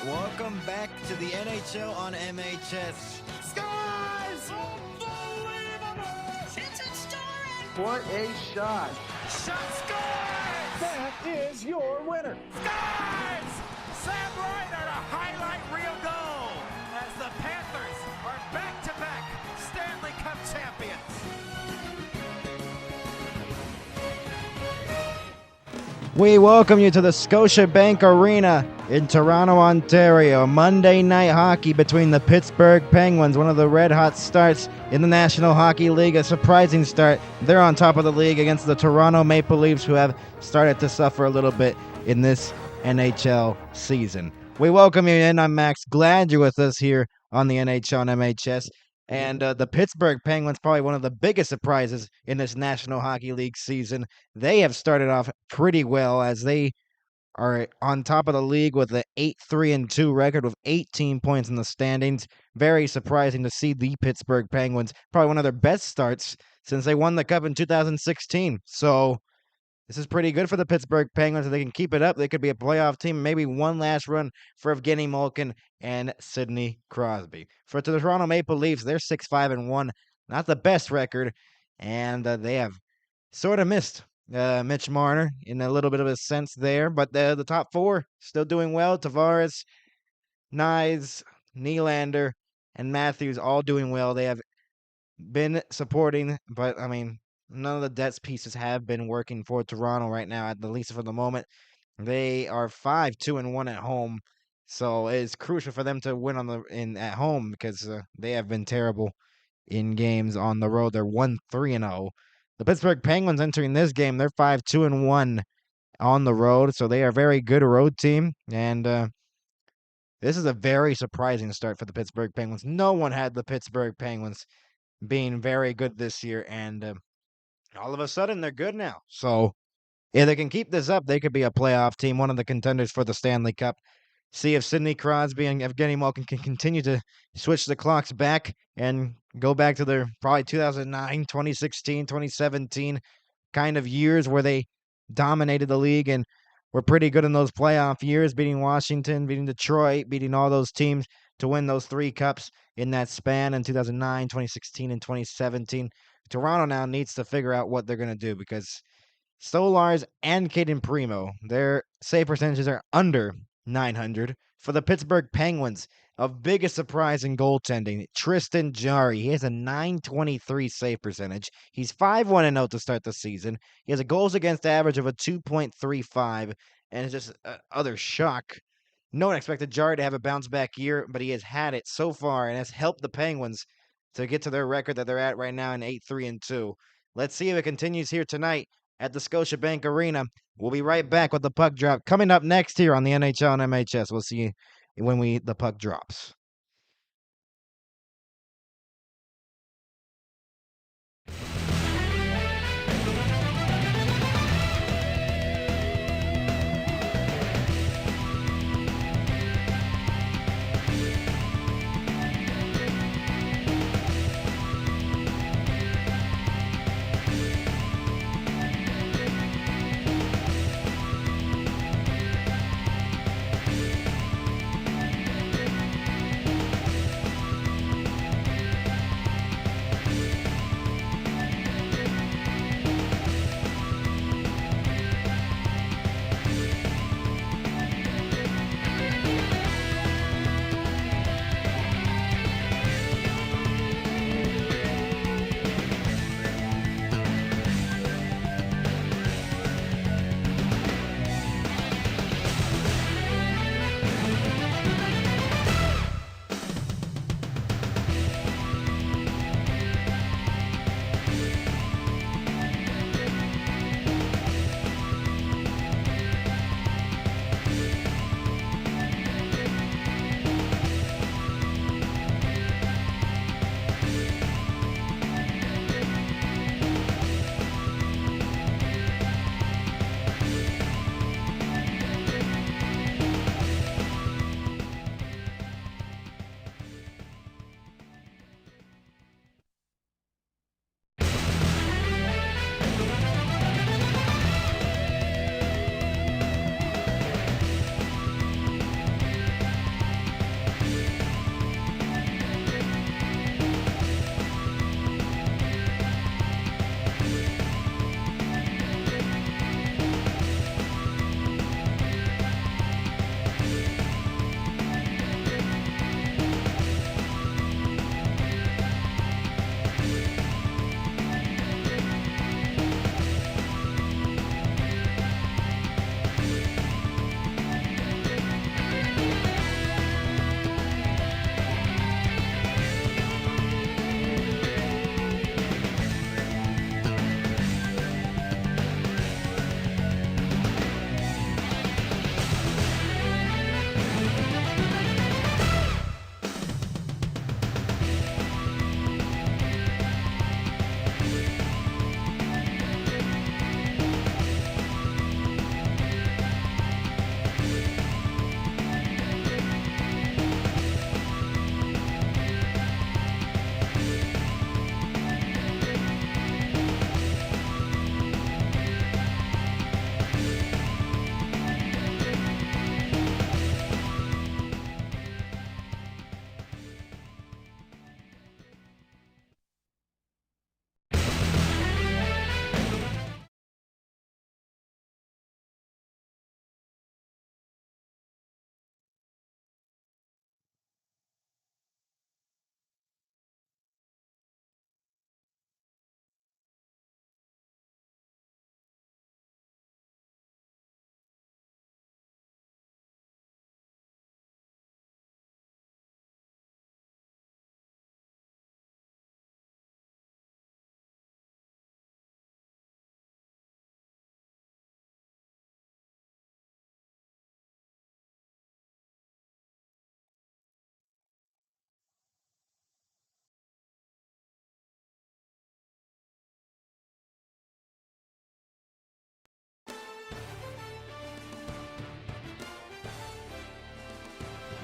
Welcome back to the NHL on MHS. Scores! Unbelievable! It's historic! What a shot! Shot scores! That is your winner! Scores! Sam Ryder to highlight reel goal as the Panthers are back-to-back Stanley Cup champions. We welcome you to the Scotiabank Arena in Toronto, Ontario. Monday night hockey between the Pittsburgh Penguins, one of the red-hot starts in the National Hockey League, a surprising start. They're on top of the league against the Toronto Maple Leafs, who have started to suffer a little bit in this NHL season. We welcome you in. I'm Max. Glad you're with us here on the NHL on MHS. And the Pittsburgh Penguins, probably one of the biggest surprises in this National Hockey League season. They have started off pretty well as they are on top of the league with an 8-3-2 record with 18 points in the standings. Very surprising to see the Pittsburgh Penguins, probably one of their best starts since they won the Cup in 2016. So this is pretty good for the Pittsburgh Penguins. If they can keep it up, they could be a playoff team. Maybe one last run for Evgeny Malkin and Sidney Crosby. For the Toronto Maple Leafs, they're 6-5-1. Not the best record. And they have sort of missed Mitch Marner in a little bit of a sense there. But the top four still doing well. Tavares, Nyes, Nylander, and Matthews all doing well. They have been supporting, but I mean, none of the depth pieces have been working for Toronto right now, at the least for the moment. They are 5-2-1 at home, so it's crucial for them to win at home because they have been terrible in games on the road. They're 1-3-0. The Pittsburgh Penguins entering this game, they're 5-2-1 on the road, so they are a very good road team, and this is a very surprising start for the Pittsburgh Penguins. No one had the Pittsburgh Penguins being very good this year, and all of a sudden they're good now. So if they can keep this up, they could be a playoff team, one of the contenders for the Stanley Cup. See if Sidney Crosby and Evgeny Malkin can continue to switch the clocks back and go back to their probably 2009, 2016, 2017 kind of years where they dominated the league and were pretty good in those playoff years, beating Washington, beating Detroit, beating all those teams to win those three cups in that span in 2009, 2016, and 2017. Toronto now needs to figure out what they're going to do because Stolarz and Caden Primo, their save percentages are under 900. For the Pittsburgh Penguins, of biggest surprise in goaltending, Tristan Jarry. He has a 923 save percentage. He's 5-1-0 to start the season. He has a goals against average of a 2.35, and it's just other shock. No one expected Jarry to have a bounce back year, but he has had it so far and has helped the Penguins to get to their record that they're at right now in 8-3-2. Let's see if it continues here tonight at the Scotiabank Arena. We'll be right back with the puck drop coming up next here on the NHL and MHS. We'll see you when the puck drops.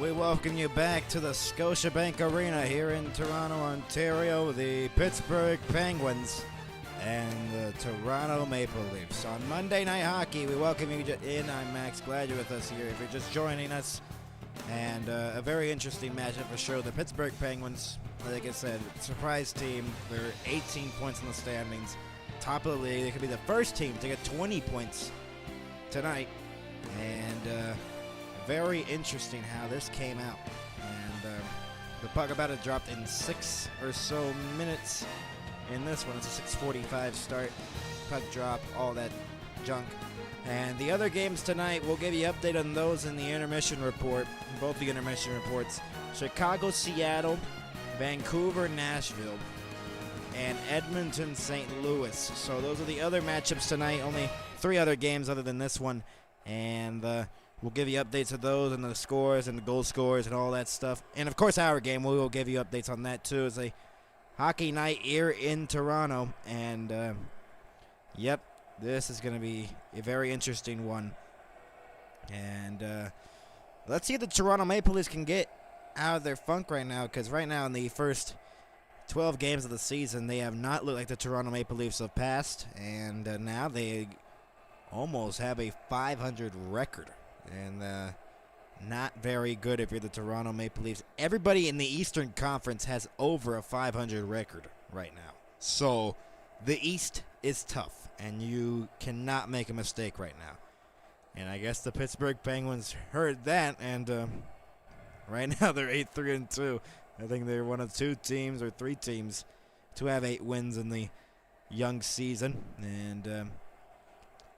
We welcome you back to the Scotiabank Arena here in Toronto, Ontario. The Pittsburgh Penguins and the Toronto Maple Leafs. On Monday Night Hockey, we welcome you in. I'm Max. Glad you're with us here. If you're just joining us, and a very interesting matchup for sure. The Pittsburgh Penguins, like I said, surprise team. They're 18 points in the standings, top of the league. They could be the first team to get 20 points tonight, and very interesting how this came out. And the puck about it dropped in 6 or so minutes in this one. It's a 6:45 start. Puck drop, all that junk. And the other games tonight, we'll give you an update on those in the intermission report. Both the intermission reports. Chicago, Seattle, Vancouver, Nashville, and Edmonton, St. Louis. So those are the other matchups tonight. Only 3 other games other than this one. And we'll give you updates of those and the scores and the goal scores and all that stuff. And, of course, our game, we will give you updates on that, too. It's a hockey night here in Toronto. And, yep, this is going to be a very interesting one. And let's see if the Toronto Maple Leafs can get out of their funk right now. Because right now in the first 12 games of the season, they have not looked like the Toronto Maple Leafs of past. And now they almost have a .500 record. And not very good if you're the Toronto Maple Leafs. Everybody in the Eastern Conference has over a .500 record right now. So the East is tough, and you cannot make a mistake right now. And I guess the Pittsburgh Penguins heard that, and right now they're 8-3-2. I think they're one of 2 teams or 3 teams to have 8 wins in the young season. And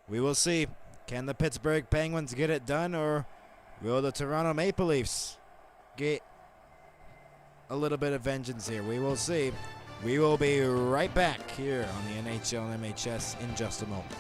we will see. Can the Pittsburgh Penguins get it done, or will the Toronto Maple Leafs get a little bit of vengeance here? We will see. We will be right back here on the NHL and MHS in just a moment.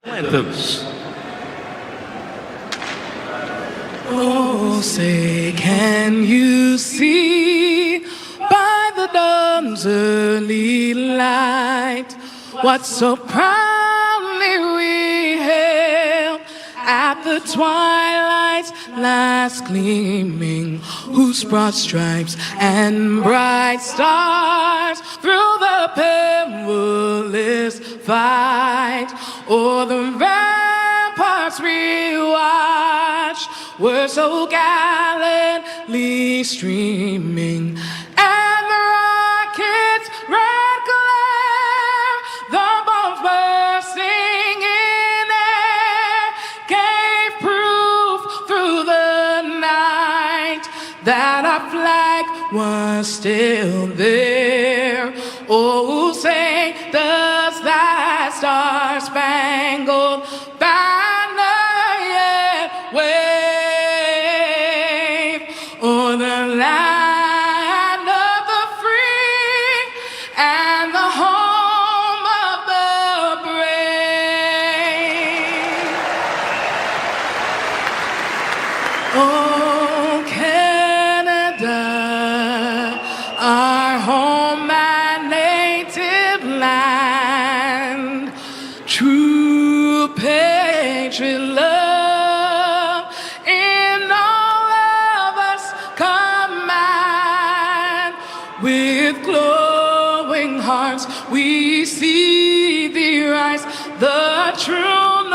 Anthems. Oh, say, can you see by the dawn's early light what so proudly we hailed at the twilight's last gleaming, whose broad stripes and bright stars through the perilous fight o'er the ramparts we watched were so gallantly streaming, and the rocket's red glare, the bombs bursting in air, gave proof through the night that our flag was still there. Oh, say, does that star-spangled banner yet wave o'er the land of the free and the home of the brave? Oh, Canada, our home and native land, true patriot love in all of us command. With glowing hearts we see thee rise, the true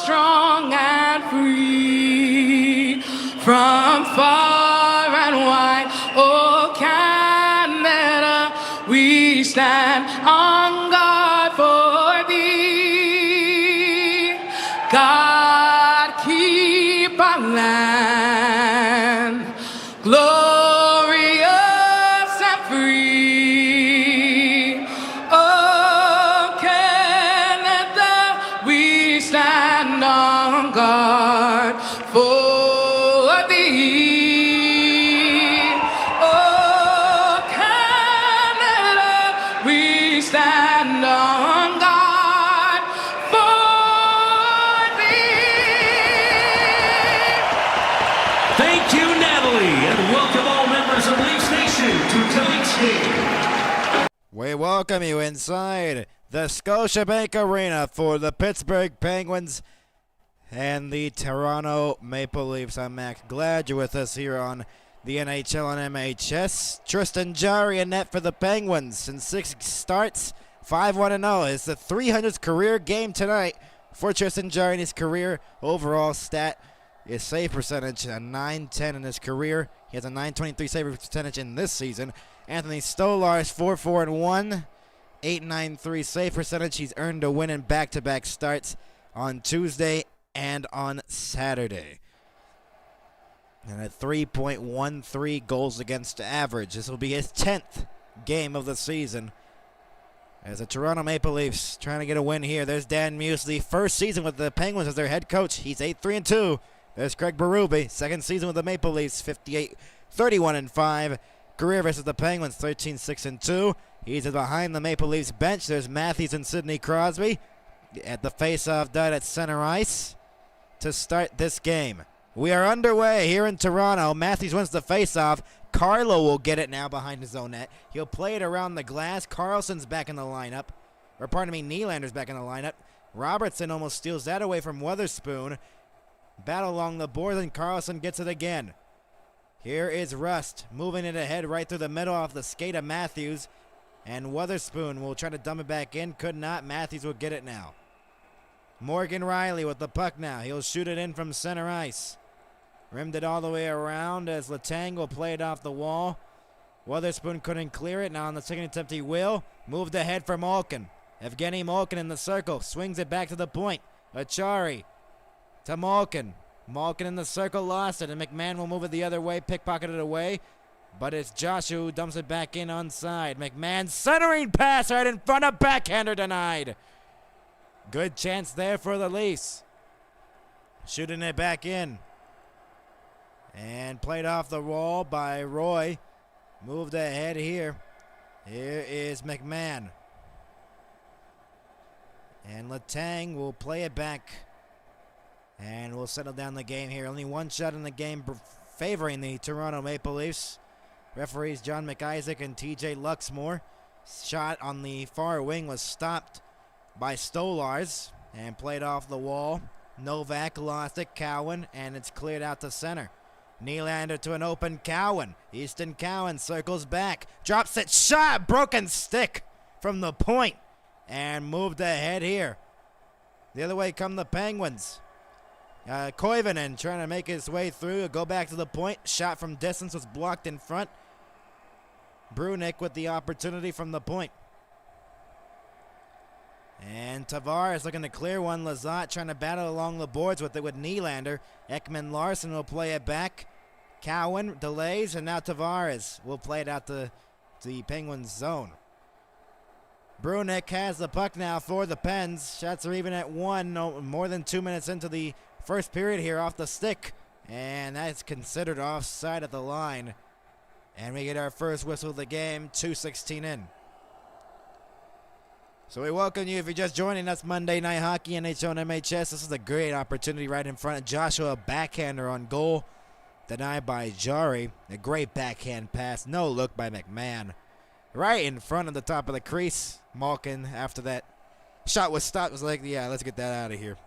strong and free. From far and wide, oh Canada, we stand on guard for thee. God, keep our land glorious and free. Oh, Canada, we stand on guard for thee. Oh, Canada, we stand on guard for thee. Thank you, Natalie, and welcome all members of Leafs Nation to tonight's game. We welcome you inside the Scotiabank Arena for the Pittsburgh Penguins and the Toronto Maple Leafs. I'm Mac. Glad you're with us here on the NHL and MHS. Tristan Jarry in net for the Penguins. In 6 starts, 5-1-0. It's the 300th career game tonight for Tristan Jarry in his career. Overall stat is save percentage, a .910 in his career. He has a .923 save percentage in this season. Anthony Stolarz, 4-4-1, .893 save percentage. He's earned a win in back-to-back starts on Tuesday and on Saturday. And a 3.13 goals against average. This will be his 10th game of the season as the Toronto Maple Leafs trying to get a win here. There's Dan Musley, first season with the Penguins as their head coach. He's 8-3-2. There's Craig Berube, second season with the Maple Leafs, 31-5. Career versus the Penguins, 13-6-2. He's behind the Maple Leafs bench. There's Matthews and Sidney Crosby at the face-off dot at center ice to start this game. We are underway here in Toronto. Matthews wins the face-off. Carlo will get it now behind his own net. He'll play it around the glass. Carlson's back in the lineup. Or pardon me, Nylander's back in the lineup. Robertson almost steals that away from Weatherspoon. Battle along the boards, and Carlson gets it again. Here is Rust moving it ahead right through the middle off the skate of Matthews. And Weatherspoon will try to dump it back in. Could not. Matthews will get it now. Morgan Riley with the puck now. He'll shoot it in from center ice. Rimmed it all the way around as Letang will play it off the wall. Weatherspoon couldn't clear it. Now on the second attempt he will. Moved ahead for Malkin. Evgeny Malkin in the circle. Swings it back to the point. Achari to Malkin. Malkin in the circle, lost it, and McMahon will move it the other way, pickpocket it away. But it's Joshua who dumps it back in onside. McMahon centering pass right in front of backhander denied. Good chance there for the Leafs. Shooting it back in. And played off the wall by Roy. Moved ahead here. Here is McMahon. And Letang will play it back. And we'll settle down the game here. Only one shot in the game favoring the Toronto Maple Leafs. Referees John McIsaac and TJ Luxmore. Shot on the far wing was stopped by Stolarz and played off the wall. Novak lost it. Cowan, and it's cleared out to center. Nylander to an open Cowan. Easton Cowan circles back. Drops it. Shot. Broken stick from the point. And moved ahead here. The other way come the Penguins. Koivunen trying to make his way through. Go back to the point. Shot from distance was blocked in front. Brunick with the opportunity from the point. And Tavares looking to clear one. Lazat trying to battle along the boards with it with Nylander. Ekman Larson will play it back. Cowan delays, and now Tavares will play it out to the Penguins zone. Brunick has the puck now for the Pens. Shots are even at 1. No, more than 2 minutes into the first period here off the stick. And that's considered offside at the line. And we get our first whistle of the game, 2:16 in. So we welcome you if you're just joining us. Monday Night Hockey, NHL and MHS. This is a great opportunity right in front of Joshua. Backhander on goal. Denied by Jarry. A great backhand pass. No look by McMahon. Right in front of the top of the crease. Malkin, after that shot was stopped, was like, yeah, let's get that out of here.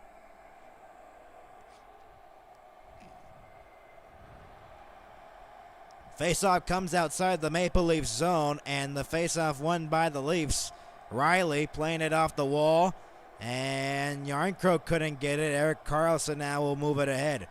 Faceoff comes outside the Maple Leafs zone, and the faceoff won by the Leafs. Riley playing it off the wall. And Yarncroke couldn't get it. Erik Karlsson now will move it ahead.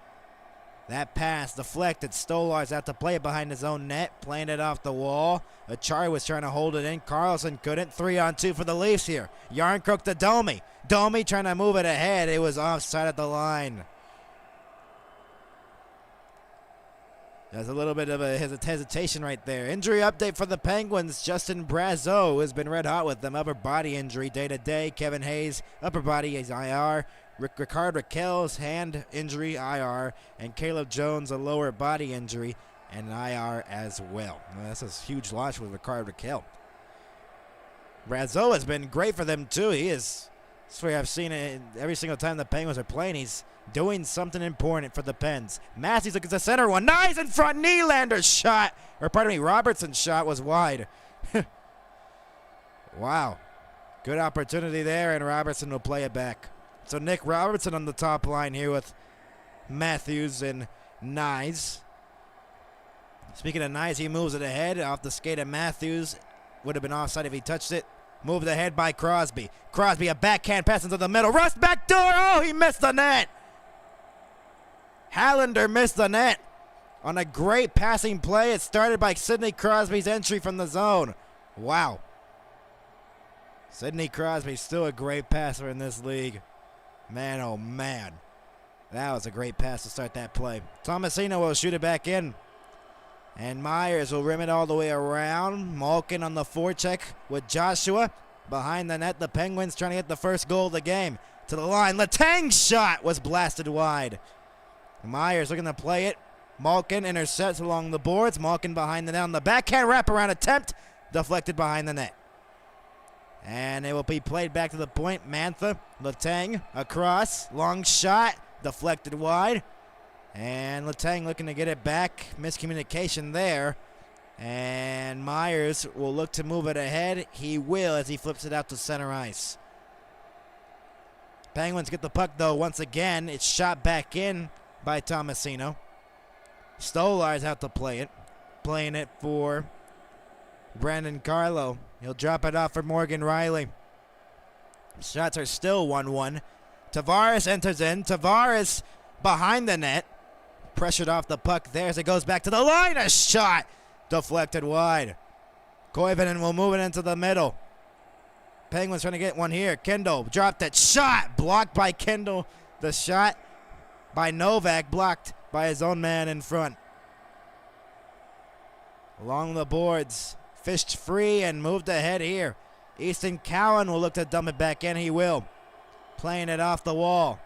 That pass deflected. Stolarz out to play it behind his own net, playing it off the wall. Achari was trying to hold it in. Karlsson couldn't. 3-on-2 for the Leafs here. Yarncroke to Domi. Domi trying to move it ahead. It was offside at the line. There's a little bit of a hesitation right there. Injury update for the Penguins. Justin Brazeau has been red hot with them. Upper body injury day to day. Kevin Hayes, upper body is IR. Ricard Raquel's hand injury, IR. And Caleb Jones, a lower body injury, and IR as well. That's a huge loss with Ricard Raquel. Brazeau has been great for them too. He is, I swear I've seen it every single time the Penguins are playing. He's doing something important for the Pens. Matthews looks at the center one. Nice in front. Nylander's shot, or pardon me, Robertson's shot was wide. Wow. Good opportunity there, and Robertson will play it back. So Nick Robertson on the top line here with Matthews and Nyes. Speaking of Nyes, he moves it ahead off the skate of Matthews. Would have been offside if he touched it. Moved ahead by Crosby. Crosby, a backhand pass into the middle. Rust back door. Oh, he missed the net. Hallander missed the net on a great passing play. It started by Sidney Crosby's entry from the zone. Wow. Sidney Crosby still a great passer in this league. Man, oh man. That was a great pass to start that play. Tomasino will shoot it back in. And Myers will rim it all the way around. Malkin on the forecheck with Joshua. Behind the net, the Penguins trying to get the first goal of the game. To the line, Letang's shot was blasted wide. Myers looking to play it. Malkin intercepts along the boards. Malkin behind the net on the backhand wraparound attempt. Deflected behind the net. And it will be played back to the point. Mantha, Letang, across. Long shot. Deflected wide. And Letang looking to get it back. Miscommunication there. And Myers will look to move it ahead. He will as he flips it out to center ice. Penguins get the puck, though, once again. It's shot back in by Tomasino. Stolarz out to play it. Playing it for Brandon Carlo. He'll drop it off for Morgan Riley. Shots are still 1-1. Tavares enters in. Tavares behind the net. Pressured off the puck there as it goes back to the line. A shot deflected wide. Koivunen will move it into the middle. Penguins trying to get one here. Kendall dropped it. Shot blocked by Kendall. The shot by Novak blocked by his own man in front. Along the boards. Fished free and moved ahead here. Easton Cowan will look to dump it back in. He will. Playing it off the wall.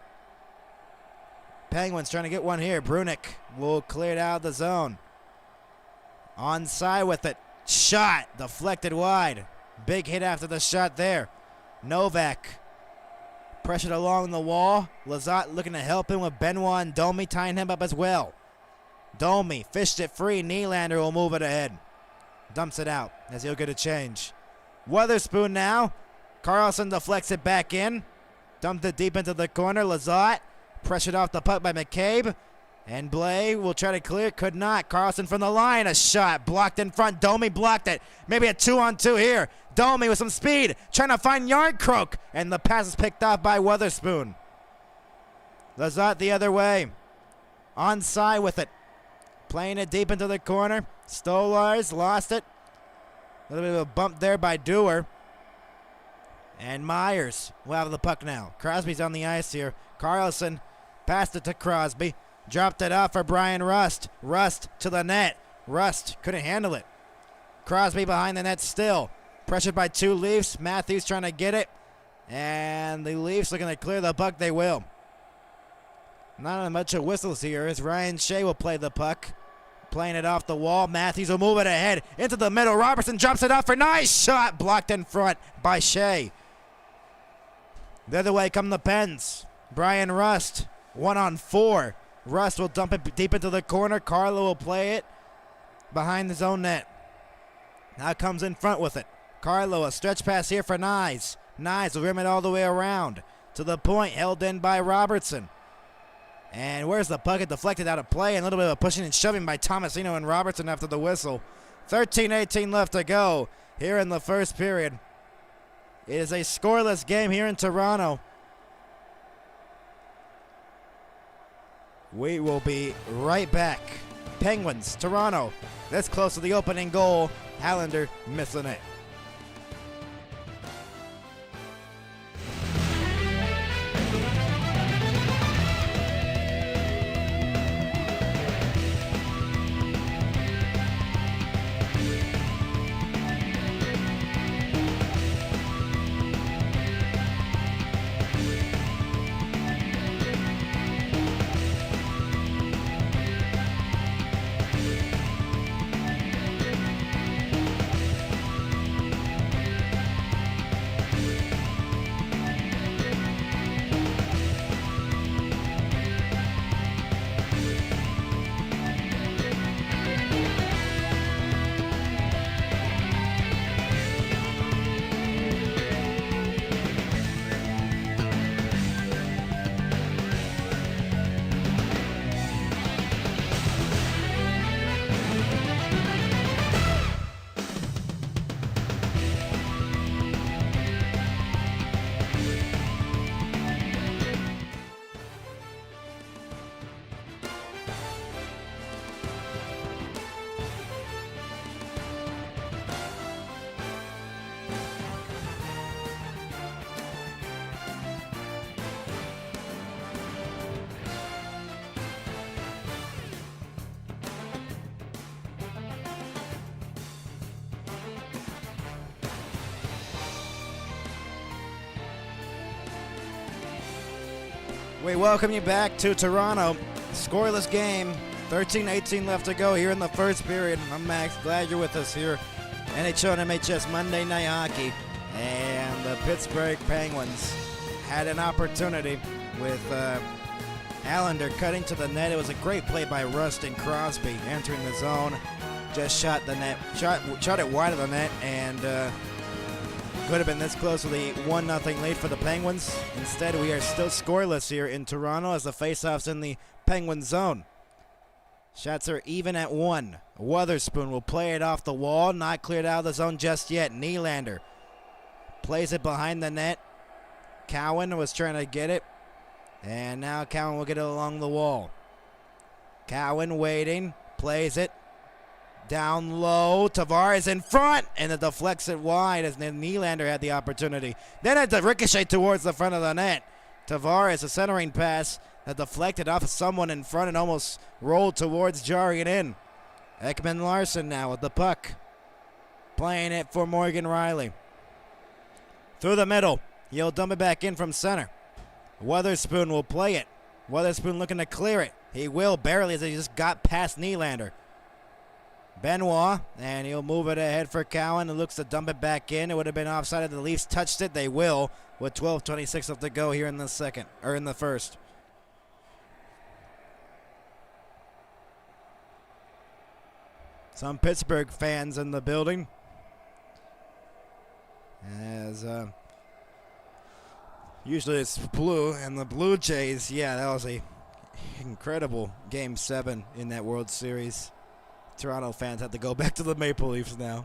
Penguins trying to get one here. Brunick will clear it out of the zone. Onside with it. Shot deflected wide. Big hit after the shot there. Novak pressured along the wall. Lazat looking to help him with Benoit and Domi tying him up as well. Domi fished it free. Nylander will move it ahead. Dumps it out as he'll get a change. Weatherspoon now. Karlsson deflects it back in. Dumped it deep into the corner. Lazat pressured off the puck by McCabe. And Blay will try to clear. Could not. Karlsson from the line. A shot blocked in front. Domi blocked it. Maybe a 2-on-2 here. Domi with some speed. Trying to find Yarncroke. And the pass is picked off by Weatherspoon. Lazat the other way. Onside with it. Playing it deep into the corner. Stolarz lost it. A little bit of a bump there by Dewar. And Myers will have the puck now. Crosby's on the ice here. Karlsson passed it to Crosby. Dropped it off for Brian Rust. Rust to the net. Rust couldn't handle it. Crosby behind the net still. Pressured by two Leafs. Matthews trying to get it. And the Leafs looking to clear the puck. They will. Not much of whistles here as Ryan Shea will play the puck. Playing it off the wall. Matthews will move it ahead into the middle. Robertson drops it off for nice shot. Blocked in front by Shea. The other way come the Pens. Brian Rust, 1-on-4. Rust will dump it deep into the corner. Carlo will play it behind his own net. Now comes in front with it. Carlo, a stretch pass here for Nyes. Nyes will rim it all the way around. To the point, held in by Robertson. And where's the puck? It deflected out of play. And a little bit of a pushing and shoving by Tomasino and Robertson after the whistle. 13-18 left to go here in the first period. It is a scoreless game here in Toronto. We will be right back. Penguins, Toronto. This close to the opening goal. Allender missing it. We welcome you back to Toronto. Scoreless game. 13-18 left to go here in the first period. I'm Max. Glad you're with us here. NHL and MHS Monday Night Hockey. And the Pittsburgh Penguins had an opportunity with Allender cutting to the net. It was a great play by Rustin Crosby entering the zone. Just shot the net, shot it wide of the net, and could have been this close to the 1-0 lead for the Penguins. Instead, we are still scoreless here in Toronto as the faceoff's in the Penguin zone. Shots are even at 1. Wotherspoon will play it off the wall, not cleared out of the zone just yet. Nylander plays it behind the net. Cowan was trying to get it, and now Cowan will get it along the wall. Cowan waiting, plays it. Down low, Tavares in front, and it deflects it wide as Nylander had the opportunity. Then it ricochet towards the front of the net. Tavares, a centering pass that deflected off of someone in front and almost rolled towards jarring it in. Ekman Larson now with the puck. Playing it for Morgan Riley. Through the middle, he'll dump it back in from center. Wotherspoon will play it. Wotherspoon looking to clear it. He will, barely, as he just got past Nylander. Benoit, and he'll move it ahead for Cowan, who looks to dump it back in. It would have been offside if the Leafs touched it. They will, with 12:26 left to go here in the second, or in the first. Some Pittsburgh fans in the building. As usually it's blue, and the Blue Jays, yeah, that was a incredible Game 7 in that World Series. Toronto fans have to go back to the Maple Leafs now.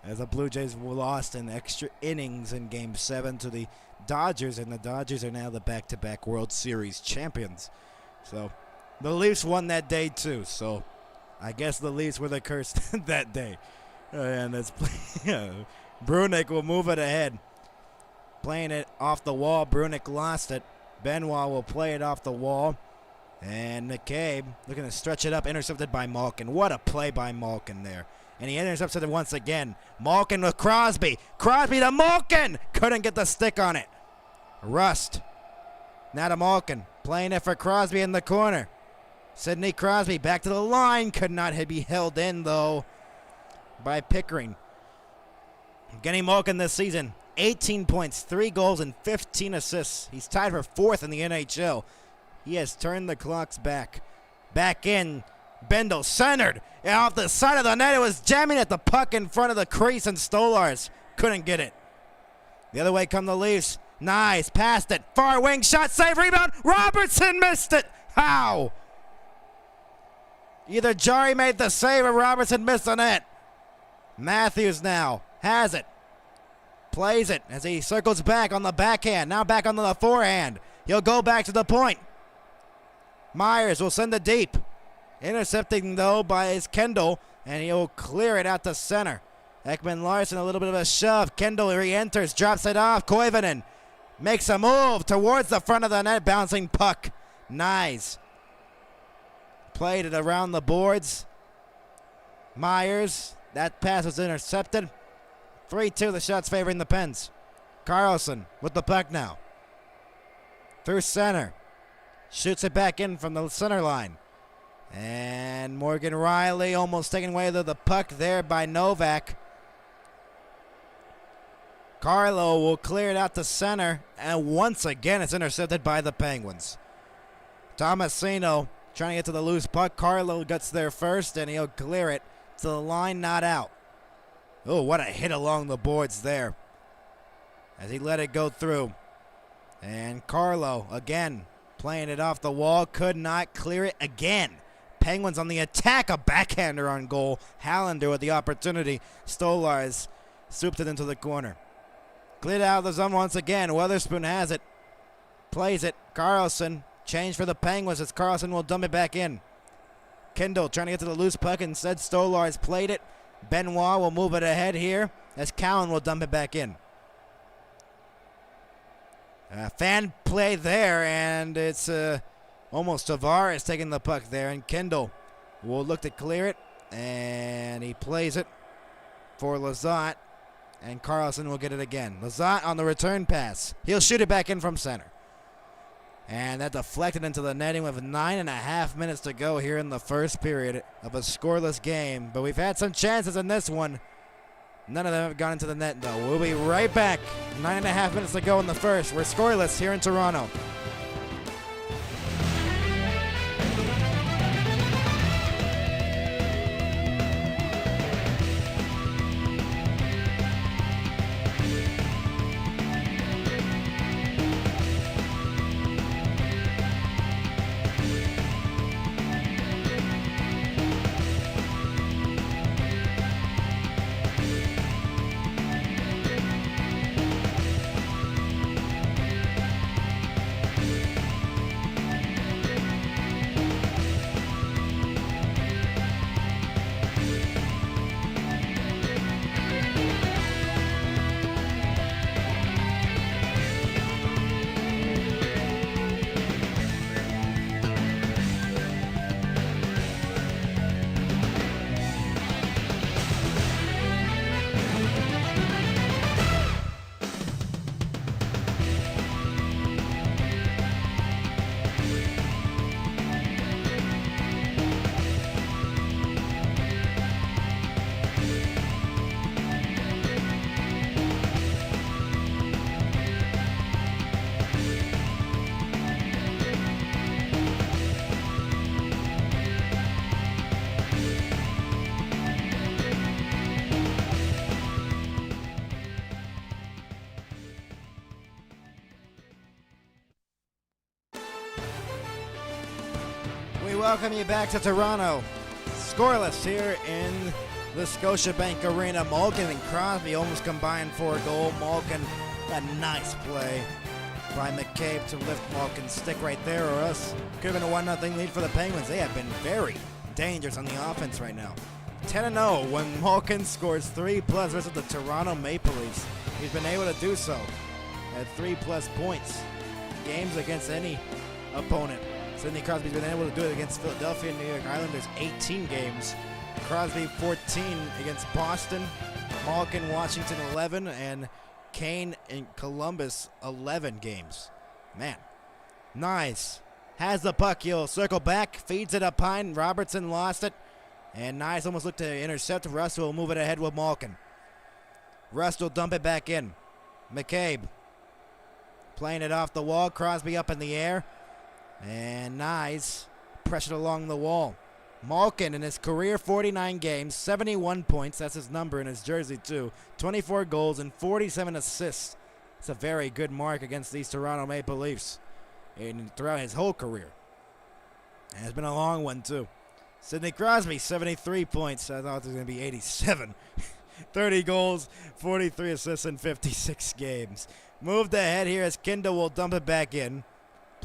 As the Blue Jays lost in extra innings in Game 7 to the Dodgers, and the Dodgers are now the back-to-back World Series champions. So the Leafs won that day too, so I guess the Leafs were the curse that day. And that's Brunick will move it ahead. Playing it off the wall. Brunick lost it. Benoit will play it off the wall. And McCabe looking to stretch it up, intercepted by Malkin. What a play by Malkin there. And he intercepted it once again. Malkin with Crosby. Crosby to Malkin. Couldn't get the stick on it. Rust. Now to Malkin. Playing it for Crosby in the corner. Sidney Crosby back to the line. Could not be held in, though, by Pickering. Getting Malkin this season. 18 points, 3 goals, and 15 assists. He's tied for 4th in the NHL. He has turned the clocks back. Back in. Bendel centered. And off the side of the net, it was jamming at the puck in front of the crease, and Stolarz couldn't get it. The other way come the Leafs. Nice. Passed it. Far wing shot. Save. Rebound. Robertson missed it. How? Either Jari made the save or Robertson missed the net. Matthews now has it. Plays it as he circles back on the backhand. Now back on the forehand. He'll go back to the point. Myers will send it deep. Intercepting, though, by his Kendall, and he'll clear it out to center. Ekman Larson, a little bit of a shove. Kendall re-enters, drops it off. Koivunen makes a move towards the front of the net, bouncing puck. Nice. Played it around the boards. Myers, that pass was intercepted. 3-2, the shots favoring the Pens. Carlson with the puck now. Through center. Shoots it back in from the center line. And Morgan Riley almost taking away the puck there by Novak. Carlo will clear it out to center, and once again it's intercepted by the Penguins. Tomasino trying to get to the loose puck. Carlo gets there first, and he'll clear it to the line, not out. Oh, what a hit along the boards there as he let it go through. And Carlo, again, playing it off the wall, could not clear it again. Penguins on the attack, a backhander on goal. Hallander with the opportunity. Stolars souped it into the corner. Cleared out of the zone once again. Weatherspoon has it. Plays it. Carlson. Change for the Penguins as Carlson will dump it back in. Kendall trying to get to the loose puck. Instead, Stolars played it. Benoit will move it ahead here as Cowan will dump it back in. Fan play there, and it's almost Tavares taking the puck there, and Kendall will look to clear it, and he plays it for Lizotte, and Carlson will get it again. Lizotte on the return pass. He'll shoot it back in from center. And that deflected into the netting with 9.5 minutes to go here in the first period of a scoreless game. But we've had some chances in this one. None of them have gone into the net, though. We'll be right back. 9.5 minutes to go in the first. We're scoreless here in Toronto. We welcome you back to Toronto. Scoreless here in the Scotiabank Arena. Malkin and Crosby almost combined for a goal. Malkin, a nice play by McCabe to lift Malkin's stick right there, or else could have been a 1-0 lead for the Penguins. They have been very dangerous on the offense right now. 10-0 when Malkin scores 3+ versus the Toronto Maple Leafs. He's been able to do so at 3+ points. Games against any opponent. Sidney Crosby's been able to do it against Philadelphia and New York Islanders, 18 games. Crosby 14 against Boston. Malkin, Washington 11, and Kane in Columbus 11 games. Man, nice. Has the puck, he'll circle back, feeds it up high, and Robertson lost it. And Nice almost looked to intercept. Russell will move it ahead with Malkin. Russell will dump it back in. McCabe playing it off the wall. Crosby up in the air. And Nice pressured along the wall. Malkin in his career 49 games, 71 points. That's his number in his jersey too. 24 goals and 47 assists. It's a very good mark against these Toronto Maple Leafs throughout his whole career. And it's been a long one too. Sidney Crosby, 73 points. I thought it was going to be 87. 30 goals, 43 assists in 56 games. Moved ahead here as Kendall will dump it back in.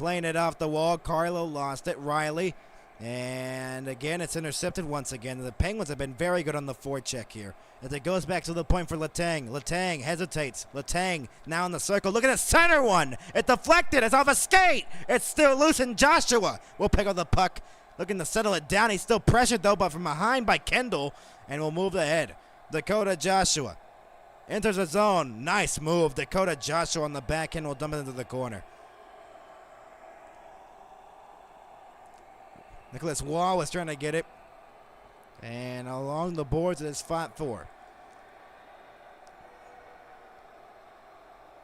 Playing it off the wall. Carlo lost it. Riley. And again, it's intercepted once again. The Penguins have been very good on the forecheck here. As it goes back to the point for Letang. Letang hesitates. Letang now in the circle. Look at the center one. It deflected. It's off a skate. It's still loose, and Joshua will pick up the puck. Looking to settle it down. He's still pressured, though, but from behind by Kendall, and will move ahead. Dakota Joshua enters the zone. Nice move. Dakota Joshua on the backhand will dump it into the corner. Nicholas Waugh was trying to get it. And along the boards it is fought for.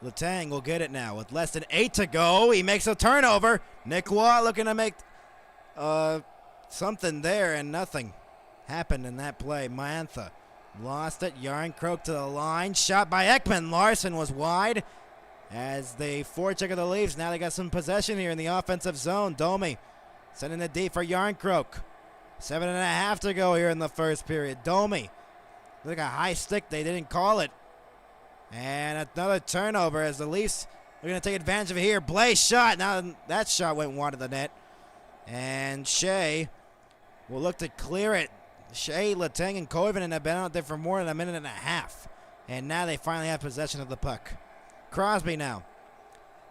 Letang will get it now with less than 8 to go. He makes a turnover. Nick Waugh looking to make something there, and nothing happened in that play. Mantha lost it. Yarncroke to the line. Shot by Ekman. Larson was wide. As they forecheck of the Leafs, now they got some possession here in the offensive zone. Domi sending it deep for Yarncroke. 7.5 to go here in the first period. Domi, look, a high stick. They didn't call it. And another turnover as the Leafs are going to take advantage of it here. Blaze shot. Now that shot went wide of the net. And Shea will look to clear it. Shea, Letang, and Koivunen have been out there for more than a minute and a half. And now they finally have possession of the puck. Crosby now.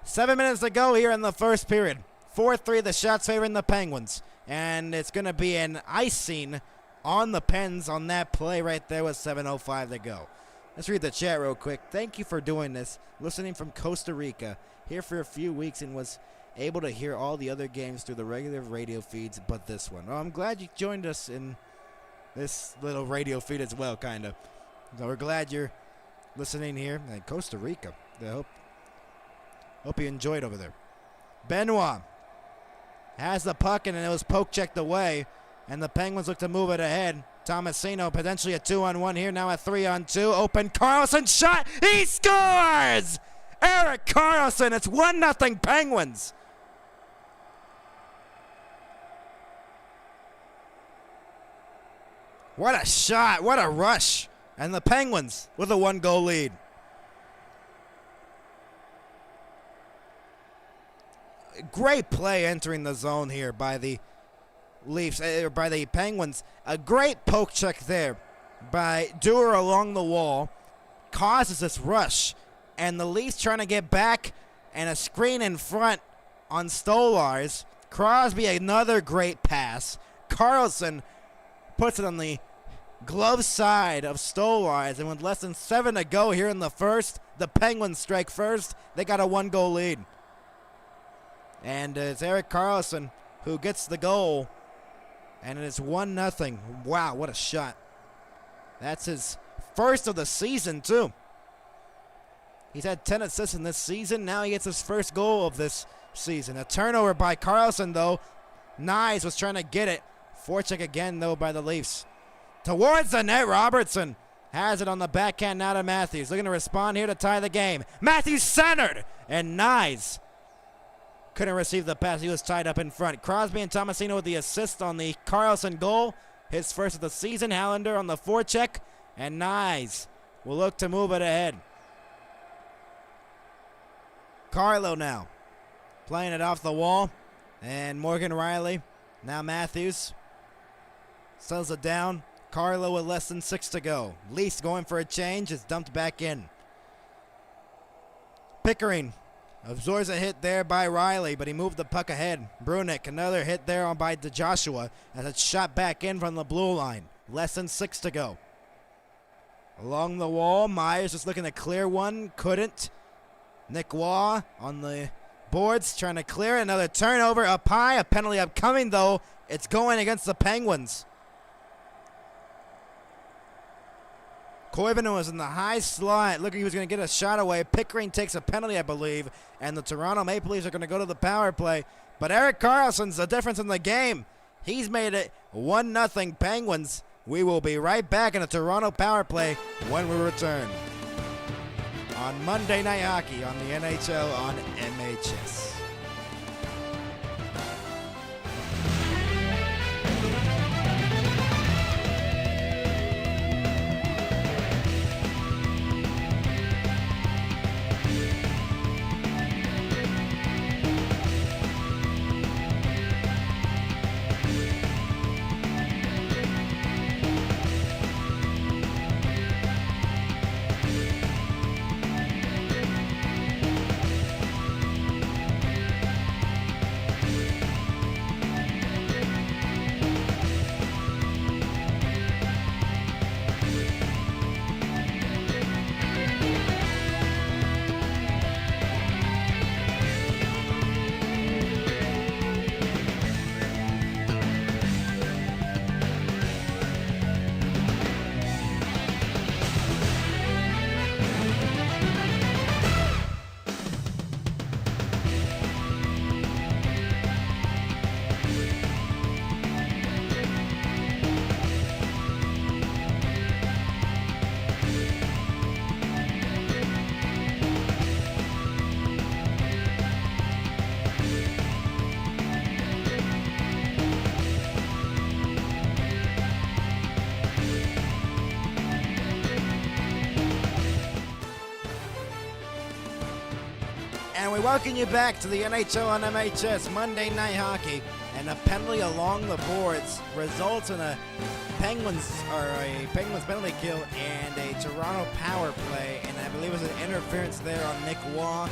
7 minutes to go here in the first period. 4-3, the shots favoring the Penguins. And it's going to be an icing on the Pens on that play right there with 7:05 to go. Let's read the chat real quick. Thank you for doing this. Listening from Costa Rica. Here for a few weeks and was able to hear all the other games through the regular radio feeds but this one. Well, I'm glad you joined us in this little radio feed as well, kind of. So we're glad you're listening here in Costa Rica. I hope you enjoyed over there. Benoit has the puck, and it was poke checked away, and the Penguins look to move it ahead. Tomasino potentially a 2-on-1 here, now a 3-on-2. Open Carlson shot. He scores! Erik Karlsson. It's 1-0 Penguins. What a shot. What a rush. And the Penguins with a 1-goal lead. Great play entering the zone here by the Leafs, by the Penguins. A great poke check there by Dewar along the wall. Causes this rush. And the Leafs trying to get back, and a screen in front on Stolarz. Crosby, another great pass. Karlsson puts it on the glove side of Stolarz, and with less than 7 to go here in the first, the Penguins strike first. They got a 1-goal lead. And it's Erik Karlsson who gets the goal, and it's 1-0. Wow, what a shot. That's his first of the season, too. He's had 10 assists in this season. Now he gets his first goal of this season. A turnover by Karlsson, though. Nyes was trying to get it. Forecheck again, though, by the Leafs. Towards the net, Robertson has it on the backhand now to Matthews. Looking to respond here to tie the game. Matthews centered, and Nyes couldn't receive the pass. He was tied up in front. Crosby and Tomasino with the assist on the Karlsson goal. His first of the season. Hallander on the forecheck, and Nyes will look to move it ahead. Carlo now playing it off the wall, and Morgan Riley. Now Matthews settles it down. Carlo with less than 6 to go. Leafs going for a change. It's dumped back in. Pickering absorbs a hit there by Riley, but he moved the puck ahead. Brunick, another hit there on by Joshua as it's shot back in from the blue line. Less than 6 to go. Along the wall, Myers just looking to clear one. Couldn't. Nick Waugh on the boards trying to clear. Another turnover up high. A penalty upcoming, though. It's going against the Penguins. Koivunen was in the high slot. Looking, he was going to get a shot away. Pickering takes a penalty, I believe. And the Toronto Maple Leafs are going to go to the power play. But Erik Karlsson's the difference in the game. He's made it 1-0 Penguins. We will be right back in the Toronto power play when we return on Monday Night Hockey on the NHL on MHS. And we welcome you back to the NHL and MHS Monday Night Hockey. And a penalty along the boards results in a Penguins penalty kill and a Toronto power play. And I believe it was an interference there on Nick Waugh.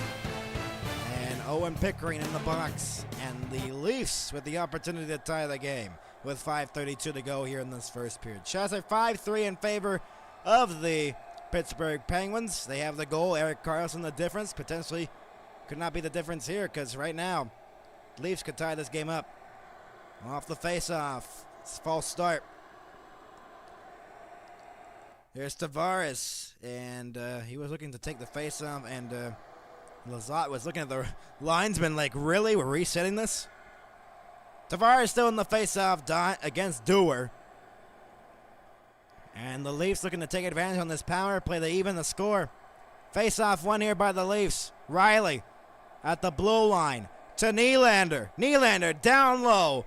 And Owen Pickering in the box. And the Leafs with the opportunity to tie the game with 5:32 to go here in this first period. Shots are 5-3 in favor of the Pittsburgh Penguins. They have the goal. Erik Karlsson the difference. Potentially could not be the difference here because right now Leafs could tie this game up. Off the face-off. It's a false start. Here's Tavares, and he was looking to take the face-off, and Lizotte was looking at the linesman like, really? We're resetting this? Tavares still in the face-off against Dewar. And the Leafs looking to take advantage on this power play. They even the score. Face-off won here by the Leafs. Riley at the blue line to Nylander. Nylander down low.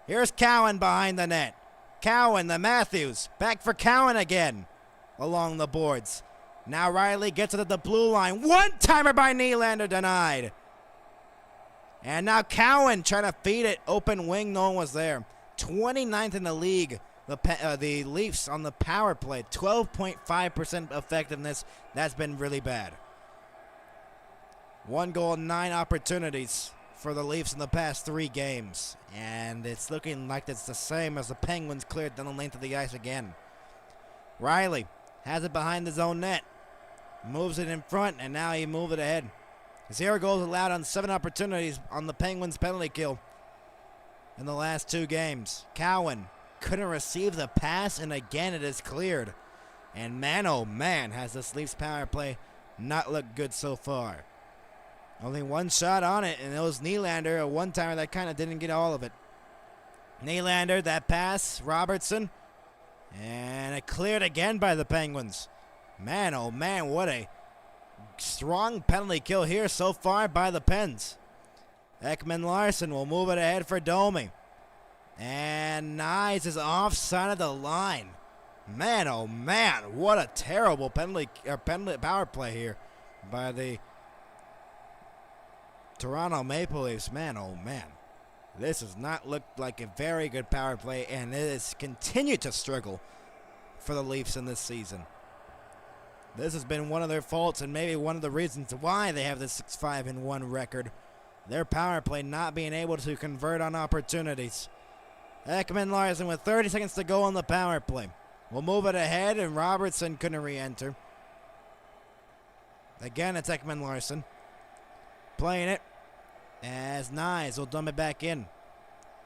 Here's Cowan behind the net. Cowan, the Matthews. Back for Cowan again along the boards. Now Riley gets it at the blue line. One-timer by Nylander denied. And now Cowan trying to feed it. Open wing, no one was there. 29th in the league. The Leafs on the power play. 12.5% effectiveness. That's been really bad. 1 goal, 9 opportunities for the Leafs in the past 3 games. And it's looking like it's the same as the Penguins cleared down the length of the ice again. Riley has it behind his own net. Moves it in front, and now he moved it ahead. 0 goals allowed on 7 opportunities on the Penguins penalty kill in the last 2 games. Cowan couldn't receive the pass, and again it is cleared. And man, oh man, has this Leafs power play not looked good so far. Only 1 shot on it, and it was Nylander, a one-timer that kind of didn't get all of it. Nylander, that pass, Robertson, and it cleared again by the Penguins. Man, oh man, what a strong penalty kill here so far by the Pens. Ekman-Larsson will move it ahead for Domi. And Nyes is offside of the line. Man, oh man, what a terrible penalty power play here by the Toronto Maple Leafs. Man, oh man. This has not looked like a very good power play, and it has continued to struggle for the Leafs in this season. This has been one of their faults and maybe one of the reasons why they have this 6-5-1 record. Their power play not being able to convert on opportunities. Ekman-Larsson with 30 seconds to go on the power play. We'll move it ahead, and Robertson couldn't re-enter. Again, it's Ekman-Larsson playing it as Nyes will dump it back in.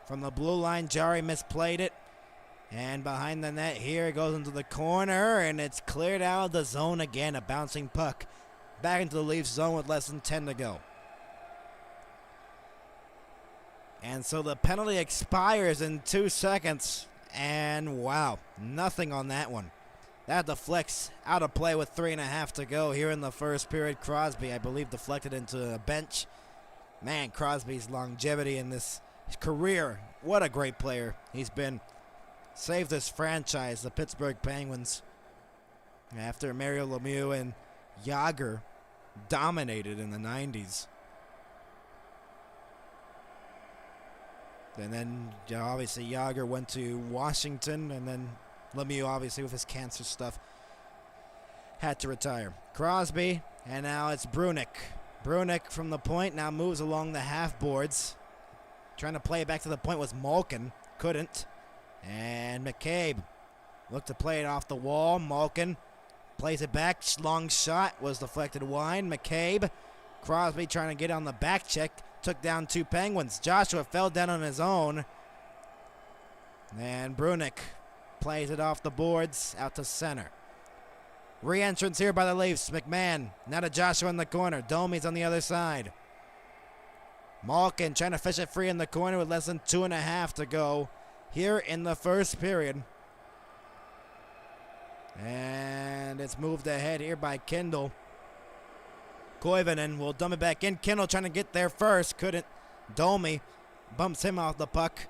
From the blue line, Jari misplayed it. And behind the net here, it goes into the corner, and it's cleared out of the zone again. A bouncing puck back into the Leafs zone with less than 10 to go. And so the penalty expires in 2 seconds. And wow, nothing on that one. That deflects out of play with 3.5 to go here in the first period. Crosby, I believe, deflected into a bench. Man, Crosby's longevity in this career. What a great player he's been. Saved this franchise, the Pittsburgh Penguins, after Mario Lemieux and Jagr dominated in the 90s. And then obviously Jagr went to Washington, and then Lemieux, obviously with his cancer stuff, had to retire. Crosby, and now it's Brunick. Brunick from the point now moves along the half boards. Trying to play it back to the point was Malkin. Couldn't. And McCabe looked to play it off the wall. Malkin plays it back. Long shot was deflected wide. McCabe. Crosby trying to get on the back check. Took down 2 Penguins. Joshua fell down on his own. And Brunick plays it off the boards out to center. Re-entrance here by the Leafs. McMahon. Now to Joshua in the corner. Domi's on the other side. Malkin trying to fish it free in the corner with less than 2.5 to go here in the first period. And it's moved ahead here by Kindle. Koivunen will dump it back in. Kindle trying to get there first. Couldn't. Domi bumps him off the puck.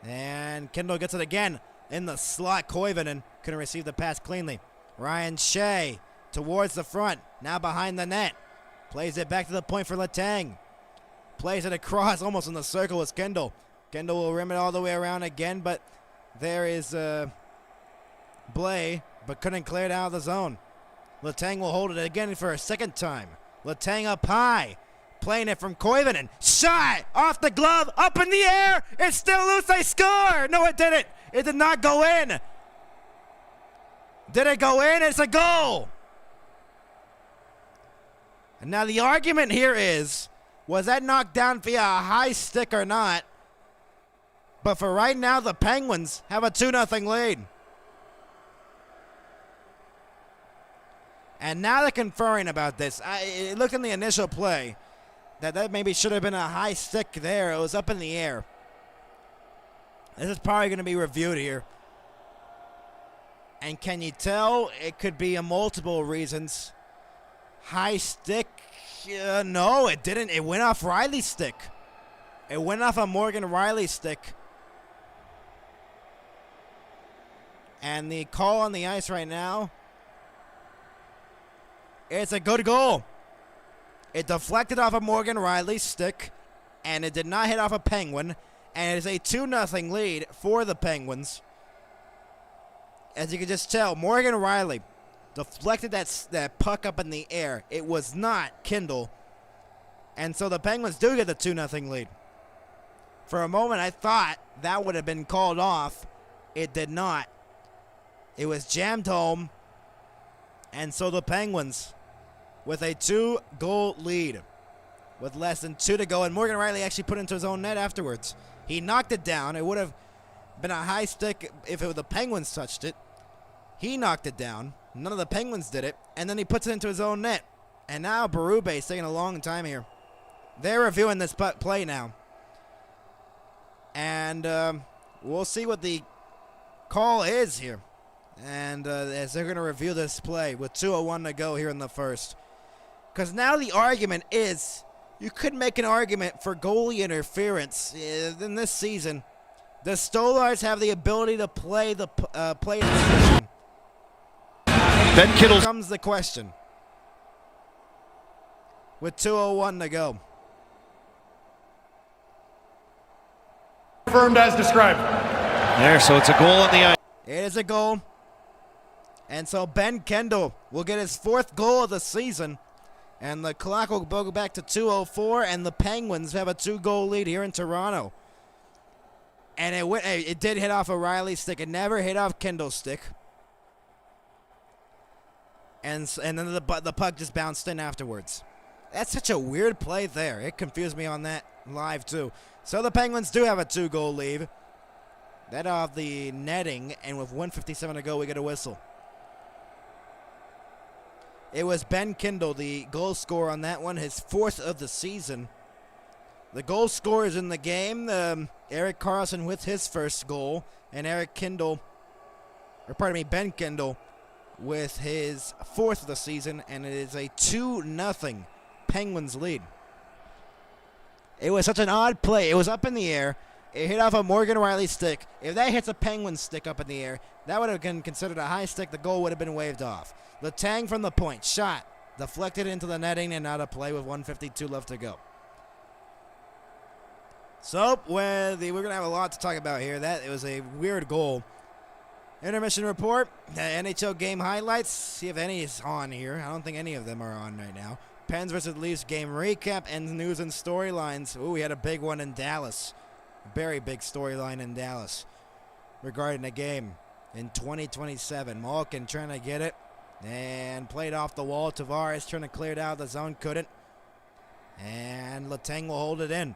And Kindle gets it again in the slot. Koivunen couldn't receive the pass cleanly. Ryan Shea towards the front. Now behind the net. Plays it back to the point for Letang. Plays it across, almost in the circle with Kendall. Kendall will rim it all the way around again, but there is Blay, but couldn't clear it out of the zone. Letang will hold it again for a second time. Letang up high. Playing it from Koivunen. Shot! Off the glove, up in the air! It's still loose, they score! No, it didn't. It did not go in. Did it go in? It's a goal! And now the argument here is, was that knocked down via a high stick or not? But for right now, the Penguins have a 2-0 lead. And now they're conferring about this. It looked in the initial play that maybe should have been a high stick there. It was up in the air. This is probably going to be reviewed here. And can you tell? It could be a multiple reasons. High stick? No, it didn't. It went off Riley's stick. It went off a Morgan Riley stick. And the call on the ice right now, it's a good goal. It deflected off of Morgan Riley's stick, and it did not hit off a Penguin, and it is a 2-0 lead for the Penguins. As you can just tell, Morgan Riley deflected that puck up in the air. It was not Kendall, and so the Penguins do get the 2-0 lead. For a moment, I thought that would have been called off. It did not. It was jammed home, and so the Penguins with a 2-goal lead with less than 2 to go, and Morgan Riley actually put it into his own net afterwards. He knocked it down. It would have been a high stick if the Penguins touched it. He knocked it down. None of the Penguins did it, and then he puts it into his own net. And now Berube is taking a long time here. They're reviewing this play now. And we'll see what the call is here. And as they're going to review this play with 2:01 to go here in the first. Because now the argument is, you could make an argument for goalie interference in this season. The Stolars have the ability to play the position. Ben Kittle Comes the question. With 2:01 to go. confirmed as described. There, so it's a goal on the ice. It is a goal. And so Ben Kendall will get his 4th goal of the season. And the clock will go back to 2:04, and the Penguins have a 2-goal lead here in Toronto. And it did hit off a Riley stick. It never hit off Kendall's stick. And then the puck just bounced in afterwards. That's such a weird play there. It confused me on that live, too. So the Penguins do have a 2-goal lead. That off the netting, and with 1:57 to go, we get a whistle. It was Ben Kendall, the goal scorer on that one, his 4th of the season. The goal scorers in the game, Erik Karlsson with his 1st goal, and Ben Kendall with his 4th of the season, and it is a 2-0 Penguins lead. It was such an odd play. It was up in the air. It hit off a Morgan Riley stick. If that hits a Penguins stick up in the air, that would have been considered a high stick. The goal would have been waved off. Letang from the point, shot, deflected into the netting and out of play with 1:52 left to go. So, we're going to have a lot to talk about here. It was a weird goal. Intermission report, NHL game highlights. See if any is on here. I don't think any of them are on right now. Pens versus Leafs game recap and news and storylines. Ooh, we had a big one in Dallas. A very big storyline in Dallas regarding the game in 2027. Malkin trying to get it and played off the wall. Tavares trying to clear it out of the zone, couldn't. And Letang will hold it in.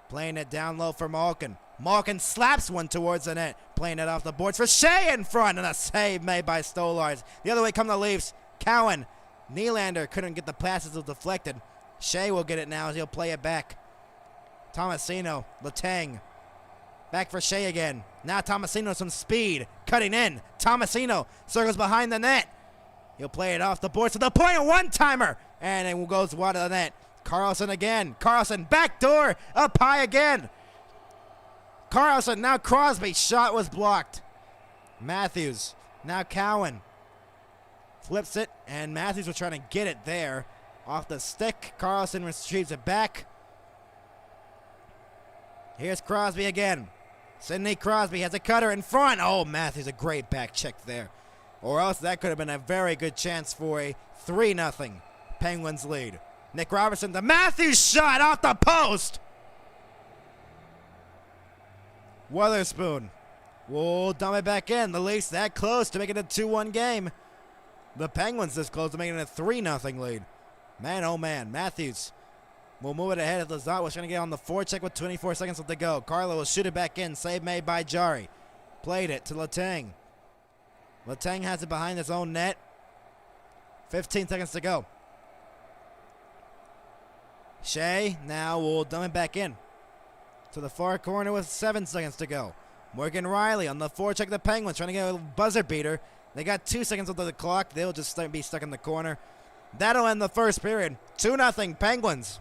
Playing it down low for Malkin. Malkin slaps one towards the net. Playing it off the boards for Shea in front. And a save made by Stolars. The other way come the Leafs. Cowan. Nylander couldn't get the passes, it was deflected. Shea will get it now as he'll play it back. Tomasino. Letang. Back for Shea again. Now Tomasino some speed. Cutting in. Tomasino circles behind the net. He'll play it off the boards to the point. A one-timer. And it goes wide of the net. Karlsson again. Karlsson backdoor. Up high again. Karlsson. Now Crosby. Shot was blocked. Matthews. Now Cowan. Flips it. And Matthews was trying to get it there Off the stick. Carlson retrieves it back. Here's Crosby again. Sidney Crosby has a cutter in front. Oh, Matthews, a great back check there. Or else that could have been a very good chance for a 3-0 Penguins lead. Nick Robertson, the Matthews shot off the post. Witherspoon will dump it back in. The Leafs that close to making it a 2-1 game. The Penguins this close to making it a 3-0 lead. Man, oh man. Matthews will move it ahead. Lazat was trying to get on the forecheck with 24 seconds left to go. Carlo will shoot it back in. Save made by Jari. Played it to Letang. Letang has it behind his own net. 15 seconds to go. Shea now will dump it back in to the far corner with 7 seconds to go. Morgan Riley on the forecheck of the Penguins trying to get a buzzer beater. They got 2 seconds left on the clock. They'll just be stuck in the corner. That'll end the first period. 2-0 Penguins.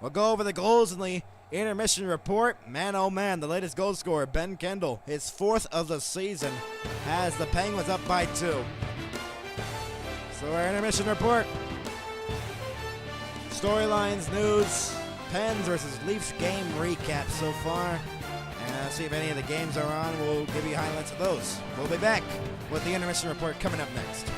We'll go over the goals in the intermission report. Man, oh man, the latest goal scorer, Ben Kendall, his 4th of the season, has the Penguins up by 2. So our intermission report. Storylines, news, Pens versus Leafs game recap so far. And see if any of the games are on. We'll give you highlights of those. We'll be back with the intermission report coming up next.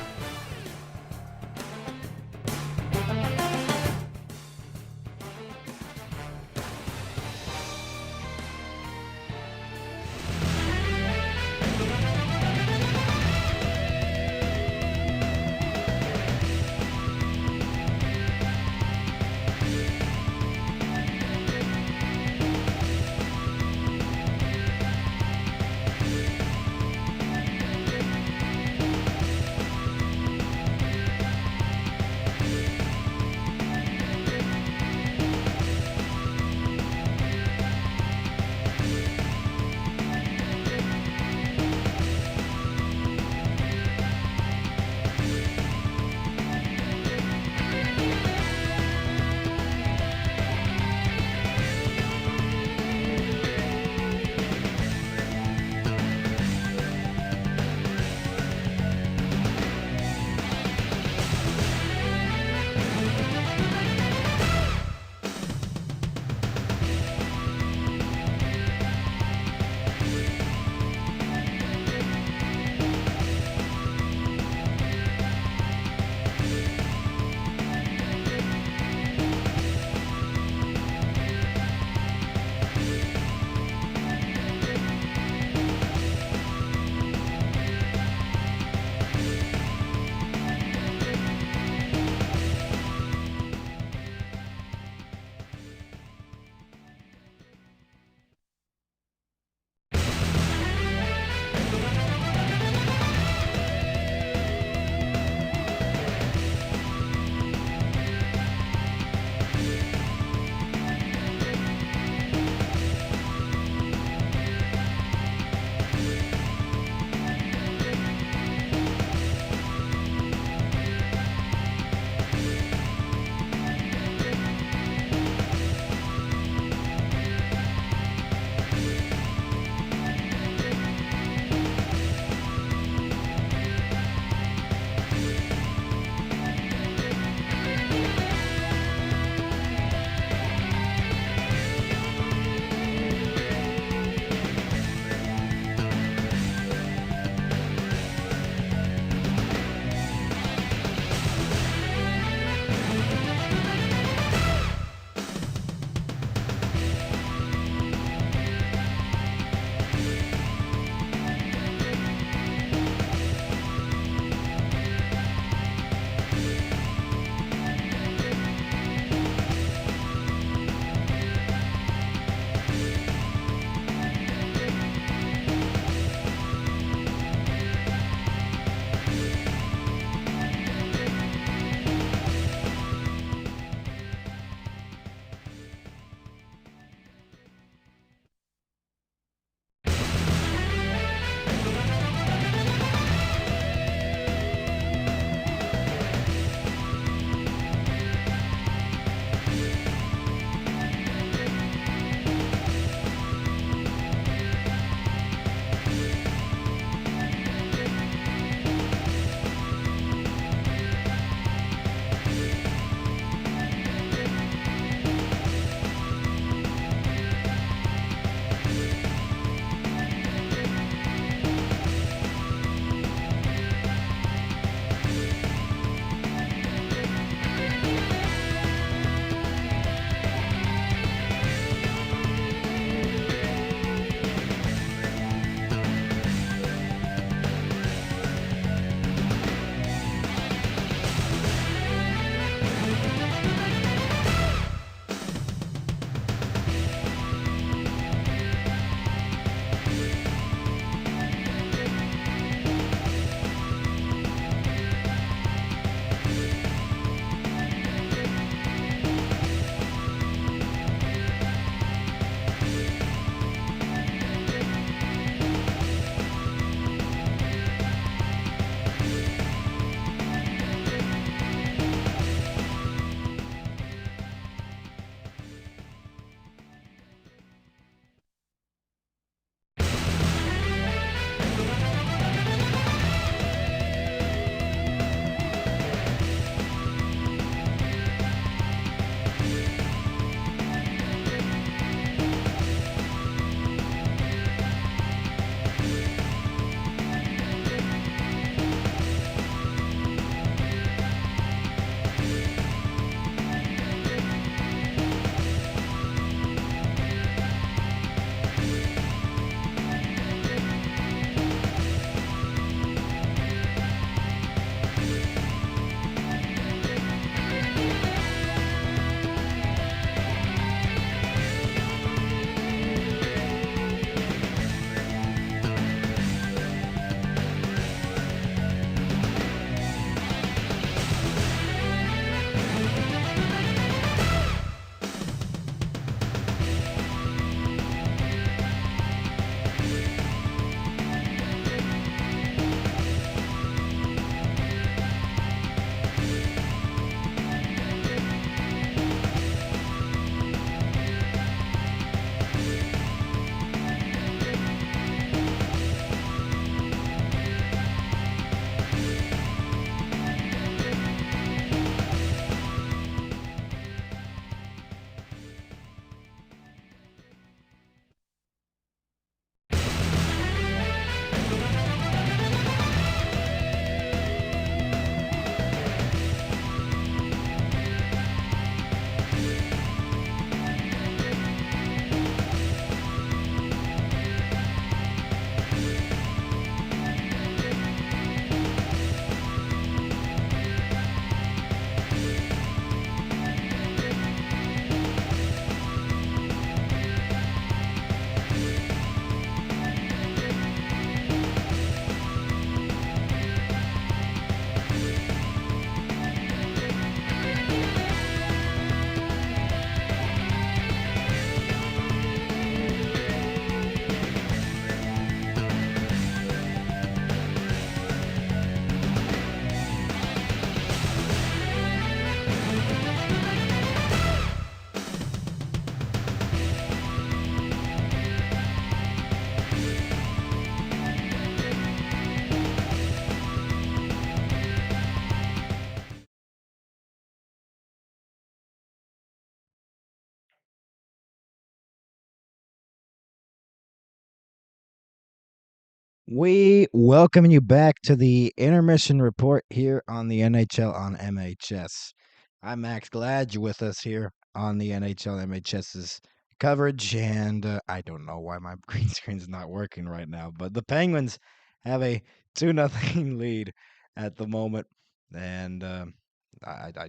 We welcome you back to the Intermission Report here on the NHL on MHS. I'm Max, glad you're with us here on the NHL MHS's coverage, and I don't know why my green screen's not working right now, but the Penguins have a 2-0 lead at the moment, and I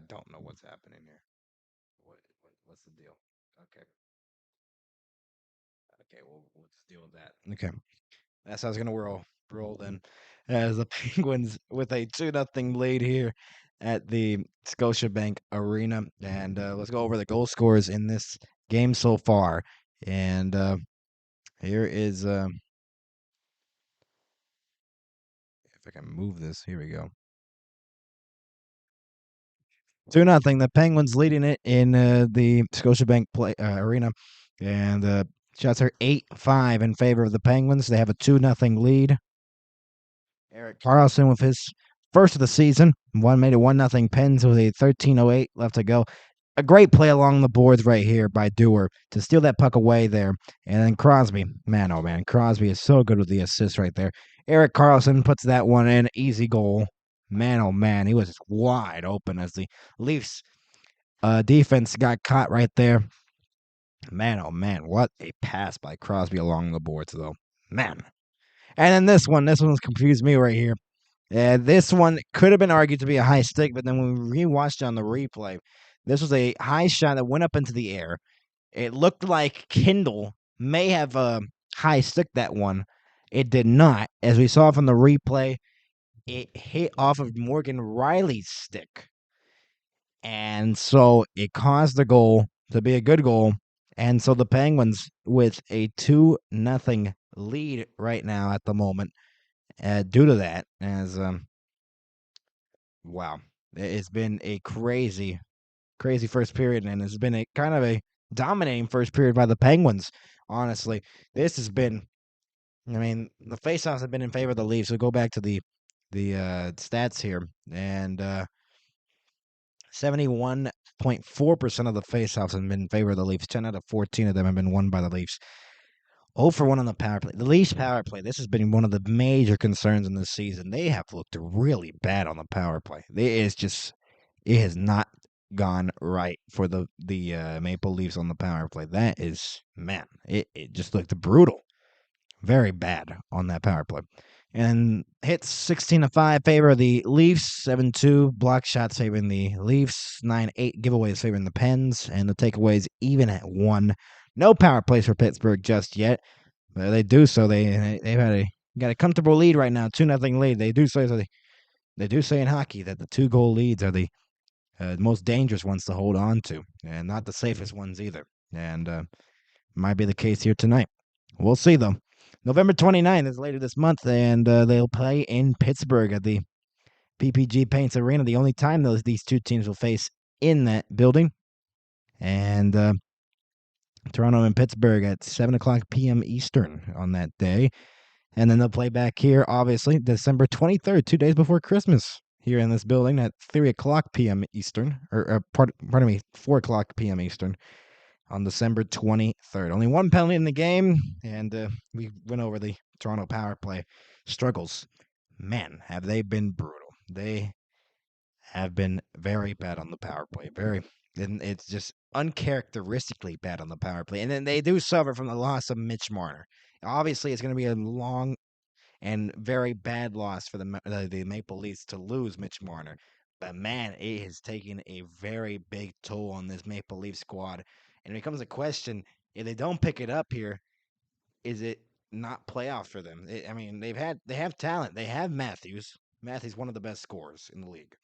don't know what's happening here. What's the deal? Okay, well, let's deal with that. Okay. That's how it's going to roll then. As the Penguins with a 2-0 lead here at the Scotiabank Arena. And let's go over the goal scorers in this game so far. And here is, if I can move this, here we go. 2-0. The Penguins leading it in the Scotiabank Arena. And shots are 8-5 in favor of the Penguins. They have a 2-0 lead. Erik Karlsson with his first of the season. Made it 1-0 Pens with a 13:08 left to go. A great play along the boards right here by Dewar to steal that puck away there. And then Crosby, man, oh man, Crosby is so good with the assist right there. Erik Karlsson puts that one in, easy goal. Man, oh man, he was wide open as the Leafs defense got caught right there. Man, oh man, what a pass by Crosby along the boards though. Man. And then this one's confused me right here. This one could have been argued to be a high stick, but then when we rewatched on the replay, this was a high shot that went up into the air. It looked like Kindle may have high stick that one. It did not. As we saw from the replay, it hit off of Morgan Riley's stick. And so it caused the goal to be a good goal. And so the Penguins with a 2-0 lead right now at the moment due to that, as wow, it's been a crazy first period, and it's been a kind of a dominating first period by the Penguins. Honestly, this has been, I mean, the faceoffs have been in favor of the Leafs. So go back to the stats here, and 71.4% of the faceoffs have been in favor of the Leafs. 10 out of 14 of them have been won by the Leafs. 0 for 1 on the power play. The Leafs power play, this has been one of the major concerns in this season. They have looked really bad on the power play. It has not gone right for the Maple Leafs on the power play. That is, man, it just looked brutal. Very bad on that power play. And hits 16-5 favor of the Leafs, 7-2 block shots favoring the Leafs, 9-8 giveaways favoring the Pens, and the takeaways even at 1. No power plays for Pittsburgh just yet. But they do so. They've got a comfortable lead right now, 2-0 lead. They do say in hockey that the 2-goal leads are the most dangerous ones to hold on to, and not the safest ones either. And might be the case here tonight. We'll see though. November 29th is later this month, and they'll play in Pittsburgh at the PPG Paints Arena. The only time these two teams will face in that building. And Toronto and Pittsburgh at 7:00 p.m. Eastern on that day. And then they'll play back here, obviously, December 23rd, 2 days before Christmas, here in this building at 3:00 p.m. Eastern, or pardon me, 4:00 p.m. Eastern on December 23rd. Only one penalty in the game, and we went over the Toronto power play struggles. Man, have they been brutal. They have been very bad on the power play. And it's just uncharacteristically bad on the power play. And then they do suffer from the loss of Mitch Marner. Obviously, it's going to be a long and very bad loss for the Maple Leafs to lose Mitch Marner. But man, it is taking a very big toll on this Maple Leaf squad. And it becomes a question, if they don't pick it up here, is it not playoff for them? I mean, they have talent. They have Matthews. Matthews, one of the best scorers in the league.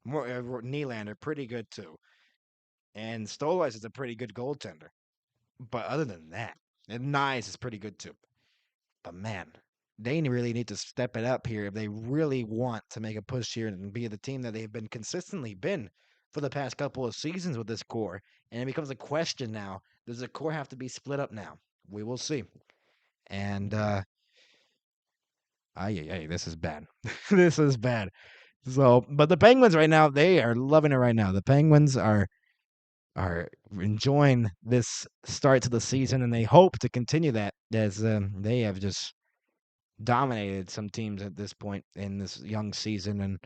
Nylander, pretty good too. And Stolarz is a pretty good goaltender. But other than that, and Nyes is pretty good too. But man, they really need to step it up here if they really want to make a push here and be the team that they've been consistently been for the past couple of seasons with this core. And it becomes a question now, does the core have to be split up now? We will see. And this is bad. This is bad. So, but the Penguins right now, they are loving it right now. The Penguins are enjoying this start to the season, and they hope to continue that as they have just dominated some teams at this point in this young season, and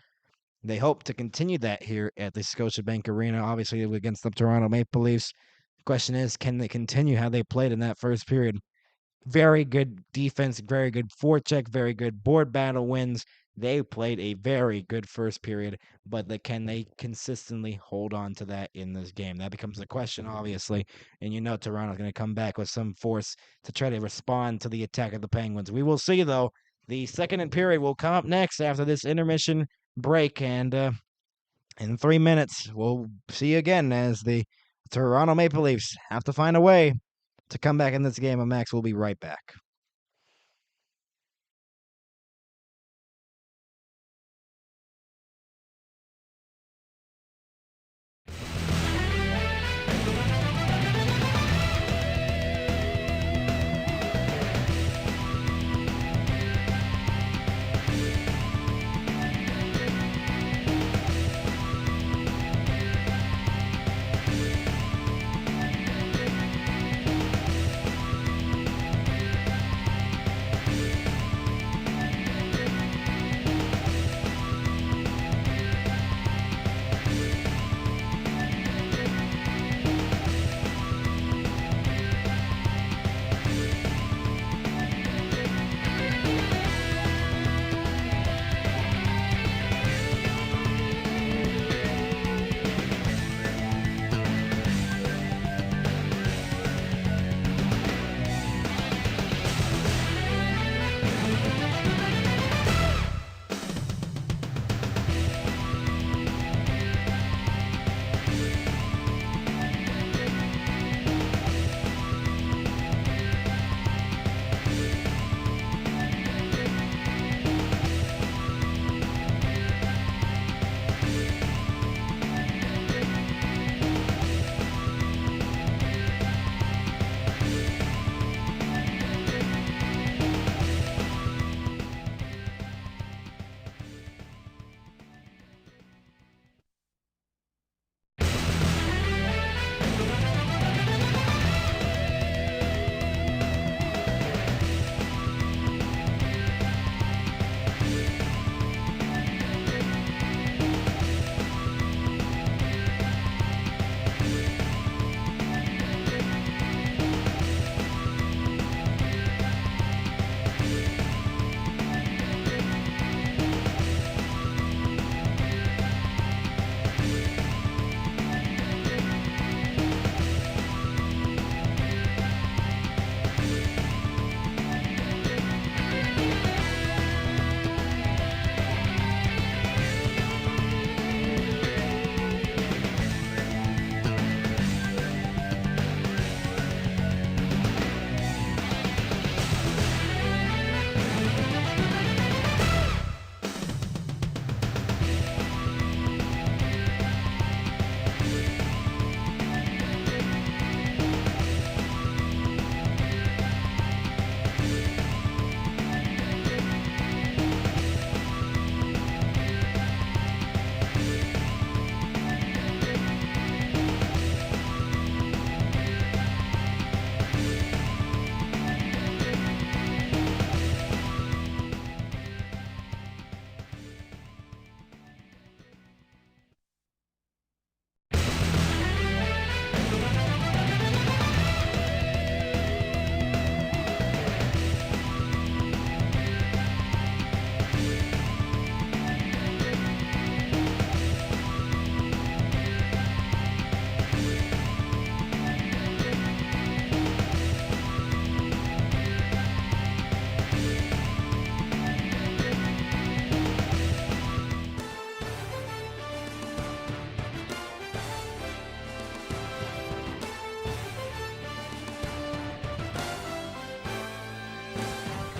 they hope to continue that here at the Scotiabank Arena, obviously against the Toronto Maple Leafs. The question is, can they continue how they played in that first period? Very good defense, very good forecheck, very good board battle wins. They played a very good first period, but can they consistently hold on to that in this game? That becomes the question, obviously. And Toronto's going to come back with some force to try to respond to the attack of the Penguins. We will see, though. The second period will come up next after this intermission break, and in 3 minutes, we'll see you again as the Toronto Maple Leafs have to find a way to come back in this game, and Max will be right back.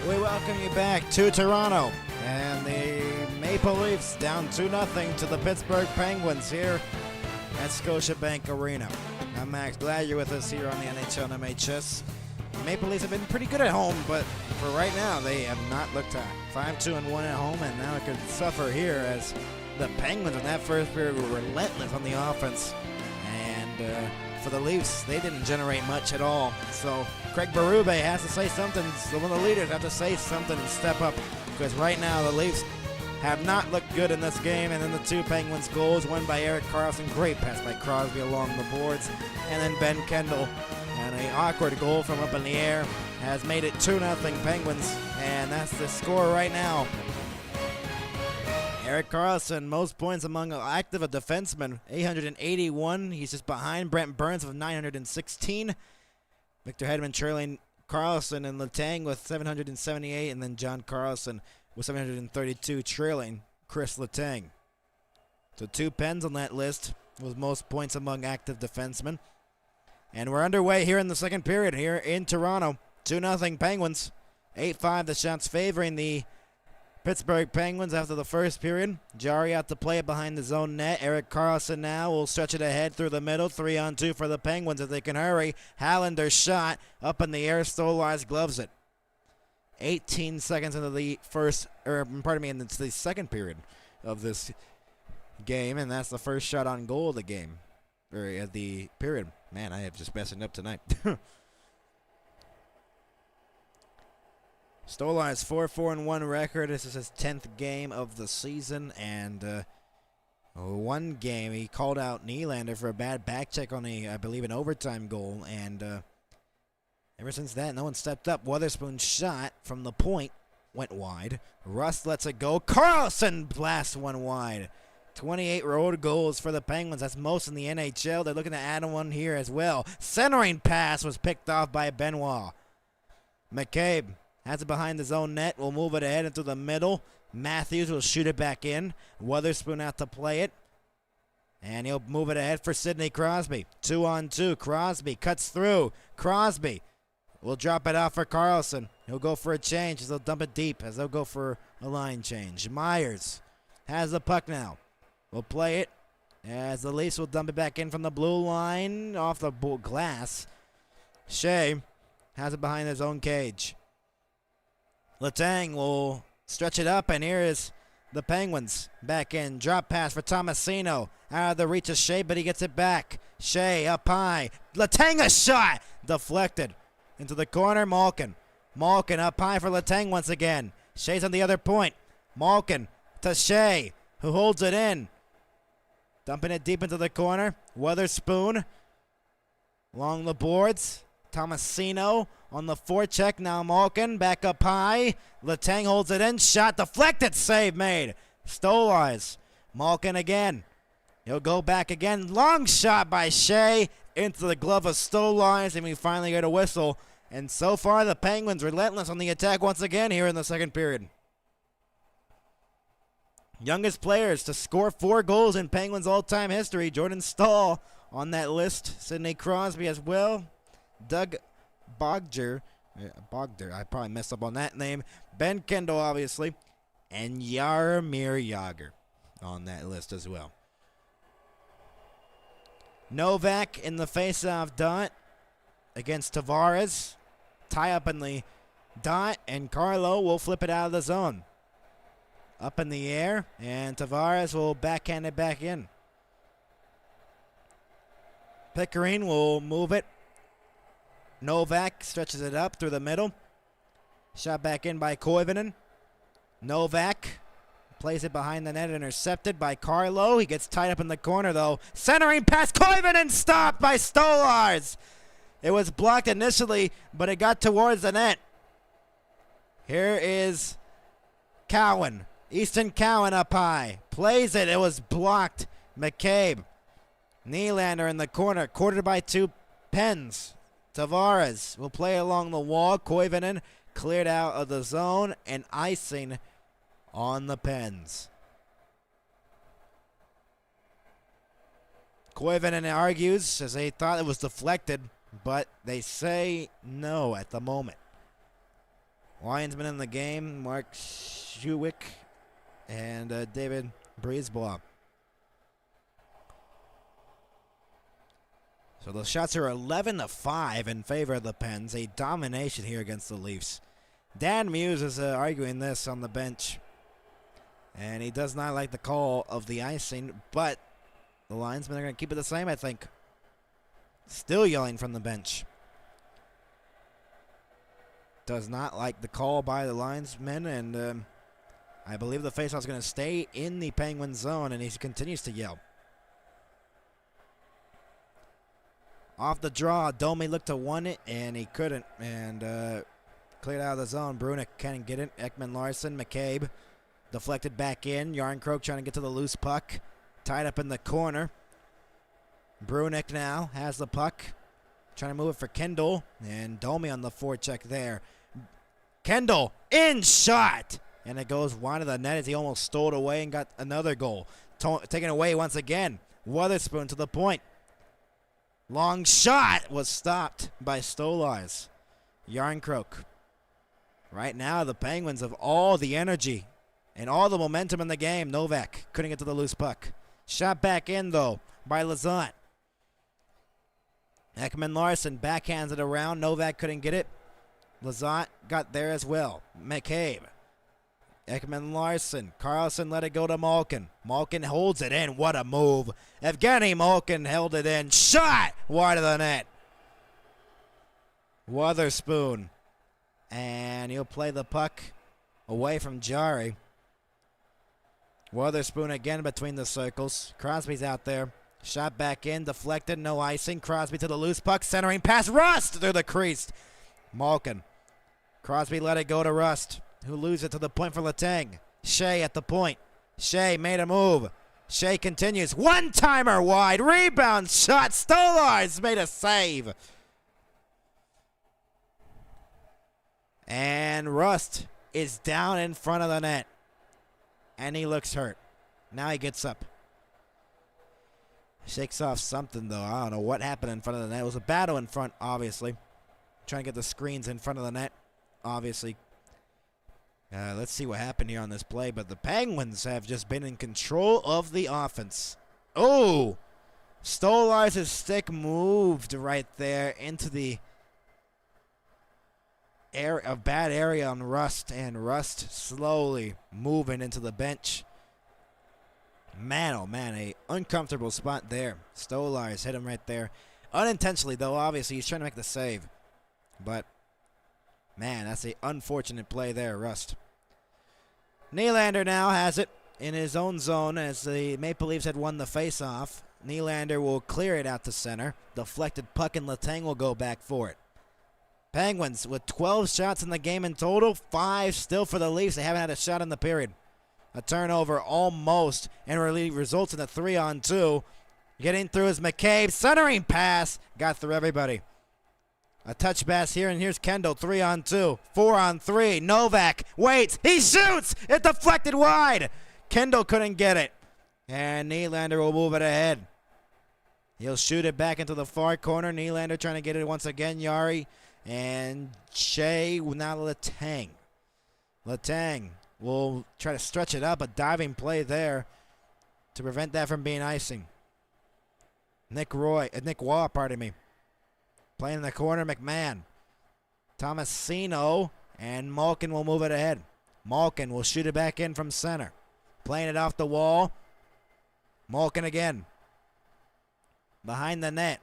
We welcome you back to Toronto, and the Maple Leafs down 2-0 to the Pittsburgh Penguins here at Scotiabank Arena. I'm Max, glad you're with us here on the NHL and MHS. The Maple Leafs have been pretty good at home, but for right now, they have not looked hot. 5-2-1 at home, and now it could suffer here as the Penguins in that first period were relentless on the offense. And for the Leafs, they didn't generate much at all. So Craig Berube has to say something. One of the leaders have to say something and step up, because right now the Leafs have not looked good in this game. And then the two Penguins goals, one by Erik Karlsson, great pass by Crosby along the boards, and then Ben Kendall, and an awkward goal from up in the air has made it 2-0 Penguins, and that's the score right now. Erik Karlsson, most points among active defensemen, 881. He's just behind Brent Burns with 916. Victor Hedman trailing Karlsson and Letang with 778, and then John Carlson with 732 trailing Chris Letang. So two Pens on that list with most points among active defensemen. And we're underway here in the second period here in Toronto. 2-0 Penguins. 8-5 the shots favoring the Pittsburgh Penguins after the first period. Jarry out to play it behind the zone net. Erik Karlsson now will stretch it ahead through the middle. 3-on-2 for the Penguins if they can hurry. Hallander's shot up in the air. Stolarz gloves it. 18 seconds into the into the second period of this game, and that's the first shot on goal of the game, or at the period. Man, I have just messing up tonight. Stolarz 4-4-1 record. This is his 10th game of the season, and one game he called out Nylander for a bad back check on I believe, an overtime goal, and ever since that, no one stepped up. Weatherspoon's shot from the point went wide. Rust lets it go. Karlsson blasts one wide. 28 road goals for the Penguins. That's most in the NHL. They're looking to add one here as well. Centering pass was picked off by Benoit. McCabe has it behind his own net. Will move it ahead into the middle. Matthews will shoot it back in. Weatherspoon out to play it. And he'll move it ahead for Sidney Crosby. 2-on-2. Crosby cuts through. Crosby will drop it off for Karlsson. He'll go for a change as they'll dump it deep, as they'll go for a line change. Myers has the puck now. We'll play it as the Leafs will dump it back in from the blue line off the glass. Shea has it behind his own cage. Letang will stretch it up, and here is the Penguins back in. Drop pass for Tomasino. Out of the reach of Shea, but he gets it back. Shea up high. Letang a shot! Deflected into the corner. Malkin up high for Letang once again. Shea's on the other point. Malkin to Shea, who holds it in. Dumping it deep into the corner. Weatherspoon along the boards. Tomasino on the forecheck. Now Malkin back up high. Letang holds it in. Shot deflected. Save made. Stolarz. Malkin again. He'll go back again. Long shot by Shea into the glove of Stolarz, and we finally get a whistle. And so far, the Penguins relentless on the attack once again here in the second period. Youngest players to score 4 goals in Penguins all-time history. Jordan Stahl on that list. Sidney Crosby as well. Doug Bogder. I probably messed up on that name. Ben Kendall, obviously. And Jaromir Jagr on that list as well. Novak in the face-off dot against Tavares. Tie up in the dot, and Carlo will flip it out of the zone. Up in the air, and Tavares will backhand it back in. Pickering will move it. Novak stretches it up through the middle. Shot back in by Koivunen. Novak plays it behind the net, intercepted by Carlo. He gets tied up in the corner, though. Centering pass, Koivunen stopped by Stolarz. It was blocked initially, but it got towards the net. Here is Cowan. Easton Cowan up high. Plays it. It was blocked. McCabe. Nylander in the corner. Quartered by 2 Pens. Tavares will play along the wall. Koivunen cleared out of the zone, and icing on the Pens. Koivunen argues as they thought it was deflected, but they say no at the moment. Linesmen in the game, Mark Schuwick and David Brisebois. So the shots are 11-5 in favor of the Pens. A domination here against the Leafs. Dan Muse is arguing this on the bench. And he does not like the call of the icing, but the linesmen are going to keep it the same, I think. Still yelling from the bench. Does not like the call by the linesmen, and I believe the faceoff is going to stay in the Penguin zone, and he continues to yell. Off the draw, Domi looked to win it, and he couldn't, and cleared out of the zone. Brunick can't get it. Ekman Larson, McCabe deflected back in. Yarncroke trying to get to the loose puck. Tied up in the corner. Brunick now has the puck. Trying to move it for Kendall. And Domi on the forecheck there. Kendall in shot. And it goes wide of the net as he almost stole it away and got another goal. Taken away once again. Wotherspoon to the point. Long shot was stopped by Stolarz. Yarncroke. Right now, the Penguins have all the energy and all the momentum in the game. Novak couldn't get to the loose puck. Shot back in, though, by Lazant. Ekman Larson backhands it around. Novak couldn't get it. Lazant got there as well. McCabe. Ekman Larson. Carlson let it go to Malkin. Malkin holds it in. What a move. Evgeny Malkin held it in. Shot wide of the net. Wotherspoon. And he'll play the puck away from Jari. Wotherspoon again between the circles. Crosby's out there. Shot back in. Deflected. No icing. Crosby to the loose puck. Centering pass. Rust through the crease. Malkin. Crosby let it go to Rust, who loses it to the point for Letang. Shea at the point. Shea made a move. Shea continues. One-timer wide. Rebound shot. Stolarz made a save. And Rust is down in front of the net. And he looks hurt. Now he gets up. Shakes off something, though. I don't know what happened in front of the net. It was a battle in front, obviously. Trying to get the screens in front of the net, obviously. Let's see what happened here on this play. But the Penguins have just been in control of the offense. Oh! Stolarz's stick moved right there into the a bad area on Rust, and Rust slowly moving into the bench. Man, oh man, a uncomfortable spot there. Stolarz hit him right there. Unintentionally, though, obviously, he's trying to make the save. But, man, that's an unfortunate play there, Rust. Nylander now has it in his own zone as the Maple Leafs had won the faceoff. Nylander will clear it out to center. Deflected puck, and Letang will go back for it. Penguins with 12 shots in the game in total, 5 still for the Leafs. They haven't had a shot in the period. A turnover almost, and really results in a 3-on-2. Getting through is McCabe. Centering pass. Got through everybody. A touch pass here, and here's Kendall. 3-on-2. 4-on-3. Novak waits. He shoots. It deflected wide. Kendall couldn't get it. And Nylander will move it ahead. He'll shoot it back into the far corner. Nylander trying to get it once again. Jari. And Shea, now Letang. Letang will try to stretch it up. A diving play there to prevent that from being icing. Nick Waugh, pardon me. Playing in the corner, McMahon. Tomasino, and Malkin will move it ahead. Malkin will shoot it back in from center. Playing it off the wall. Malkin again. Behind the net.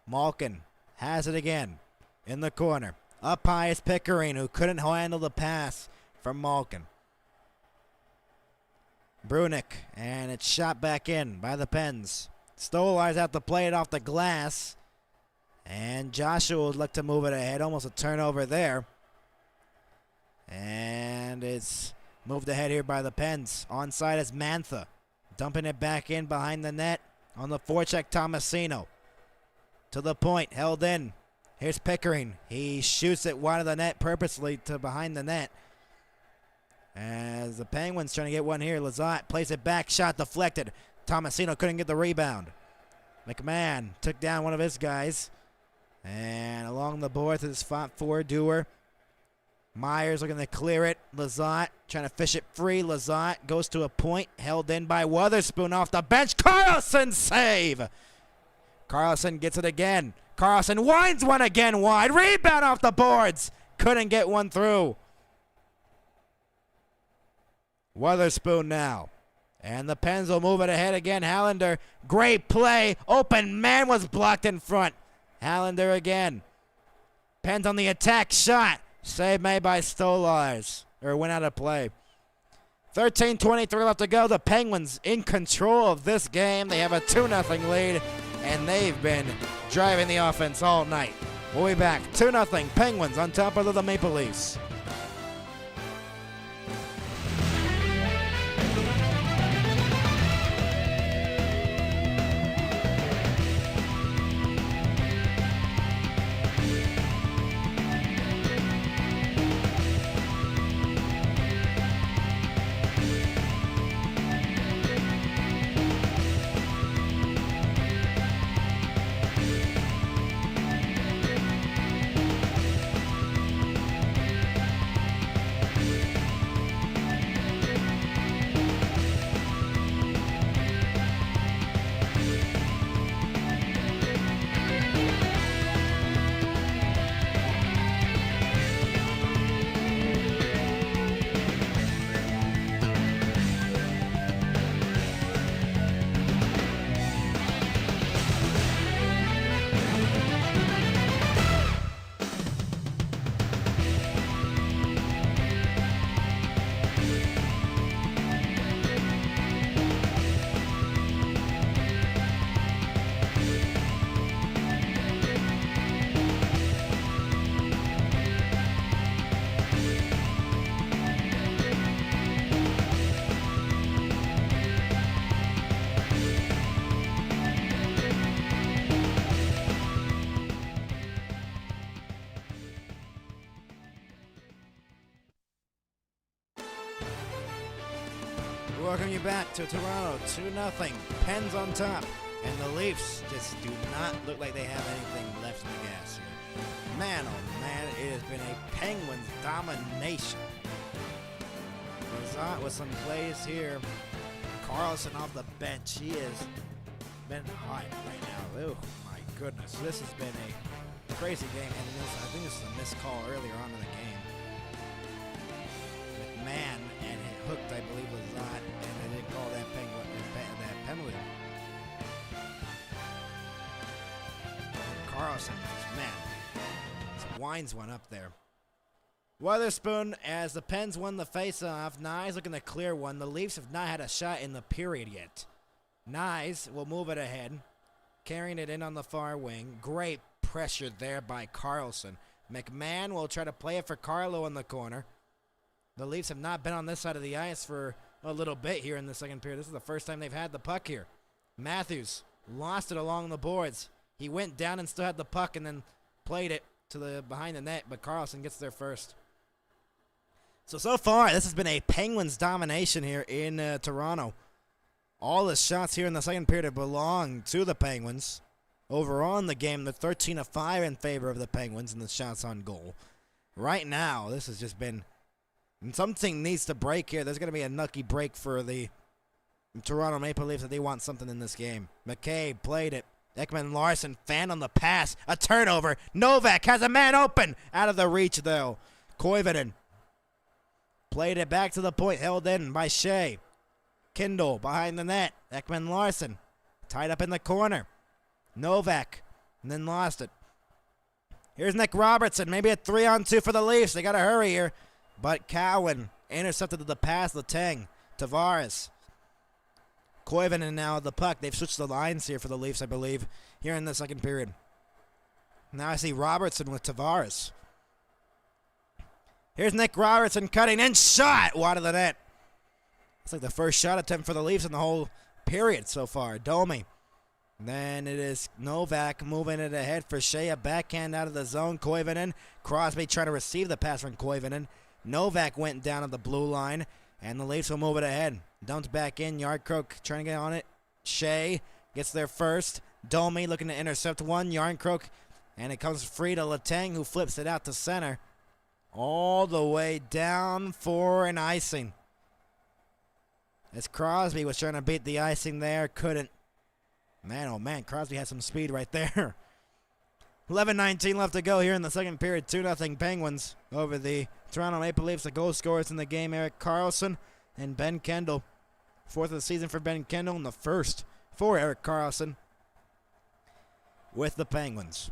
Malkin has it again. In the corner. Up high is Pickering, who couldn't handle the pass from Malkin. Brunick, and it's shot back in by the Pens. Stolarz out to play it off the glass. And Joshua would like to move it ahead. Almost a turnover there. And it's moved ahead here by the Pens. Onside is Mantha. Dumping it back in behind the net. On the forecheck, Tomasino. To the point, held in. Here's Pickering. He shoots it wide of the net purposely to behind the net. As the Penguins trying to get one here. Lazat plays it back. Shot deflected. Tomasino couldn't get the rebound. McMahon took down one of his guys. And along the boards is fought for Dewar. Myers looking to clear it. Lazat trying to fish it free. Lazat goes to a point. Held in by Wotherspoon off the bench. Carlson save. Carlson gets it again. Carlson winds one again wide. Rebound off the boards. Couldn't get one through. Wotherspoon now. And the Pens will move it ahead again. Hallander, great play. Open man was blocked in front. Hallander again. Pens on the attack shot. Save made by Stolars. Or went out of play. 13:23 left to go. The Penguins in control of this game. They have a 2-0 lead, and they've been driving the offense all night. We'll be back. 2-0 Penguins on top of the Maple Leafs. Welcome you back to Toronto, 2-0, Pens on top, and the Leafs just do not look like they have anything left in the gas here. Man, oh man, it has been a Penguins domination. Lazat with some plays here. Carlson off the bench, he has been hot right now. Oh my goodness, this has been a crazy game, and I think this is a missed call earlier on in the game. McMahon and it hooked, I believe, Lazat, and they didn't call that penalty. Carlson, man, his wines went up there. Witherspoon, as the Pens won the face-off. Nyes looking to clear one. The Leafs have not had a shot in the period yet. Nyes will move it ahead, carrying it in on the far wing. Great pressure there by Carlson. McMahon will try to play it for Carlo in the corner. The Leafs have not been on this side of the ice for a little bit here in the second period. This is the first time they've had the puck here. Matthews lost it along the boards. He went down and still had the puck and then played it to the behind the net, but Carlson gets there first. So far, this has been a Penguins domination here in Toronto. All the shots here in the second period belong to the Penguins. Overall in the game, they're 13-5 in favor of the Penguins in the shots on goal. Right now, this has just been... something needs to break here. There's going to be a nucky break for the Toronto Maple Leafs if they want something in this game. McCabe played it. Ekman Larson fanned on the pass. A turnover. Novak has a man open. Out of the reach, though. Koivunen played it back to the point. Held in by Shea. Kindle behind the net. Ekman Larson tied up in the corner. Novak, and then lost it. Here's Nick Robertson. Maybe a 3-on-2 for the Leafs. They got to hurry here. But Cowan intercepted the pass. Letang. Tavares. Koivunen now at the puck. They've switched the lines here for the Leafs, I believe, here in the second period. Now I see Robertson with Tavares. Here's Nick Robertson cutting and shot wide of the net. It's like the first shot attempt for the Leafs in the whole period so far. Domi. Then it is Novak moving it ahead for Shea. A backhand out of the zone. Koivunen. Crosby trying to receive the pass from Koivunen. Novak went down at the blue line, and the Leafs will move it ahead. Dumped back in. Yarncroke trying to get on it. Shea gets there first. Domi looking to intercept one. Yarncroke, and it comes free to Letang, who flips it out to center. All the way down for an icing. As Crosby was trying to beat the icing there, couldn't. Man, oh man, Crosby has some speed right there. 11:19 left to go here in the second period. 2-0 Penguins over the Toronto Maple Leafs. The goal scorers in the game, Erik Karlsson and Ben Kendall. Fourth of the season for Ben Kendall and the first for Erik Karlsson with the Penguins.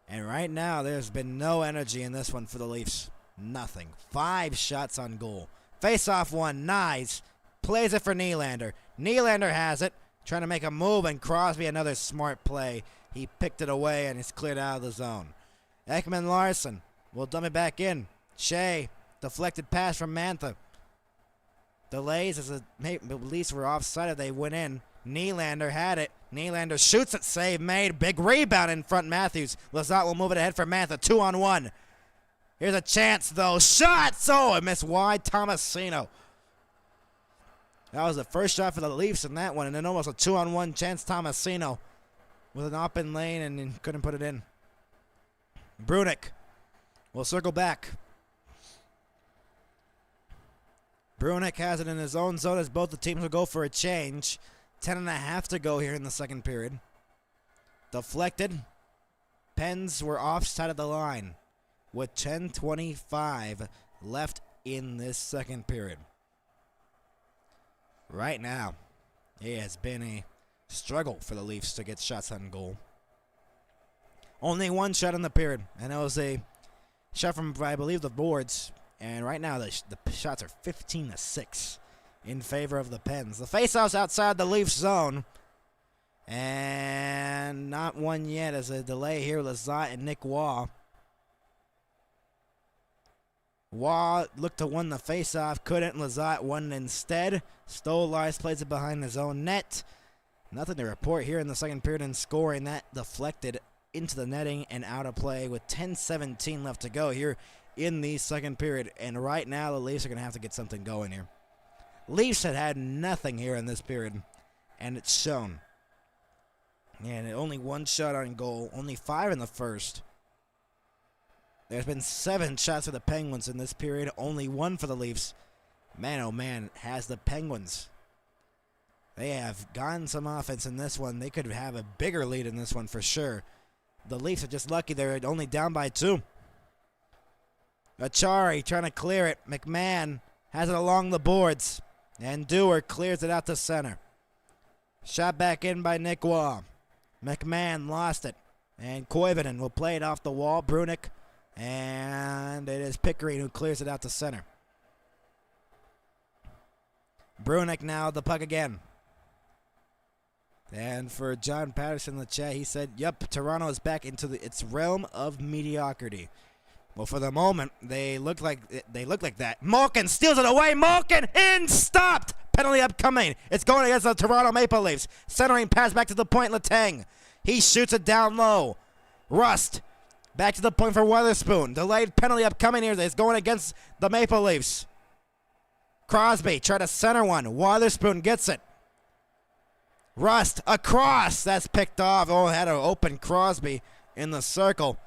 And right now, there's been no energy in this one for the Leafs. Nothing. 5 shots on goal. Face-off one, nice. Plays it for Nylander. Nylander has it. Trying to make a move, and Crosby, another smart play. He picked it away, and it's cleared out of the zone. Ekman Larson will dump it back in. Shea, deflected pass from Mantha. Delays as the Leafs were offside if they went in. Nylander had it. Nylander shoots it. Save made. Big rebound in front. Matthews. Lizotte will move it ahead for Mantha. 2-on-1. Here's a chance, though. Shots! Oh, it missed wide. Tomasino. That was the first shot for the Leafs in that one, and then almost a 2-on-1 chance. Tomasino with an open lane, and he couldn't put it in. Brunick will circle back. Brunick has it in his own zone as both the teams will go for a change. 10.5 to go here in the second period. Deflected. Pens were offside of the line with 10:25 left in this second period. Right now, it has been a struggle for the Leafs to get shots on goal. Only one shot in the period, and it was a shot from, I believe, the boards. And right now, the shots are 15-6 in favor of the Pens. The faceoff's outside the Leafs zone. And not one yet as a delay here with Lizotte and Nick Waugh. Waugh looked to win the faceoff, couldn't. Lizotte won instead. Stolarz plays it behind his own net. Nothing to report here in the second period in scoring. That deflected into the netting and out of play with 10:17 left to go here in the second period. And right now, the Leafs are going to have to get something going here. Leafs had nothing here in this period, and it's shown. And only one shot on goal, only 5 in the first. There's been 7 shots for the Penguins in this period, only 1 for the Leafs. Man, oh man, has the Penguins. They have gotten some offense in this one. They could have a bigger lead in this one for sure. The Leafs are just lucky they're only down by 2. Achari trying to clear it. McMahon has it along the boards. And Dewar clears it out to center. Shot back in by Nick Waugh. McMahon lost it. And Koivunen will play it off the wall. Brunick. And it is Pickering who clears it out to center. Brunick now the puck again. And for John Patterson in the chat, he said, yep, Toronto is back into its realm of mediocrity. Well, for the moment, they look like that. Malkin steals it away. Malkin in, stopped. Penalty upcoming. It's going against the Toronto Maple Leafs. Centering pass back to the point, Letang. He shoots it down low. Rust. Back to the point for Weatherspoon. Delayed penalty upcoming here. It's going against the Maple Leafs. Crosby try to center one. Weatherspoon gets it. Rust across. That's picked off. Oh, had an open Crosby in the circle.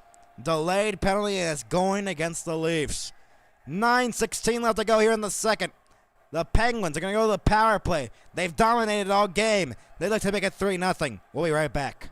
Delayed penalty is going against the Leafs. 9:16 left to go here in the second. The Penguins are going to go to the power play. They've dominated all game. They look to make it 3-0. We'll be right back.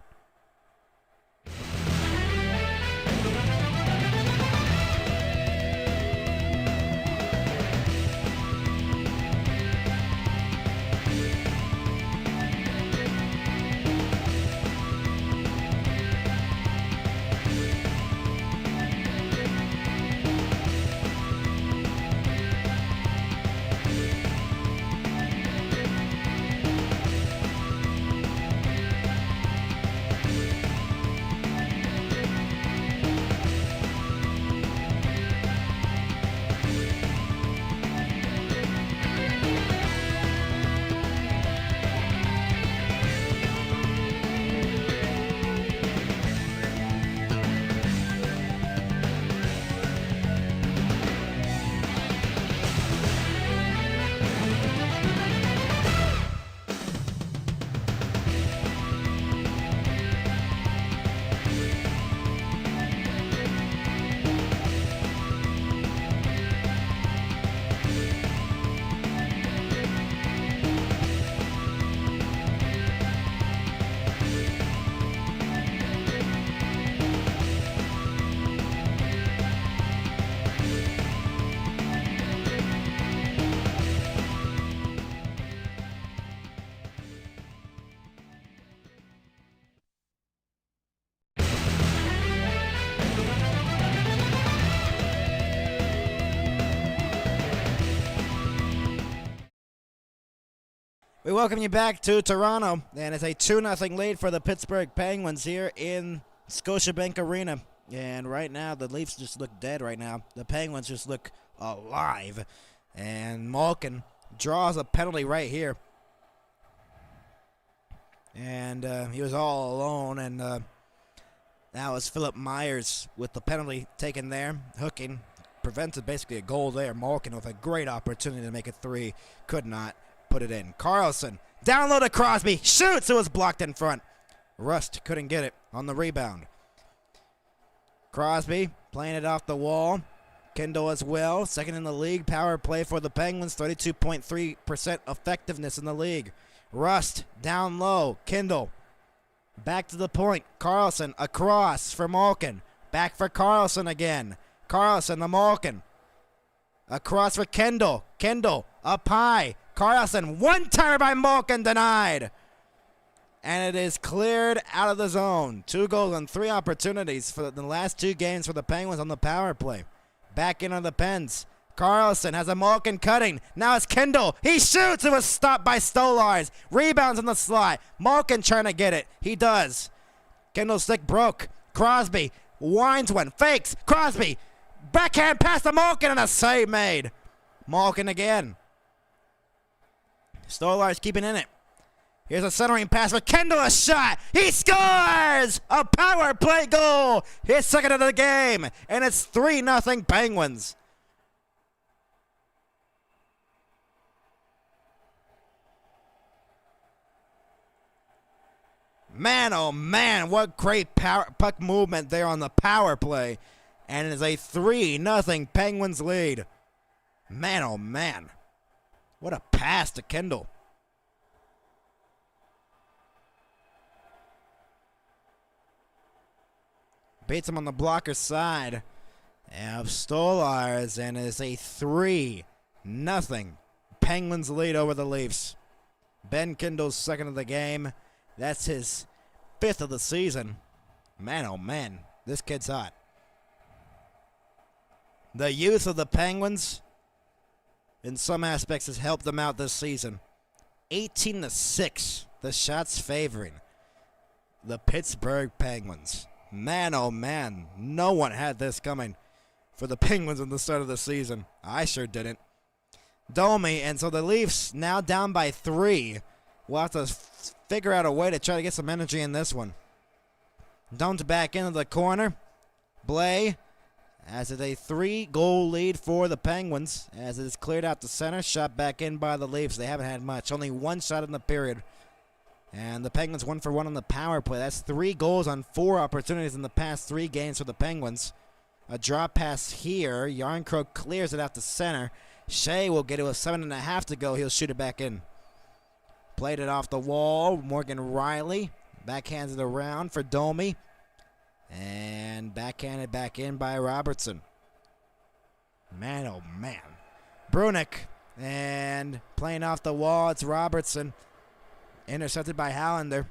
We welcome you back to Toronto, and it's a 2-0 lead for the Pittsburgh Penguins here in Scotiabank Arena. And right now, the Leafs just look dead right now. The Penguins just look alive. And Malkin draws a penalty right here. And he was all alone, and now it's Philip Myers with the penalty taken there. Hooking prevented basically a goal there. Malkin with a great opportunity to make it 3. Could not put it in. Carlson down low to Crosby. Shoots. It was blocked in front. Rust couldn't get it on the rebound. Crosby playing it off the wall. Kendall as well. Second in the league. Power play for the Penguins. 32.3% effectiveness in the league. Rust down low. Kendall back to the point. Carlson across for Malkin. Back for Carlson again. Carlson to Malkin. Across for Kendall. Kendall up high. Carlson, one-timer by Malkin, denied. And it is cleared out of the zone. 2 goals on 3 opportunities for the last 2 games for the Penguins on the power play. Back in on the Pens. Carlson has a Malkin cutting. Now it's Kendall. He shoots. It was stopped by Stolarz. Rebounds on the slide. Malkin trying to get it. He does. Kendall's stick broke. Crosby winds one. Fakes. Crosby. Backhand pass to Malkin and a save made. Malkin again. Stolarz keeping in it. Here's a centering pass for Kendall, a shot. He scores! A power play goal. His second of the game. And it's 3-0 Penguins. Man, oh man, what great puck movement there on the power play. And it is a 3-0 Penguins lead. Man, oh man. What a pass to Kendall. Beats him on the blocker side of Stolarz, and it's a 3-0 Penguins lead over the Leafs. Ben Kendall's second of the game. That's his 5th of the season. Man, oh man, this kid's hot. The youth of the Penguins, in some aspects, has helped them out this season. 18-6, the shots favoring the Pittsburgh Penguins. Man, oh man, no one had this coming for the Penguins at the start of the season. I sure didn't. Domi, and so the Leafs now down by 3. We'll have to figure out a way to try to get some energy in this one. Domi back into the corner. Blay, as it's a 3-goal lead for the Penguins, as it is cleared out to center. Shot back in by the Leafs. They haven't had much. Only 1 shot in the period. And the Penguins 1 for 1 on the power play. That's 3 goals on 4 opportunities in the past 3 games for the Penguins. A drop pass here. Yarncrow clears it out to center. Shea will get it with 7.5 to go. He'll shoot it back in. Played it off the wall. Morgan Riley backhands it around for Domi. And backhanded back in by Robertson. Man, oh man. Brunick. And playing off the wall, it's Robertson. Intercepted by Hallander.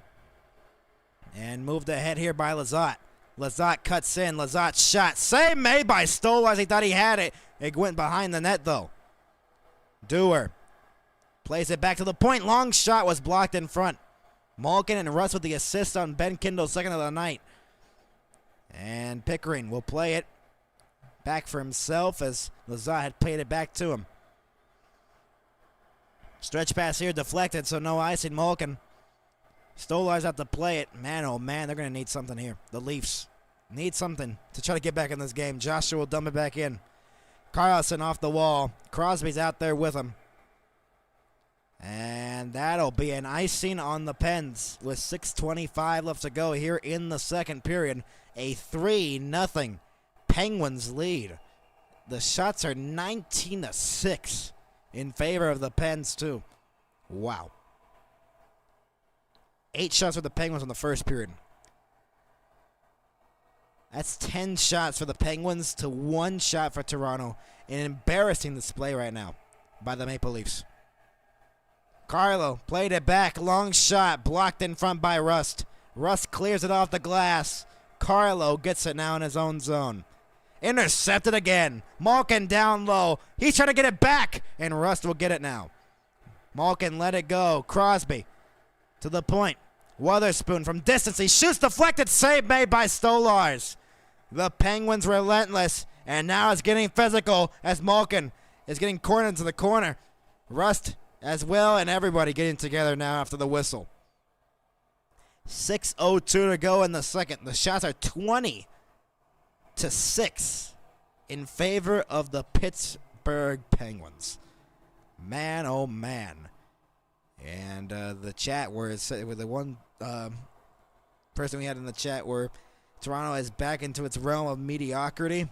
And moved ahead here by Lizotte. Lizotte cuts in. Lizotte shot. Save made by Stolarz. He thought he had it. It went behind the net, though. Dewar plays it back to the point. Long shot was blocked in front. Malkin and Russ with the assist on Ben Kendall's second of the night. And Pickering will play it back for himself as Lizotte had played it back to him. Stretch pass here deflected, so no icing. Malkin. Stolarz out to play it. Man, oh man, they're going to need something here. The Leafs need something to try to get back in this game. Joshua will dump it back in. Carlson off the wall. Crosby's out there with him. And that'll be an icing on the Pens with 6:25 left to go here in the second period. A 3-0 Penguins lead. The shots are 19-6 in favor of the Pens, too. Wow. 8 shots for the Penguins in the first period. That's 10 shots for the Penguins to 1 shot for Toronto. An embarrassing display right now by the Maple Leafs. Carlo played it back. Long shot blocked in front by Rust. Rust clears it off the glass. Carlo gets it now in his own zone. Intercepted again. Malkin down low. He's trying to get it back, and Rust will get it now. Malkin let it go. Crosby to the point. Witherspoon from distance. He shoots, deflected, save made by Stolars. The Penguins relentless, and now it's getting physical as Malkin is getting cornered into the corner. Rust as well, and everybody getting together now after the whistle. 6:02 to go in the second. The shots are 20-6 in favor of the Pittsburgh Penguins. Man, oh man. And the chat with the one person we had in the chat where Toronto is back into its realm of mediocrity.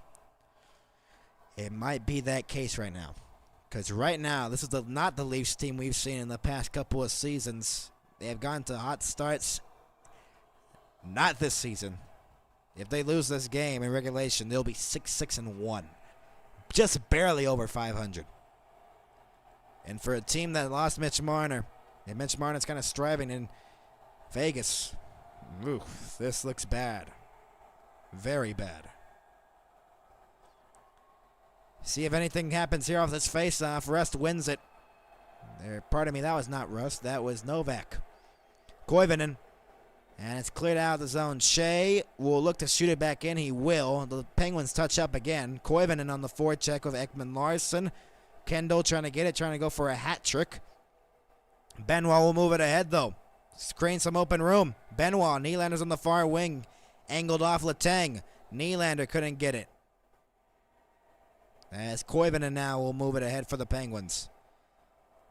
It might be that case right now. Because right now, this is not the Leafs team we've seen in the past couple of seasons. They have gone to hot starts. Not this season. If they lose this game in regulation, they'll be 6-1. Just barely over 500. And for a team that lost Mitch Marner, and Mitch Marner's kind of striving in Vegas, this looks bad. Very bad. See if anything happens here off this face-off. Rust wins it. Pardon me, that was not Rust. That was Novak. Koivunen. And it's cleared out of the zone. Shea will look to shoot it back in. He will. The Penguins touch up again. Koivunen on the forecheck with Ekman Larsson. Kendall trying to get it, trying to go for a hat trick. Benoit will move it ahead, though. Screen some open room. Benoit, Nylander's on the far wing. Angled off Letang. Nylander couldn't get it. As Koivunen now will move it ahead for the Penguins.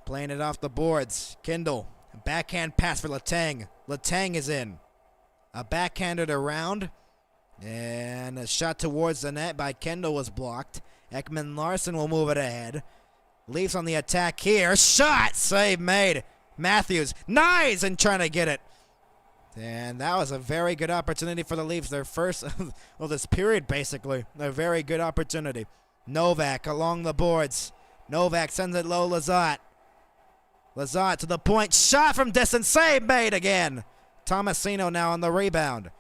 Playing it off the boards. Kindle. Backhand pass for Letang. Letang is in. A backhanded around. And a shot towards the net by Kendall was blocked. Ekman Larsson will move it ahead. Leafs on the attack here. Shot! Save made. Matthews. Nice! And trying to get it. And that was a very good opportunity for the Leafs. Their first of this period, basically. A very good opportunity. Novak along the boards. Novak sends it low. Lizotte. Lizotte to the point. Shot from distance. Save made again. Tomasino now on the rebound.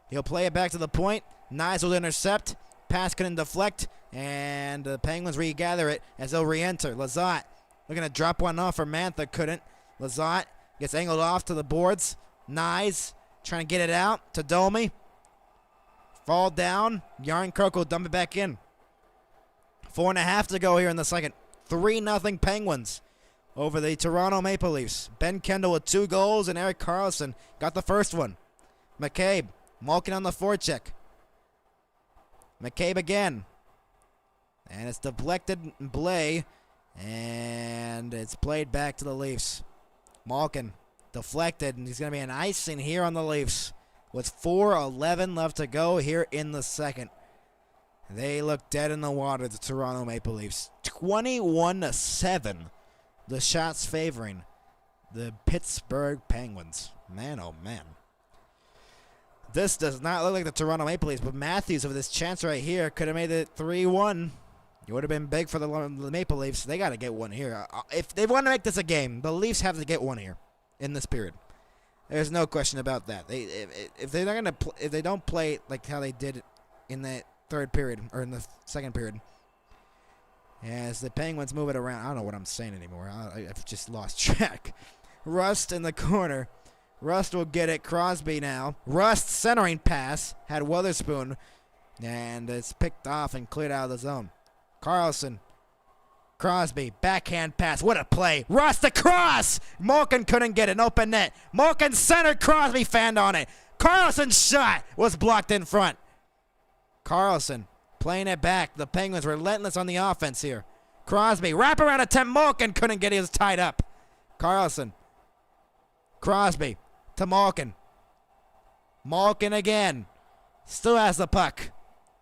He'll play it back to the point. Nyes will intercept. Pass couldn't deflect. And the Penguins regather it as they'll re-enter. Lizotte looking to drop one off for Mantha. Couldn't. Lizotte gets angled off to the boards. Nyes trying to get it out to Domi. Fall down. Yarncroke will dump it back in. 4.5 to go here in the second. 3-0 Penguins over the Toronto Maple Leafs. Ben Kendall with 2 goals, and Erik Karlsson got the first one. McCabe, Malkin on the forecheck. McCabe again. And it's deflected Blais, and it's played back to the Leafs. Malkin deflected, and he's going to be an icing here on the Leafs with 4:11 left to go here in the second. They look dead in the water, the Toronto Maple Leafs. 21-7. The shots favoring the Pittsburgh Penguins. Man, oh man. This does not look like the Toronto Maple Leafs, but Matthews with this chance right here could have made it 3-1. It would have been big for the Maple Leafs. They got to get one here. If they want to make this a game, the Leafs have to get one here in this period. There's no question about that. If they're not gonna if they don't play like how they did in the third period or in the second period, as the Penguins move it around, I don't know what I'm saying anymore. I've just lost track. Rust in the corner. Rust will get it. Crosby now. Rust centering pass had Witherspoon, and it's picked off and cleared out of the zone. Karlsson. Crosby, backhand pass. What a play. Rust across. Malkin couldn't get an open net. Malkin centered. Crosby fanned on it. Karlsson's shot was blocked in front. Karlsson playing it back. The Penguins relentless on the offense here. Crosby, wraparound attempt. Malkin couldn't get it. He was tied up. Karlsson. Crosby to Malkin. Malkin again. Still has the puck.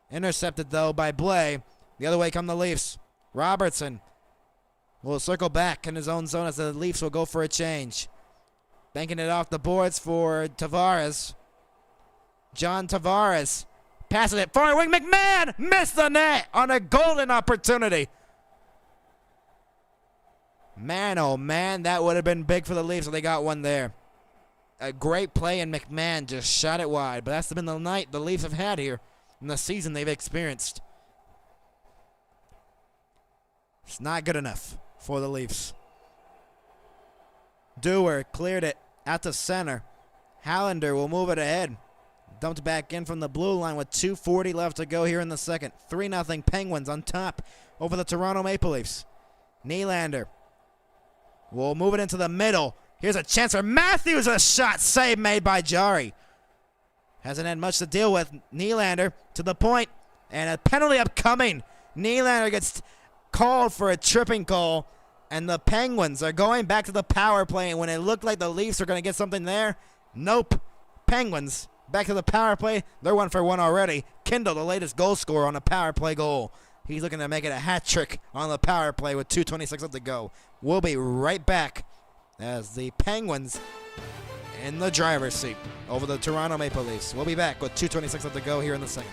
Intercepted, though, by Blais. The other way come the Leafs. Robertson will circle back in his own zone as the Leafs will go for a change. Banking it off the boards for Tavares. John Tavares passes it. Far wing. McMahon missed the net on a golden opportunity. Man, oh man, that would have been big for the Leafs if they got one there. A great play, and McMahon just shot it wide. But that's been the night the Leafs have had here in the season they've experienced. It's not good enough for the Leafs. Dewar cleared it out to center. Hallander will move it ahead. Dumped back in from the blue line with 2:40 left to go here in the second. 3-0 Penguins on top over the Toronto Maple Leafs. Nylander will move it into the middle. Here's a chance for Matthews. A shot save made by Jari. Hasn't had much to deal with. Nylander to the point, and a penalty upcoming. Nylander gets called for a tripping call, and the Penguins are going back to the power play. And when it looked like the Leafs are going to get something there, nope. Penguins back to the power play. They're 1 for 1 already. Kindle, the latest goal scorer on a power play goal. He's looking to make it a hat trick on the power play with 2:26 left to go. We'll be right back as the Penguins in the driver's seat over the Toronto Maple Leafs. We'll be back with 2:26 left to go here in the second.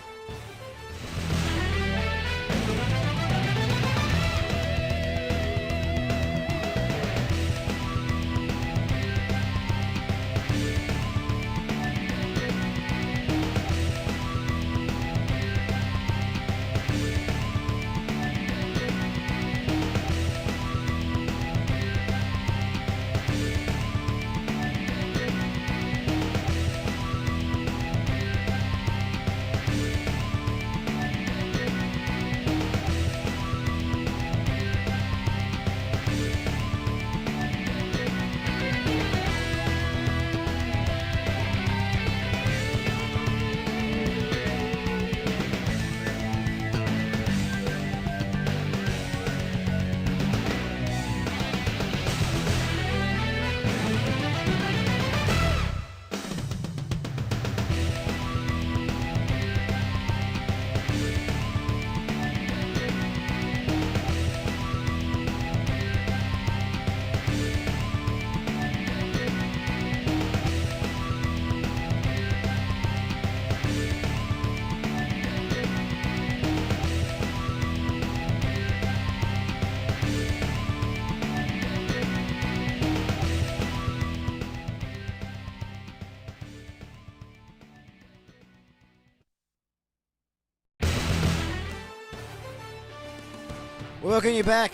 Welcome you back.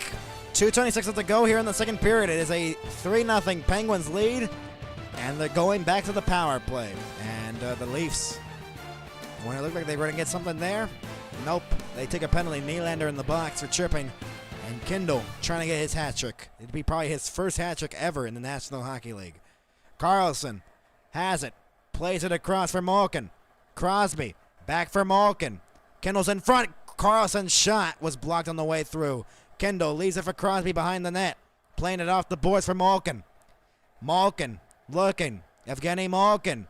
2:26 left to go here in the second period. It is a 3-0 Penguins lead, and they're going back to the power play. And the Leafs, when it looked like they were going to get something there, nope. They take a penalty. Nylander in the box for tripping, and Kindle trying to get his hat trick. It'd be probably his first hat trick ever in the National Hockey League. Carlson has it, plays it across for Malkin. Crosby back for Malkin. Kindle's in front. Carlson's shot was blocked on the way through. Kendall leaves it for Crosby behind the net. Playing it off the boards for Malkin. Malkin looking. Evgeny Malkin.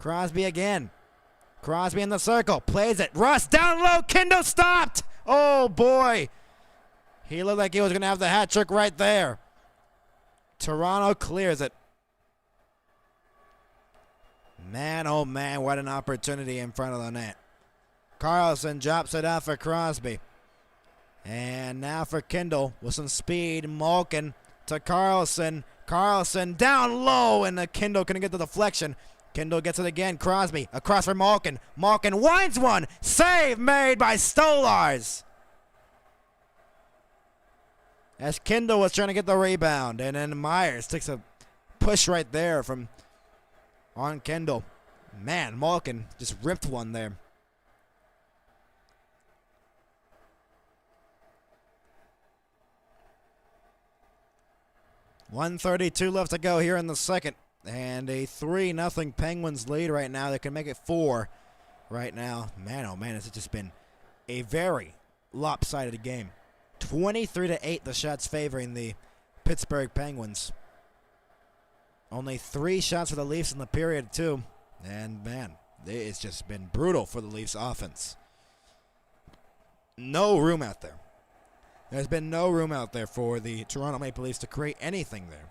Crosby again. Crosby in the circle. Plays it. Russ down low. Kendall stopped. Oh, boy. He looked like he was going to have the hat trick right there. Toronto clears it. Man, oh, man, what an opportunity in front of the net. Carlson drops it out for Crosby. And now for Kindle with some speed. Malkin to Carlson. Carlson down low, and the Kindle couldn't get the deflection. Kindle gets it again. Crosby across for Malkin. Malkin winds one. Save made by Stolars. As Kindle was trying to get the rebound. And then Myers takes a push right there from on Kindle. Man, Malkin just ripped one there. .132 left to go here in the second. And a 3-0 Penguins lead right now. They can make it 4 right now. Man, oh man, it's just been a very lopsided game. 23-8 the shots favoring the Pittsburgh Penguins. Only 3 shots for the Leafs in the period, too. And man, it's just been brutal for the Leafs offense. No room out there. There's been no room out there for the Toronto Maple Leafs to create anything there.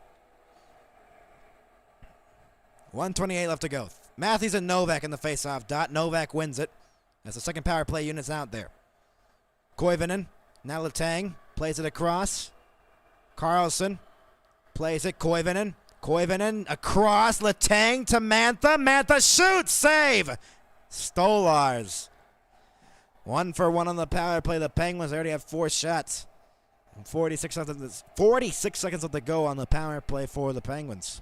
1:28 left to go. Matthews and Novak in the faceoff dot. Novak wins it as the second power play unit's out there. Koivunen, now Letang, plays it across. Carlson plays it. Koivunen. Koivunen across. Letang to Mantha. Mantha shoots. Save. Stolars. 1 for 1 on the power play. The Penguins already have 4 shots. 46 seconds to go on the power play for the Penguins.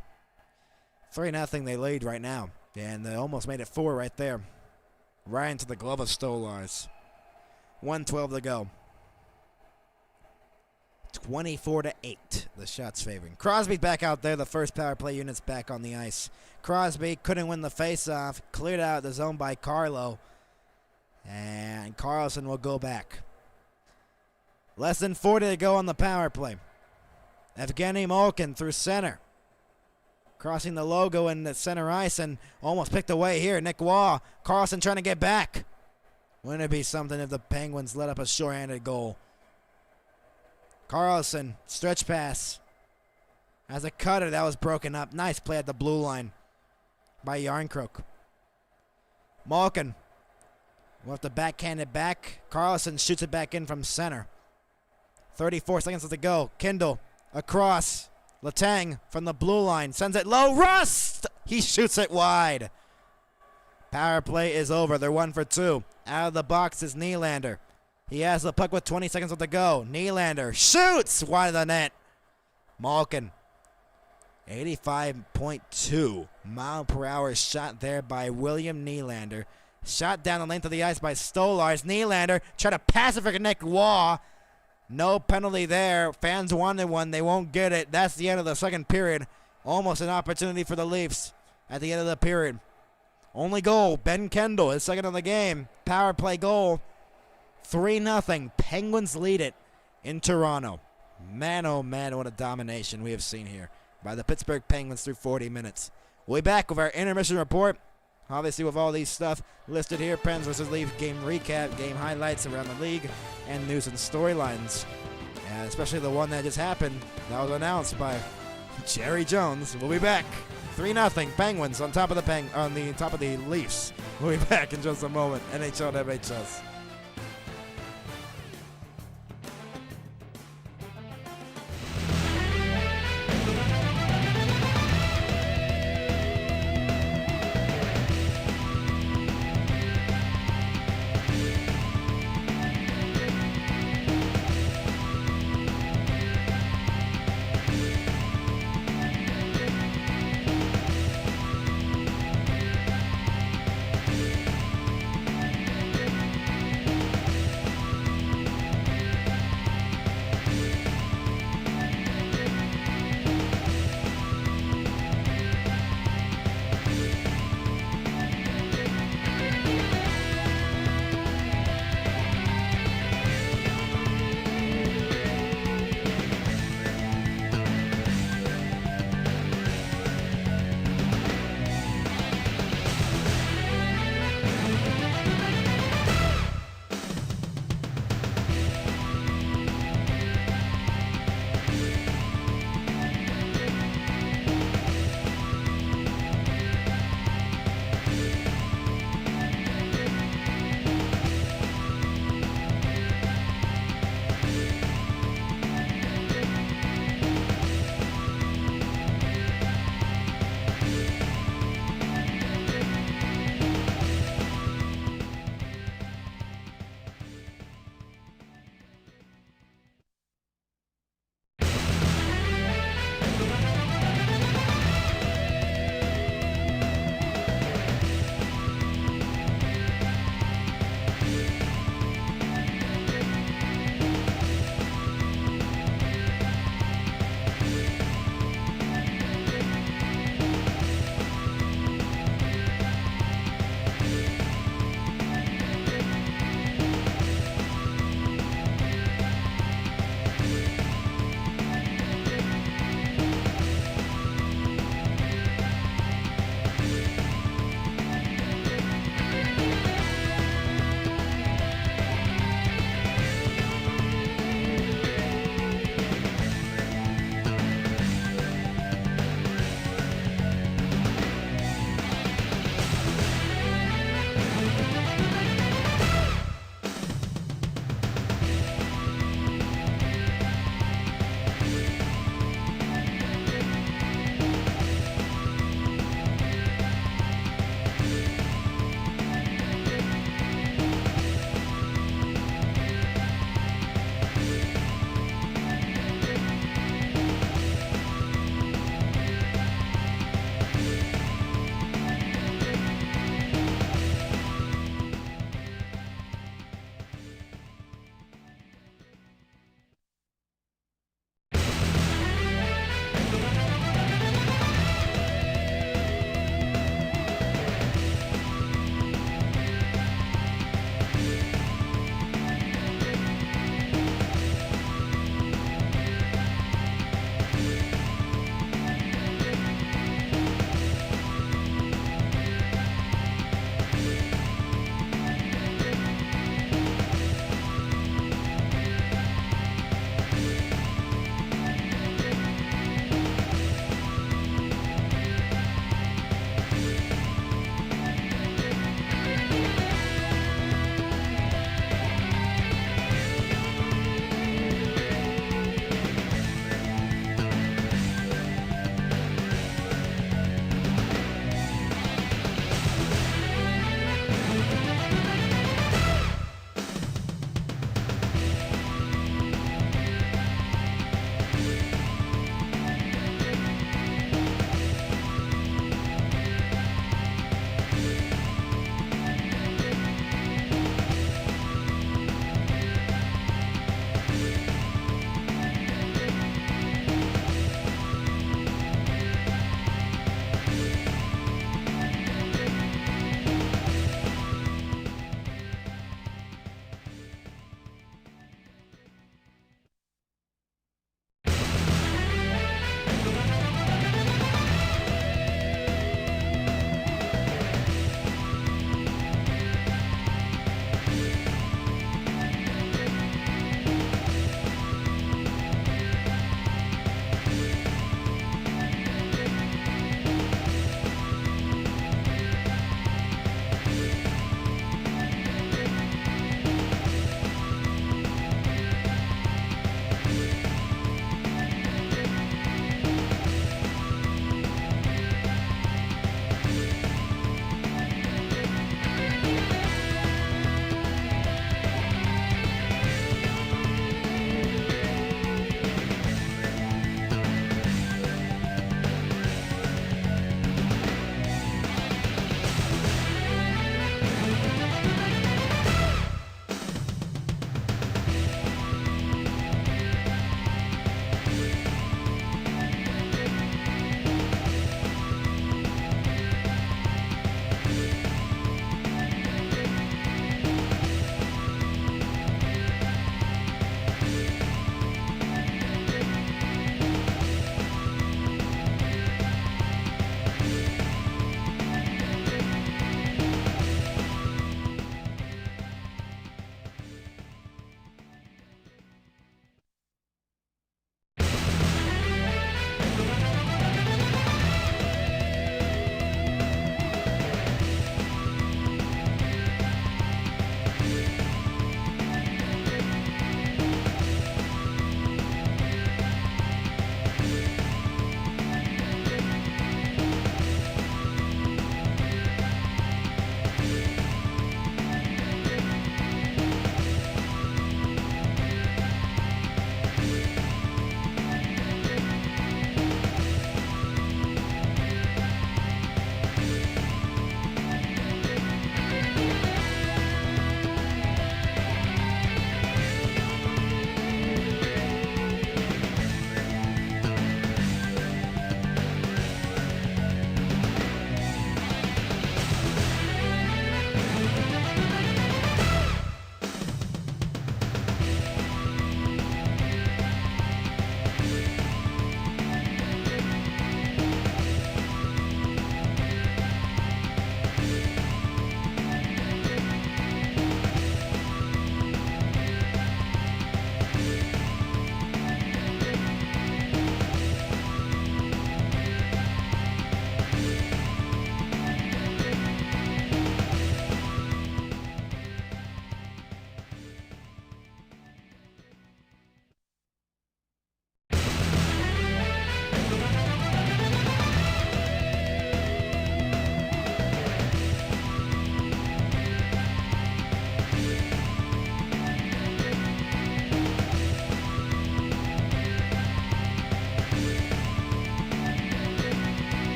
3-0 they lead right now. And they almost made it 4 right there. Right into the glove of Stolars. 1:12 to go. 24-8, the shots favoring. Crosby's back out there. The first power play unit's back on the ice. Crosby couldn't win the faceoff. Cleared out of the zone by Carlo. And Carlson will go back. Less than 40 to go on the power play. Evgeny Malkin through center. Crossing the logo in the center ice and almost picked away here. Nick Waugh. Carlson trying to get back. Wouldn't it be something if the Penguins let up a shorthanded goal? Carlson, stretch pass. As a cutter, that was broken up. Nice play at the blue line by Yarncrook. Malkin will have to backhand it back. Carlson shoots it back in from center. 34 seconds to go. Kindle across. Letang from the blue line sends it low. Rust! He shoots it wide. Power play is over. They're 1 for 2. Out of the box is Nylander. He has the puck with 20 seconds to go. Nylander shoots wide of the net. Malkin. 85.2 mile per hour shot there by William Nylander. Shot down the length of the ice by Stolars. Nylander try to pass it for Nick Waugh. No penalty there. Fans wanted one. They won't get it. That's the end of the second period. Almost an opportunity for the Leafs at the end of the period. Only goal, Ben Kendall, his second of the game. Power play goal. 3-0. Penguins lead it in Toronto. Man, oh man, what a domination we have seen here by the Pittsburgh Penguins through 40 minutes. We'll be back with our intermission report. Obviously, with all these stuff listed here, Pens versus Leafs game recap, game highlights around the league, and news and storylines. And especially the one that just happened, that was announced by Jerry Jones. We'll be back. 3-0 Penguins on top of the Leafs. We'll be back in just a moment. NHL and MHS.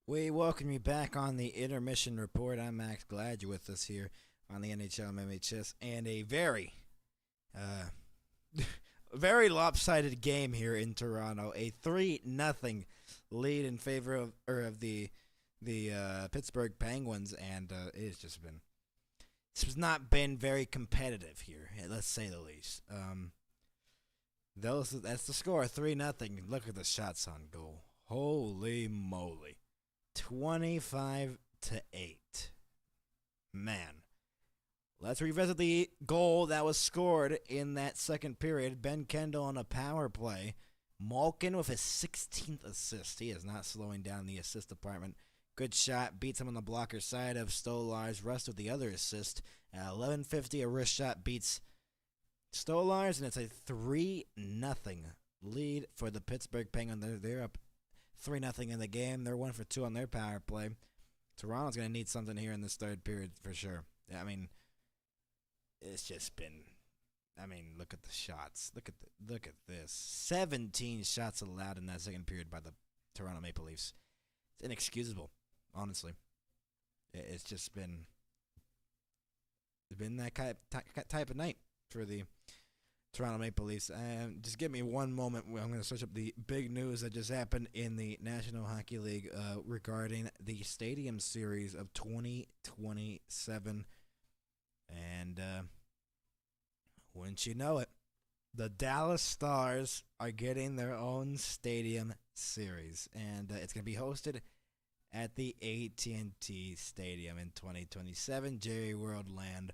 We welcome you back on the Intermission Report. I'm Max. Glad you're with us here on the NHL MHS, and a very, very lopsided game here in Toronto. A 3-0 lead in favor of the Pittsburgh Penguins, and it's not been very competitive here. Let's say the least. That's the score, 3-0. Look at the shots on goal. Holy moly. 25-8. Man. Let's revisit the goal that was scored in that second period. Ben Kendall on a power play. Malkin with his 16th assist. He is not slowing down the assist department. Good shot. Beats him on the blocker side of Stolarz. Rust with the other assist. At 11:50, a wrist shot beats Stolarz, and it's a 3-0 lead for the Pittsburgh Penguins. They're up 3-0 in the game. They're 1 for 2 on their power play. Toronto's going to need something here in this third period for sure. I mean, it's just been. I mean, look at the shots. Look at this. 17 shots allowed in that second period by the Toronto Maple Leafs. It's inexcusable, honestly. It's just been. It's been that type of night for the Toronto Maple Leafs. Just give me one moment. I'm going to search up the big news that just happened in the National Hockey League regarding the Stadium Series of 2027. And wouldn't you know it, the Dallas Stars are getting their own Stadium Series. And it's going to be hosted at the AT&T Stadium in 2027, Jerry World Land,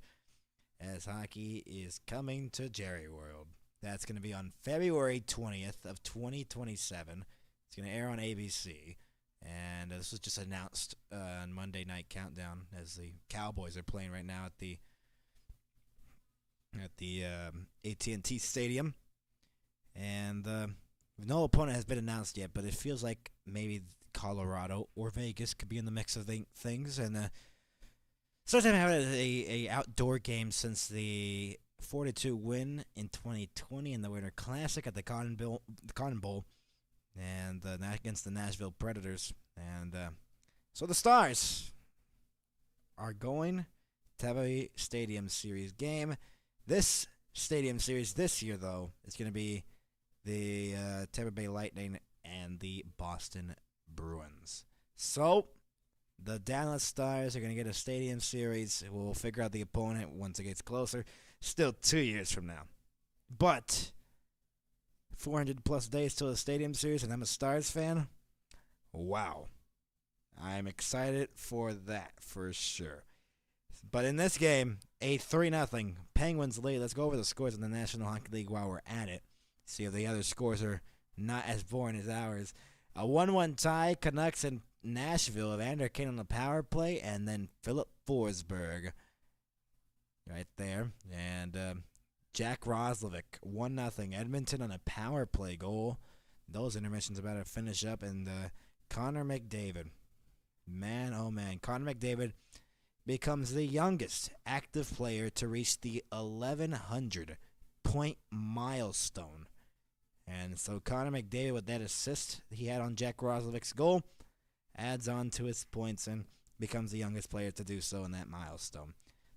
as hockey is coming to Jerry World. That's going to be on February 20th of 2027. It's going to air on ABC. And this was just announced on Monday Night Countdown as the Cowboys are playing right now at the AT&T Stadium. And no opponent has been announced yet, but it feels like maybe Colorado or Vegas could be in the mix of things. And first time having a outdoor game since the 4-2 win in 2020 in the Winter Classic at the Cotton Bowl, and against the Nashville Predators. And so the Stars are going to have a Stadium Series game. This Stadium Series this year, though, is going to be the Tampa Bay Lightning and the Boston Bruins. So the Dallas Stars are going to get a Stadium Series. We'll figure out the opponent once it gets closer. Still 2 years from now. But 400-plus days till the Stadium Series, and I'm a Stars fan. Wow. I'm excited for that for sure. But in this game, a 3-0 Penguins lead. Let's go over the scores in the National Hockey League while we're at it. See if the other scores are not as boring as ours. A 1-1 tie, Canucks and Nashville. Evander Kane on the power play, and then Philip Forsberg right there. And Jack Roslovic, 1-0. Edmonton on a power play goal. Those intermissions about to finish up. And Connor McDavid. Man, oh man. Connor McDavid becomes the youngest active player to reach the 1,100-point milestone. And so Connor McDavid, with that assist he had on Jack Roslovic's goal, adds on to his points and becomes the youngest player to do so in that milestone.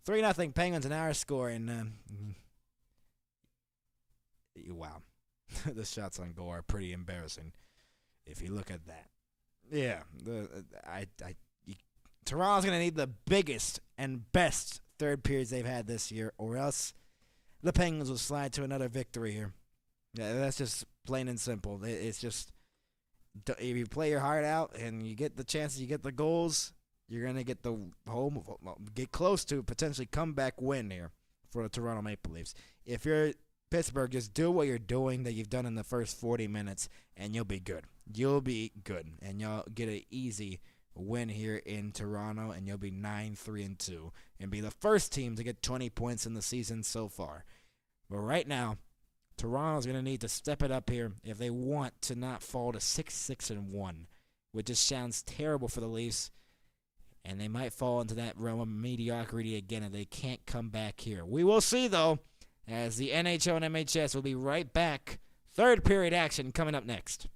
3-0 Penguins in our score. And wow. The shots on goal are pretty embarrassing if you look at that. Yeah, Toronto's going to need the biggest and best third periods they've had this year, or else the Penguins will slide to another victory here. Yeah, that's just plain and simple. It's just, if you play your heart out and you get the chances, you get the goals, you're going to get get close to potentially comeback win here for the Toronto Maple Leafs. If you're Pittsburgh, just do what you're doing that you've done in the first 40 minutes, and you'll be good. You'll be good, and you'll get an easy win here in Toronto, and you'll be 9-3-2 and be the first team to get 20 points in the season so far. But right now, Toronto's going to need to step it up here if they want to not fall to 6-1, which just sounds terrible for the Leafs, and they might fall into that realm of mediocrity again if they can't come back here. We will see, though, as the NHL and MHS will be right back. Third period action coming up next.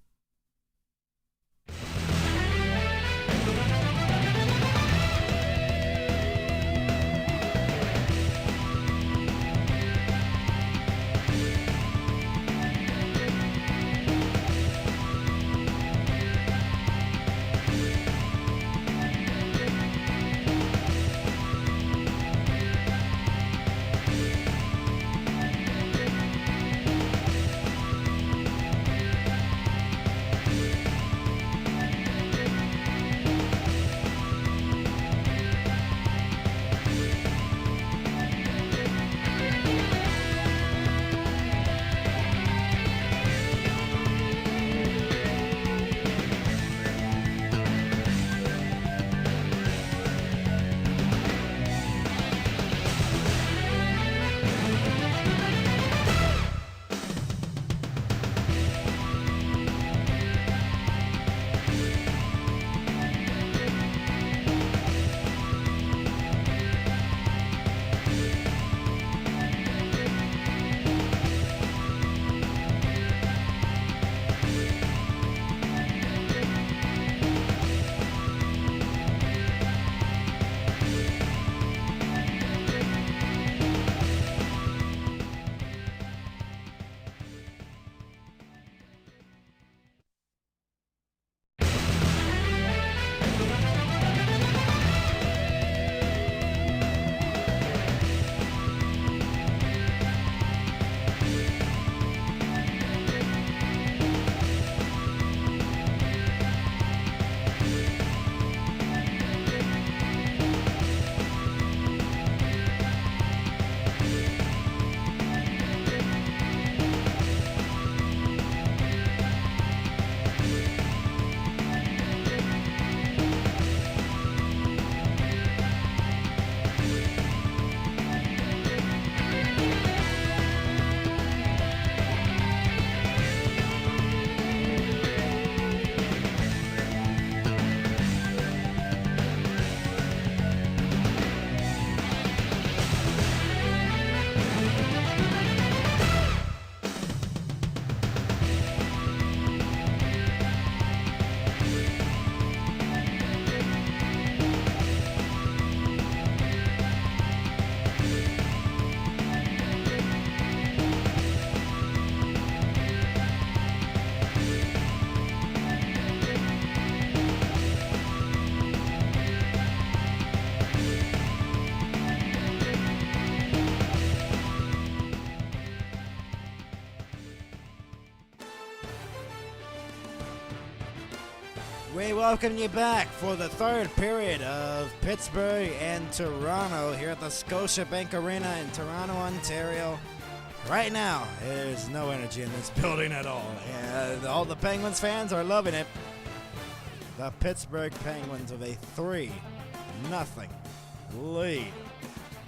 We welcome you back for the third period of Pittsburgh and Toronto here at the Scotiabank Arena in Toronto, Ontario. Right now, there's no energy in this building at all, and all the Penguins fans are loving it. The Pittsburgh Penguins with a 3-0 lead.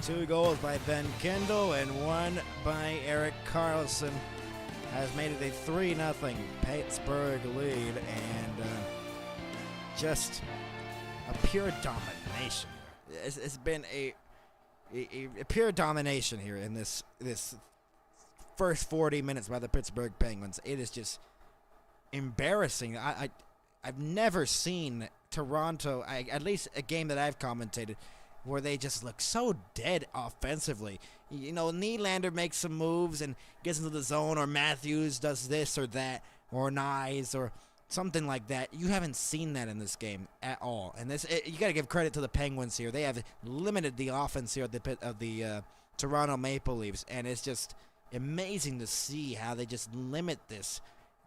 2 goals by Ben Kendall and 1 by Erik Karlsson has made it a 3-0 Pittsburgh lead, and just a pure domination. It's been a pure domination here in this first 40 minutes by the Pittsburgh Penguins. It is just embarrassing. I've never seen Toronto, at least a game that I've commentated, where they just look so dead offensively. You know, Nylander makes some moves and gets into the zone, or Matthews does this or that, or Nyes, or something like that. You haven't seen that in this game at all. And you got to give credit to the Penguins here. They have limited the offense here of the Toronto Maple Leafs, and it's just amazing to see how they just limit this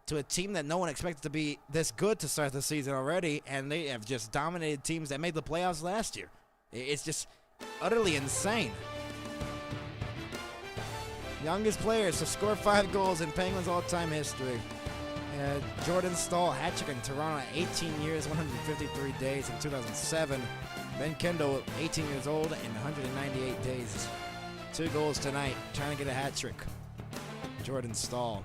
to a team that no one expected to be this good to start the season already, and they have just dominated teams that made the playoffs last year. It's just utterly insane. Youngest players to score 5 goals in Penguins all-time history. Jordan Staal, hat-trick in Toronto at 18 years, 153 days in 2007. Ben Kendall, 18 years old and 198 days. 2 goals tonight, trying to get a hat-trick. Jordan Staal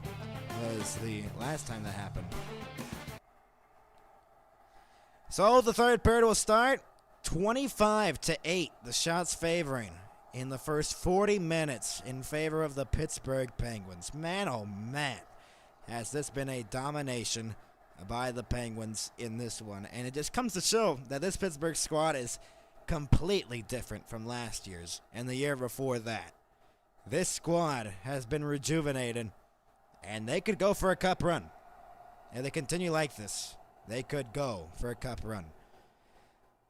was the last time that happened. So the third period will start. 25-8, the shots favoring in the first 40 minutes in favor of the Pittsburgh Penguins. Man, oh man, has this been a domination by the Penguins in this one. And it just comes to show that this Pittsburgh squad is completely different from last year's and the year before that. This squad has been rejuvenated, and they could go for a cup run. If they continue like this, they could go for a cup run.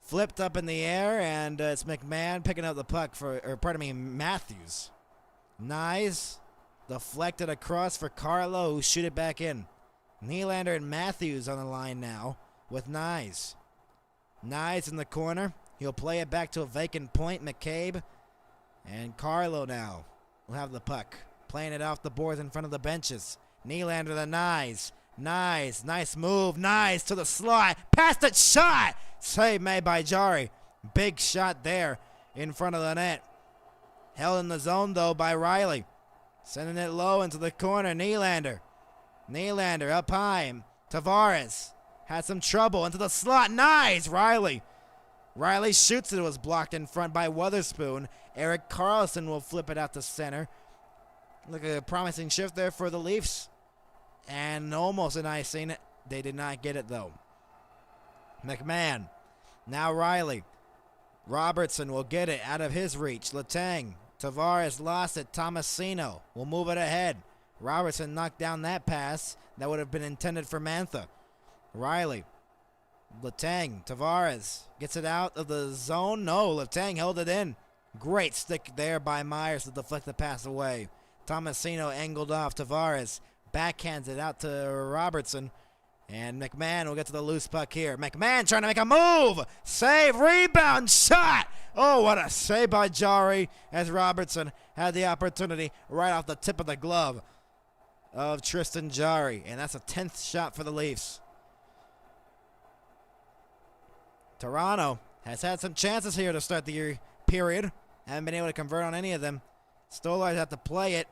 Flipped up in the air, and it's McMahon picking up the puck Matthews. Nyes deflected across for Carlo, who shoot it back in. Nylander and Matthews on the line now with Nyes. Nyes in the corner. He'll play it back to a vacant point, McCabe. And Carlo now will have the puck. Playing it off the boards in front of the benches. Nylander to Nyes. Nyes, nice move. Nyes to the slot. Past it, shot! Save made by Jari. Big shot there in front of the net. Held in the zone, though, by Riley. Sending it low into the corner. Nylander up high. Tavares had some trouble into the slot. Nice! Riley shoots it. It was blocked in front by Wotherspoon. Erik Karlsson will flip it out to center. Look at a promising shift there for the Leafs. And almost an icing. They did not get it, though. McMahon. Now Riley. Robertson will get it out of his reach. Letang. Tavares lost it. Tomasino will move it ahead. Robertson knocked down that pass that would have been intended for Mantha. Riley. Letang. Tavares gets it out of the zone. No, Letang held it in. Great stick there by Myers to deflect the pass away. Tomasino angled off. Tavares backhands it out to Robertson. And McMahon will get to the loose puck here. McMahon trying to make a move. Save, rebound, shot. Oh, what a save by Jari as Robertson had the opportunity right off the tip of the glove of Tristan Jari. And that's a 10th shot for the Leafs. Toronto has had some chances here to start the period. Haven't been able to convert on any of them. Stolarz have to play it.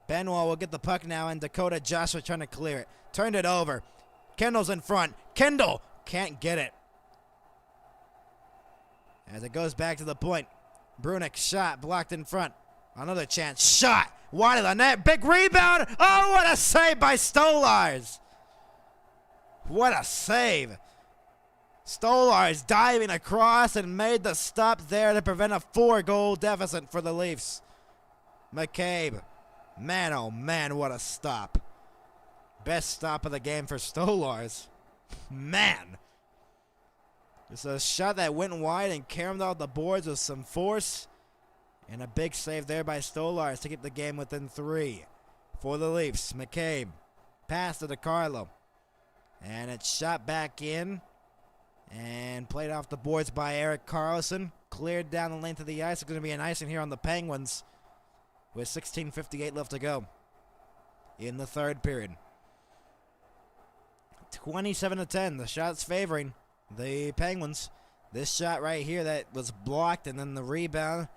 Benoit will get the puck now, and Dakota Joshua trying to clear it. Turned it over. Kendall's in front. Kendall can't get it. As it goes back to the point. Brunick shot blocked in front. Another chance. Shot wide of the net. Big rebound. Oh, what a save by Stolarz. What a save. Stolarz diving across and made the stop there to prevent a 4-goal deficit for the Leafs. McCabe. Man, oh man, what a stop. Best stop of the game for Stolarz. Man. It's a shot that went wide and caromed out the boards with some force. And a big save there by Stolarz to keep the game within 3 for the Leafs. McCabe. Pass to DeCarlo. And it's shot back in and played off the boards by Erik Karlsson. Cleared down the length of the ice. It's going to be an icing here on the Penguins with 16:58 left to go in the third period. 27-10. The shot's favoring the Penguins. This shot right here that was blocked, and then the rebound.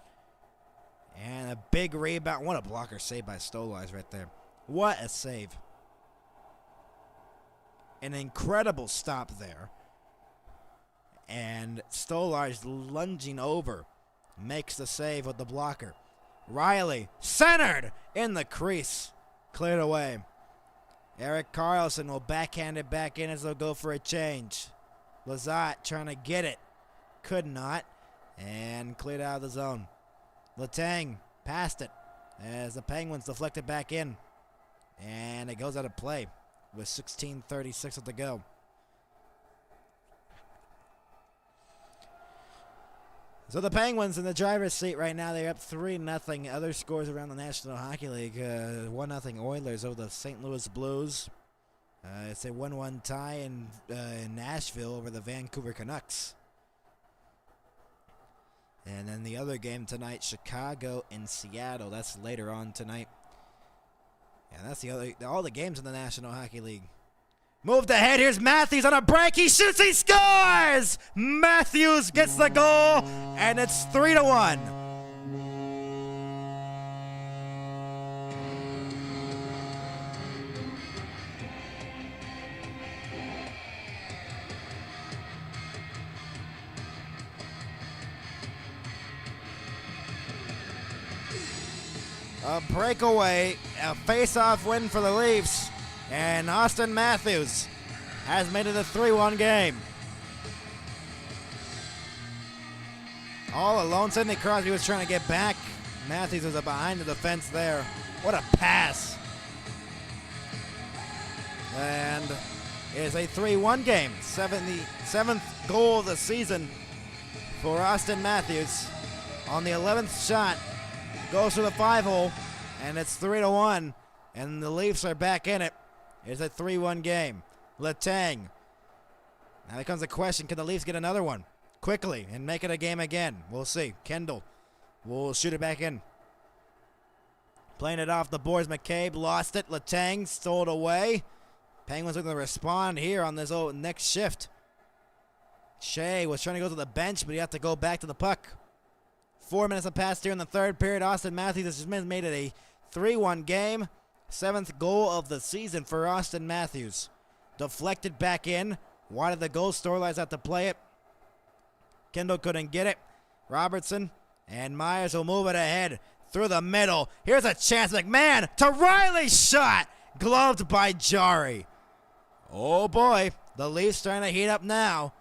And a big rebound. What a blocker save by Stolarz right there. What a save. An incredible stop there. And Stolarz lunging over makes the save with the blocker. Riley centered in the crease. Cleared away. Erik Karlsson will backhand it back in as they'll go for a change. Lizotte trying to get it. Could not. And cleared out of the zone. Letang passed it as the Penguins deflect it back in. And it goes out of play with 16:36 to go. So the Penguins in the driver's seat right now. They're up 3-0. Other scores around the National Hockey League. 1-0 Oilers over the St. Louis Blues. It's a 1-1 tie in Nashville over the Vancouver Canucks. And then the other game tonight, Chicago and Seattle. That's later on tonight. And that's all the games in the National Hockey League. Moved ahead. Here's Matthews on a break. He shoots. He scores. Matthews gets the goal, and it's 3-1. A breakaway, a face-off win for the Leafs. And Austin Matthews has made it a 3-1 game. All alone, Sidney Crosby was trying to get back. Matthews was behind the defense there. What a pass. And it's a 3-1 game. 77th goal of the season for Austin Matthews. On the 11th shot, goes to the 5-hole, and it's 3-1. And the Leafs are back in it. It's a 3-1 game. Letang. Now there comes the question, can the Leafs get another one quickly and make it a game again? We'll see. Kendall will shoot it back in. Playing it off the boards. McCabe lost it. Letang stole it away. Penguins looking to respond here on this next shift. Shea was trying to go to the bench, but he had to go back to the puck. 4 minutes have passed here in the third period. Austin Matthews has just made it a 3-1 game. 7th goal of the season for Austin Matthews. Deflected back in. Wide of the goal. Stolarz had to play it. Kendall couldn't get it. Robertson and Myers will move it ahead through the middle. Here's a chance. McMahon to Riley's shot. Gloved by Jari. Oh boy. The Leafs trying to heat up now.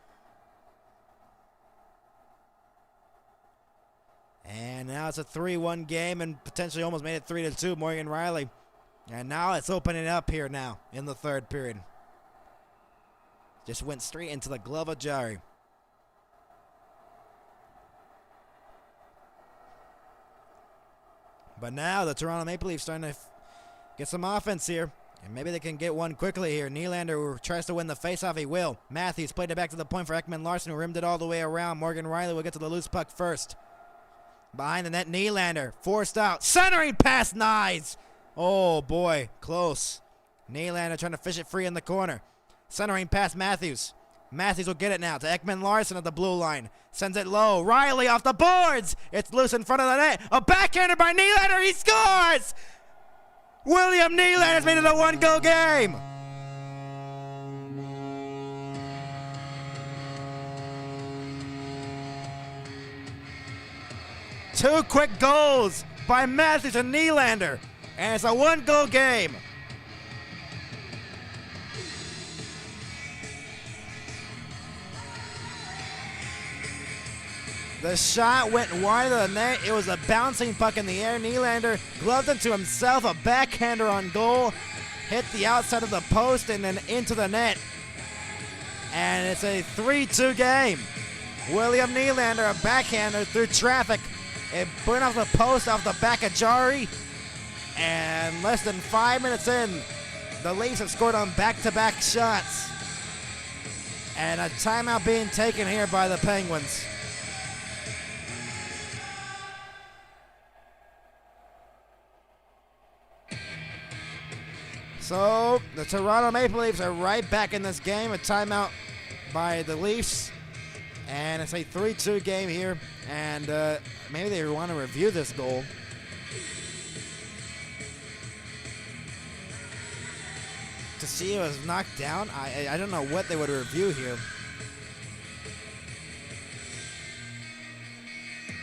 And now it's a 3-1 game and potentially almost made it 3-2. Morgan Riley. And now it's opening up here now in the third period. Just went straight into the glove of Jari. But now the Toronto Maple Leafs starting to get some offense here. And maybe they can get one quickly here. Nylander tries to win the faceoff. He will. Matthews played it back to the point for Ekman Larsson, who rimmed it all the way around. Morgan Riley will get to the loose puck first. Behind the net, Nylander forced out. Centering pass, Nyes. Oh, boy, close. Nylander trying to fish it free in the corner. Centering past Matthews. Matthews will get it now to Ekman Larsson at the blue line. Sends it low. Riley off the boards. It's loose in front of the net. A backhander by Nylander. He scores! William Nylander's made it a one-goal game. Two quick goals by Matthews and Nylander. And it's a one-goal game. The shot went wide of the net. It was a bouncing puck in the air. Nylander gloved it to himself. A backhander on goal. Hit the outside of the post and then into the net. And it's a 3-2 game. William Nylander, a backhander through traffic. It burned off the post off the back of Jari. And less than 5 minutes in, the Leafs have scored on back-to-back shots. And a timeout being taken here by the Penguins. So the Toronto Maple Leafs are right back in this game. A timeout by the Leafs. And it's a 3-2 game here. And maybe they want to review this goal. To see it was knocked down. I don't know what they would review here.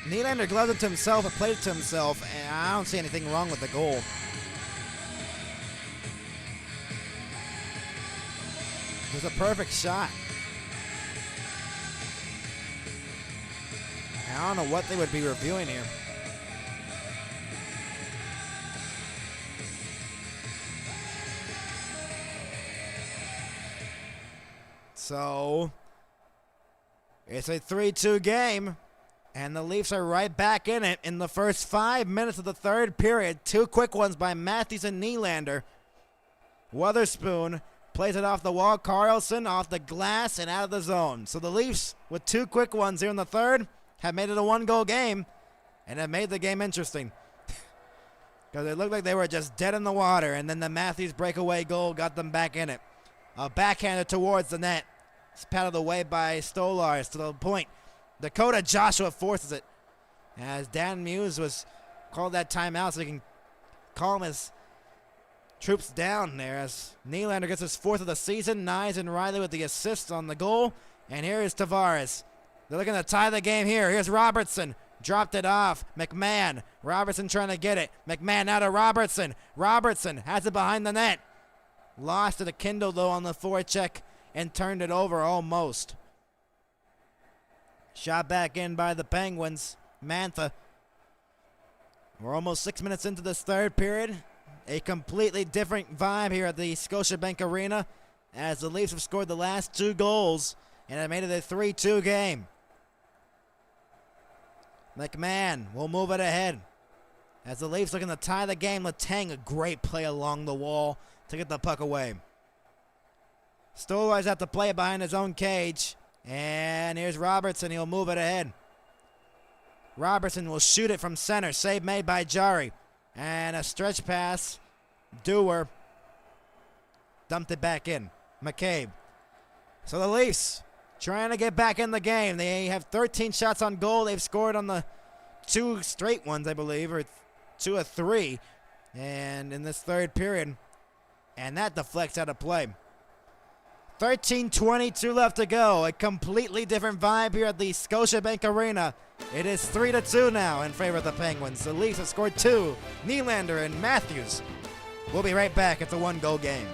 Nylander gloved it to himself, or played it to himself, and I don't see anything wrong with the goal. It was a perfect shot. I don't know what they would be reviewing here. So, it's a 3-2 game, and the Leafs are right back in it in the first 5 minutes of the third period. 2 quick ones by Matthews and Nylander. Witherspoon plays it off the wall. Carlson off the glass and out of the zone. So the Leafs, with 2 quick ones here in the third, have made it a 1-goal game, and have made the game interesting. Because it looked like they were just dead in the water, and then the Matthews breakaway goal got them back in it. A backhander towards the net. It's patted away by Stolars to the point. Dakota Joshua forces it. As Dan Muse was called that timeout so he can calm his troops down there. As Nylander gets his 4th of the season. Nyes and Riley with the assists on the goal. And here is Tavares. They're looking to tie the game here. Here's Robertson. Dropped it off. McMahon. Robertson trying to get it. McMahon out of Robertson. Robertson has it behind the net. Lost it to Kindle, though, on the forecheck and turned it over almost. Shot back in by the Penguins. Mantha. We're almost 6 minutes into this third period. A completely different vibe here at the Scotiabank Arena as the Leafs have scored the last 2 goals and have made it a 3-2 game. McMahon will move it ahead as the Leafs looking to tie the game. Letang, a great play along the wall to get the puck away. Stolar's at the play behind his own cage. And here's Robertson. He'll move it ahead. Robertson will shoot it from center. Save made by Jari. And a stretch pass. Dewar dumped it back in. McCabe. So the Leafs trying to get back in the game. They have 13 shots on goal. They've scored on the 2 straight ones, I believe, or 2 of 3. And in this third period. And that deflects out of play. 13:22 left to go. A completely different vibe here at the Scotiabank Arena. It is 3-2 now in favor of the Penguins. The Leafs have scored 2. Nylander and Matthews. We'll be right back. It's a 1-goal game.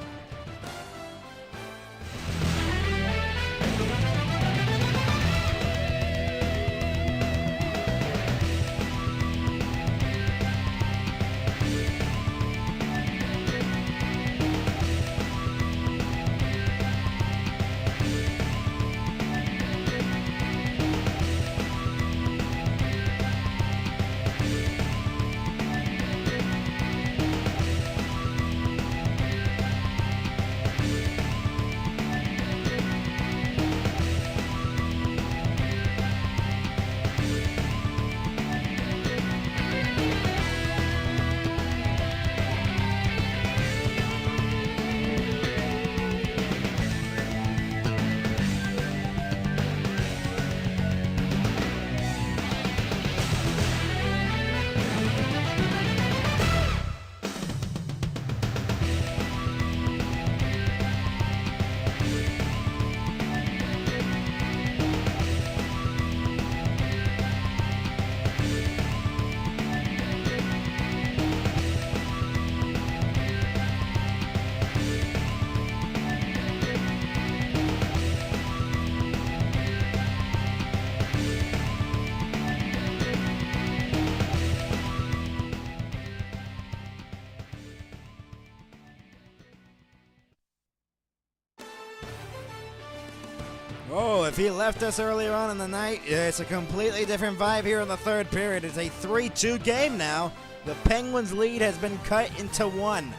Oh, if he left us earlier on in the night, it's a completely different vibe here in the third period. It's a 3-2 game now. The Penguins' lead has been cut into 1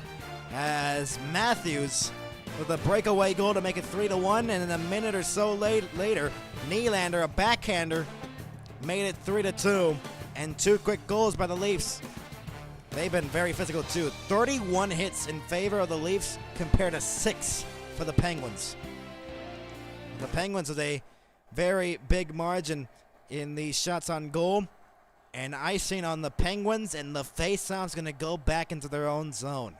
as Matthews with a breakaway goal to make it 3-1, and then a minute or so later, Nylander, a backhander, made it 3-2, and 2 quick goals by the Leafs. They've been very physical too. 31 hits in favor of the Leafs compared to 6 for the Penguins. The Penguins with a very big margin in the shots on goal, and icing on the Penguins, and the faceoff's going to go back into their own zone.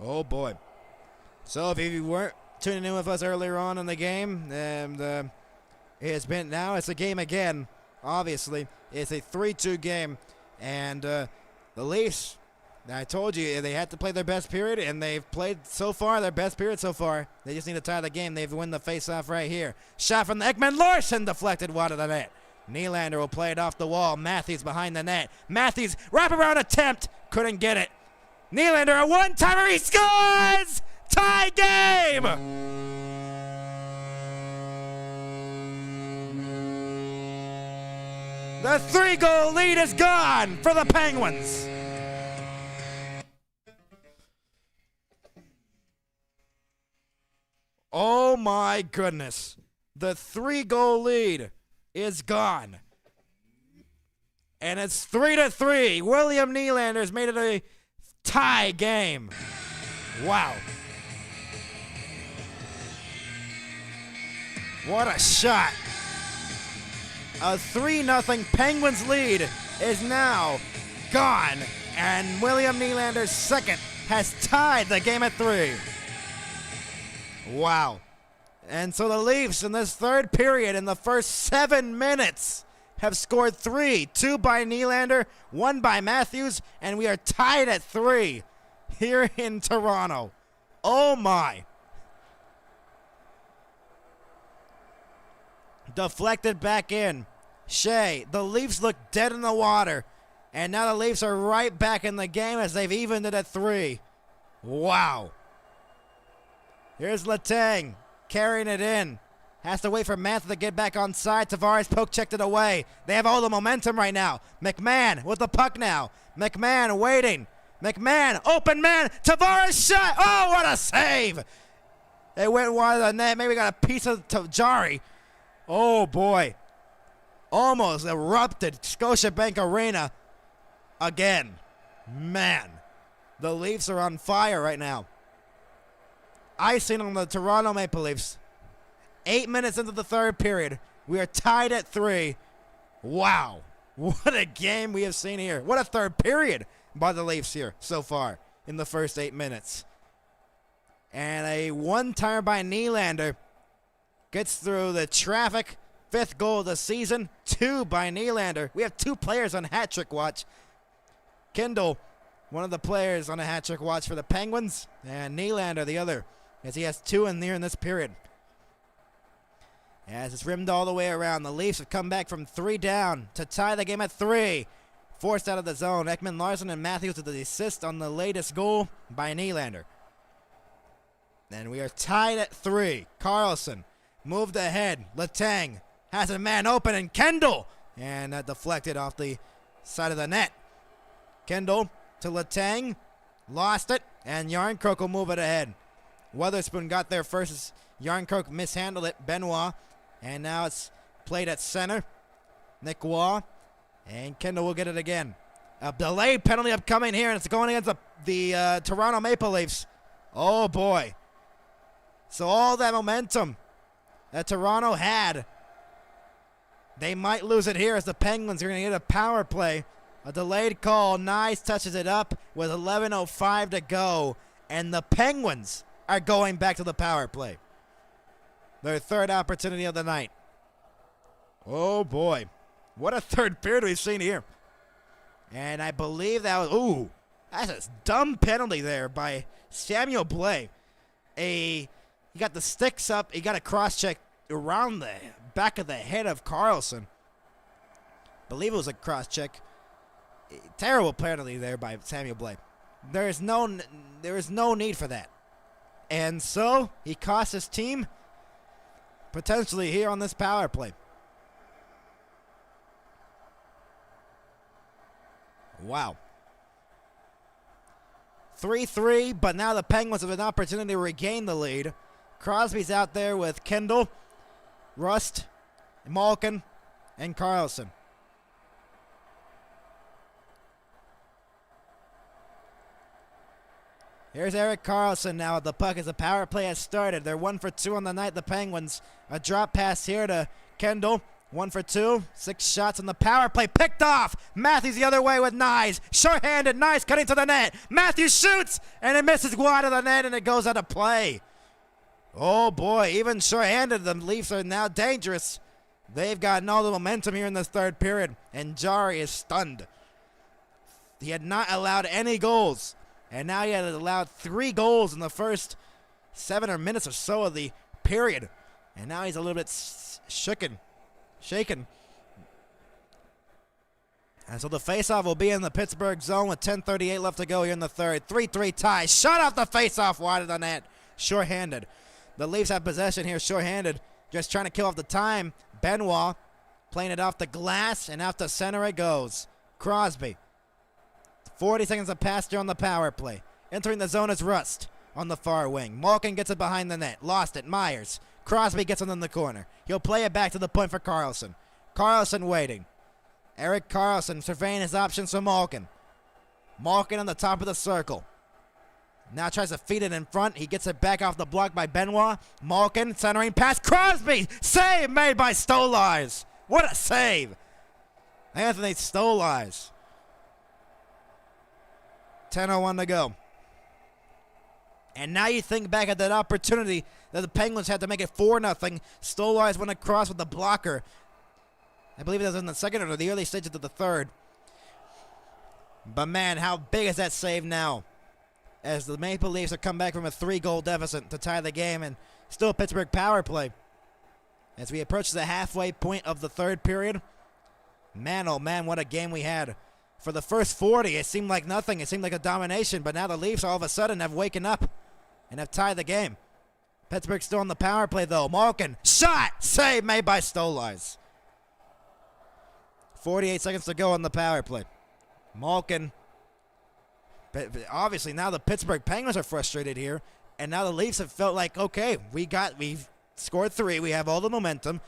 Oh boy. So if you weren't tuning in with us earlier on in the game, it's a game again, obviously. It's a 3-2 game, and the Leafs, I told you, they had to play their best period, and they've played so far their best period so far. They just need to tie the game. They've won the faceoff right here. Shot from the Ekman Larson, deflected wide of the net. Nylander will play it off the wall. Matthews behind the net. Matthews, wraparound attempt, couldn't get it. Nylander, a one-timer, he scores! Tie game! The 3-goal lead is gone for the Penguins. Oh my goodness. The 3-goal lead is gone. And it's 3-3. William Nylander's made it a tie game. Wow. What a shot. A 3-0 Penguins lead is now gone. And William Nylander's second has tied the game at 3. Wow. And so the Leafs in this third period in the first 7 minutes have scored 3. 2 by Nylander, 1 by Matthews, and we are tied at 3 here in Toronto. Oh my. Deflected back in. Shea, the Leafs look dead in the water. And now the Leafs are right back in the game as they've evened it at 3. Wow. Here's Letang carrying it in. Has to wait for Mantha to get back on side. Tavares poke checked it away. They have all the momentum right now. McMahon with the puck now. McMahon waiting. McMahon, open man. Tavares shot. Oh, what a save. It went wide of the net. Maybe got a piece of Jari. Oh, boy. Almost erupted Scotiabank Arena again. Man, the Leafs are on fire right now. Icing on the Toronto Maple Leafs. 8 minutes into the third period. We are tied at 3. Wow. What a game we have seen here. What a third period by the Leafs here so far in the first 8 minutes. And a one-timer by Nylander gets through the traffic. 5th goal of the season. 2 by Nylander. We have 2 players on hat-trick watch. Kendall, one of the players on a hat-trick watch for the Penguins. And Nylander, the other, as he has 2 in there in this period. As it's rimmed all the way around, the Leafs have come back from 3 down to tie the game at 3. Forced out of the zone. Ekman Larson and Matthews with the assist on the latest goal by Nylander. And we are tied at 3. Carlson moved ahead. Letang has a man open, and Kendall. And that deflected off the side of the net. Kendall to Letang. Lost it, and Yarncroke will move it ahead. Weatherspoon got there first as Yarncroke mishandled it. Benoit. And now it's played at center. Nick Waugh. And Kendall will get it again. A delayed penalty upcoming here, and it's going against the Toronto Maple Leafs. Oh, boy. So all that momentum that Toronto had, they might lose it here as the Penguins are going to get a power play. A delayed call. Nice touches it up with 11:05 to go. And the Penguins are going back to the power play. Their third opportunity of the night. Oh, boy. What a third period we've seen here. And I believe that was, ooh, that's a dumb penalty there by Samuel Blais. He got the sticks up. He got a cross-check around the back of the head of Carlson. Believe it was a cross-check. Terrible penalty there by Samuel Blais. There is no need for that. And so he cost his team potentially here on this power play. Wow. 3-3, but now the Penguins have an opportunity to regain the lead. Crosby's out there with Kendall, Rust, Malkin, and Carlson. Here's Erik Karlsson now at the puck as the power play has started. They're 1 for 2 on the night, the Penguins. A drop pass here to Kendall. 1 for 2. 6 shots on the power play. Picked off. Matthews the other way with Nyes. Short-handed. Nyes cutting to the net. Matthews shoots, and it misses wide of the net, and it goes out of play. Oh, boy. Even short-handed, the Leafs are now dangerous. They've gotten all the momentum here in this third period, and Jari is stunned. He had not allowed any goals. And now he had allowed 3 goals in the first 7 minutes or so of the period. And now he's a little bit shaken. And so the faceoff will be in the Pittsburgh zone with 10:38 left to go here in the third. 3-3 tie. Shot off the faceoff wide of the net. Short-handed. The Leafs have possession here short-handed. Just trying to kill off the time. Benoit playing it off the glass, and out to center it goes. Crosby. 40 seconds of pass here on the power play. Entering the zone is Rust on the far wing. Malkin gets it behind the net. Lost it. Myers. Crosby gets it in the corner. He'll play it back to the point for Karlsson. Karlsson waiting. Erik Karlsson surveying his options for Malkin. Malkin on the top of the circle. Now tries to feed it in front. He gets it back off the block by Benoit. Malkin centering pass. Crosby! Save made by Stolarz. What a save. Anthony Stolarz. 10:01 to go. And now you think back at that opportunity that the Penguins had to make it 4-0. Stolarz went across with the blocker. I believe it was in the second or the early stages of the third. But man, how big is that save now? As the Maple Leafs have come back from a 3-goal deficit to tie the game, and still Pittsburgh power play. As we approach the halfway point of the third period. Man, oh man, what a game we had. For the first 40, it seemed like nothing. It seemed like a domination, but now the Leafs all of a sudden have waken up and have tied the game. Pittsburgh still on the power play, though. Malkin, shot! Save made by Stolarz. 48 seconds to go on the power play. Malkin. But obviously, now the Pittsburgh Penguins are frustrated here, and now the Leafs have felt like, okay, we've scored 3. We have all the momentum,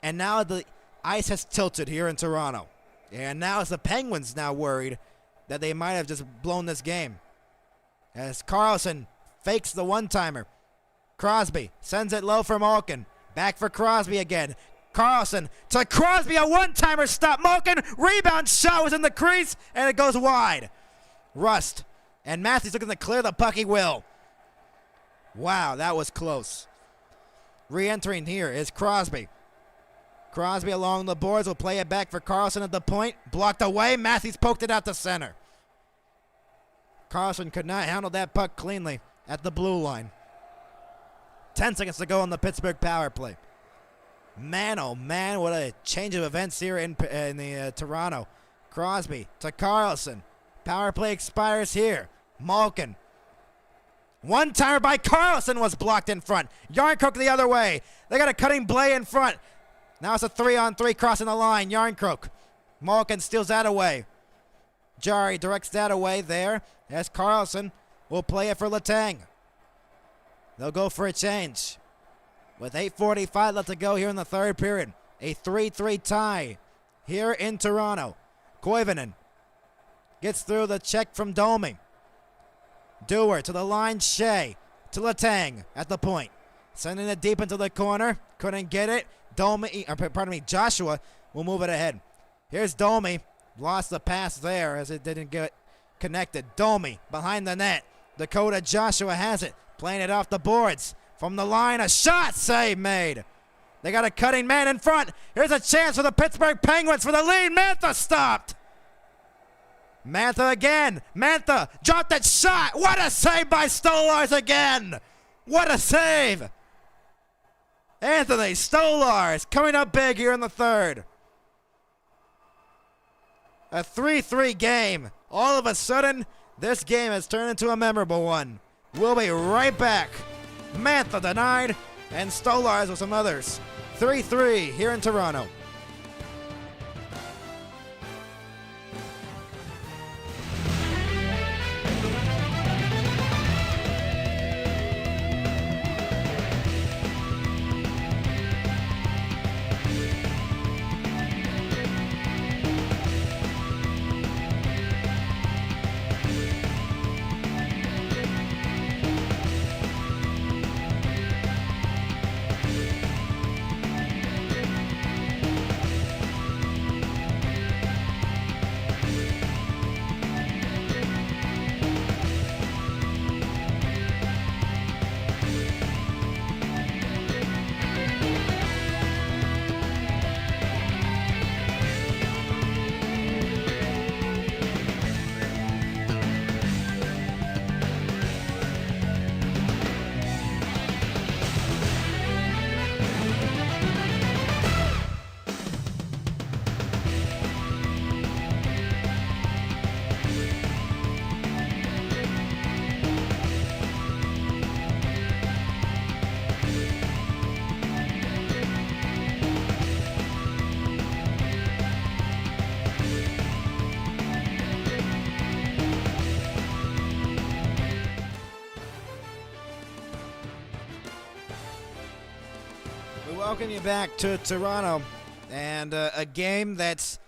and now the ice has tilted here in Toronto. And now it's the Penguins now worried that they might have just blown this game. As Karlsson fakes the one-timer. Crosby sends it low for Malkin. Back for Crosby again. Karlsson to Crosby, a one-timer stop. Malkin, rebound shot was in the crease, and it goes wide. Rust and Matthews looking to clear the puck. He will. Wow, that was close. Re-entering here is Crosby. Crosby along the boards will play it back for Karlsson at the point. Blocked away. Matthews poked it out to center. Karlsson could not handle that puck cleanly at the blue line. 10 seconds to go on the Pittsburgh power play. Man, oh man, what a change of events here in the Toronto. Crosby to Karlsson. Power play expires here. Malkin. One-timer by Karlsson was blocked in front. Yarncroke the other way. They got a cutting Blay in front. Now it's a 3-on-3 crossing the line. Yarncroke. Malkin steals that away. Jari directs that away there as Karlsson will play it for Letang. They'll go for a change. With 8:45 left to go here in the third period. A 3-3 tie here in Toronto. Koivunen gets through the check from Domi. Dewar to the line. Shea to Letang at the point. Sending it deep into the corner. Couldn't get it. Joshua will move it ahead. Here's Domi. Lost the pass there as it didn't get connected. Domi behind the net. Dakota Joshua has it. Playing it off the boards. From the line, a shot save made. They got a cutting man in front. Here's a chance for the Pittsburgh Penguins for the lead. Mantha stopped. Mantha again. Mantha dropped that shot. What a save by Stolarz again. What a save. Anthony Stolarz coming up big here in the third. A 3-3 game. All of a sudden, this game has turned into a memorable one. We'll be right back. Mantha denied, and Stolarz with some others. 3-3 here in Toronto. Welcome you back to Toronto, and a game that's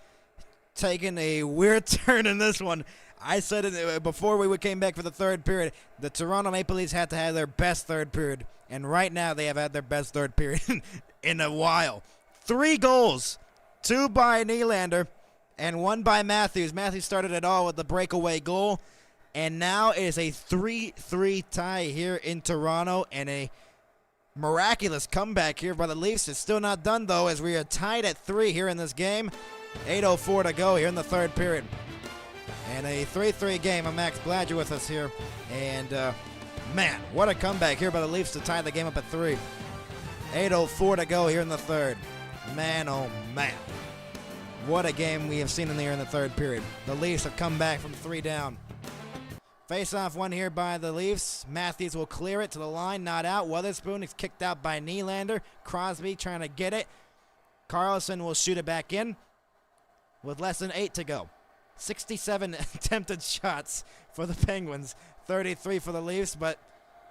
taken a weird turn in this one. I said it before we came back for the third period. The Toronto Maple Leafs had to have their best third period, and right now they have had their best third period in a while. 3 goals, 2 by Nylander and 1 by Matthews. Matthews started it all with the breakaway goal, and now it is a 3-3 tie here in Toronto, and a miraculous comeback here by the Leafs. It's still not done, though, as we are tied at 3 here in this game. 8:04 to go here in the third period. And a 3-3 game. I'm Max, glad you're with us here. And, man, what a comeback here by the Leafs to tie the game up at 3. 8:04 to go here in the third. Man, oh, man. What a game we have seen in here in the third period. The Leafs have come back from 3 down. Face-off one here by the Leafs. Matthews will clear it to the line, not out. Weatherspoon is kicked out by Nylander. Crosby trying to get it. Carlson will shoot it back in with less than 8 to go. 67 attempted shots for the Penguins, 33 for the Leafs, but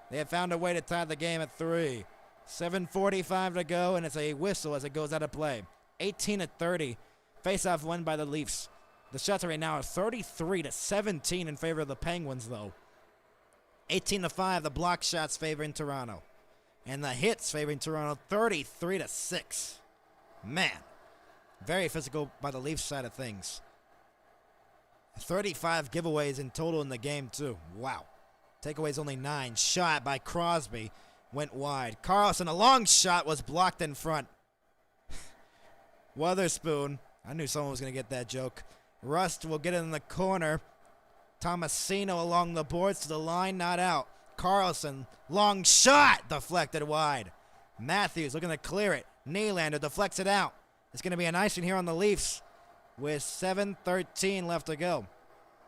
they have found a way to tie the game at 3. 7:45 to go, and it's a whistle as it goes out of play. 18-30. Face-off won by the Leafs. The shots right now are 33-17 in favor of the Penguins, though. 18-5, the block shots favoring Toronto. And the hits favoring Toronto, 33-6. Man, very physical by the Leafs side of things. 35 giveaways in total in the game, too. Wow. Takeaways only 9. Shot by Crosby went wide. Carlson, a long shot, was blocked in front. Weatherspoon, I knew someone was going to get that joke. Rust will get it in the corner. Tomasino along the boards to the line, not out. Carlson, long shot, deflected wide. Matthews looking to clear it. Nylander deflects it out. It's going to be an icing here on the Leafs with 7:13 left to go.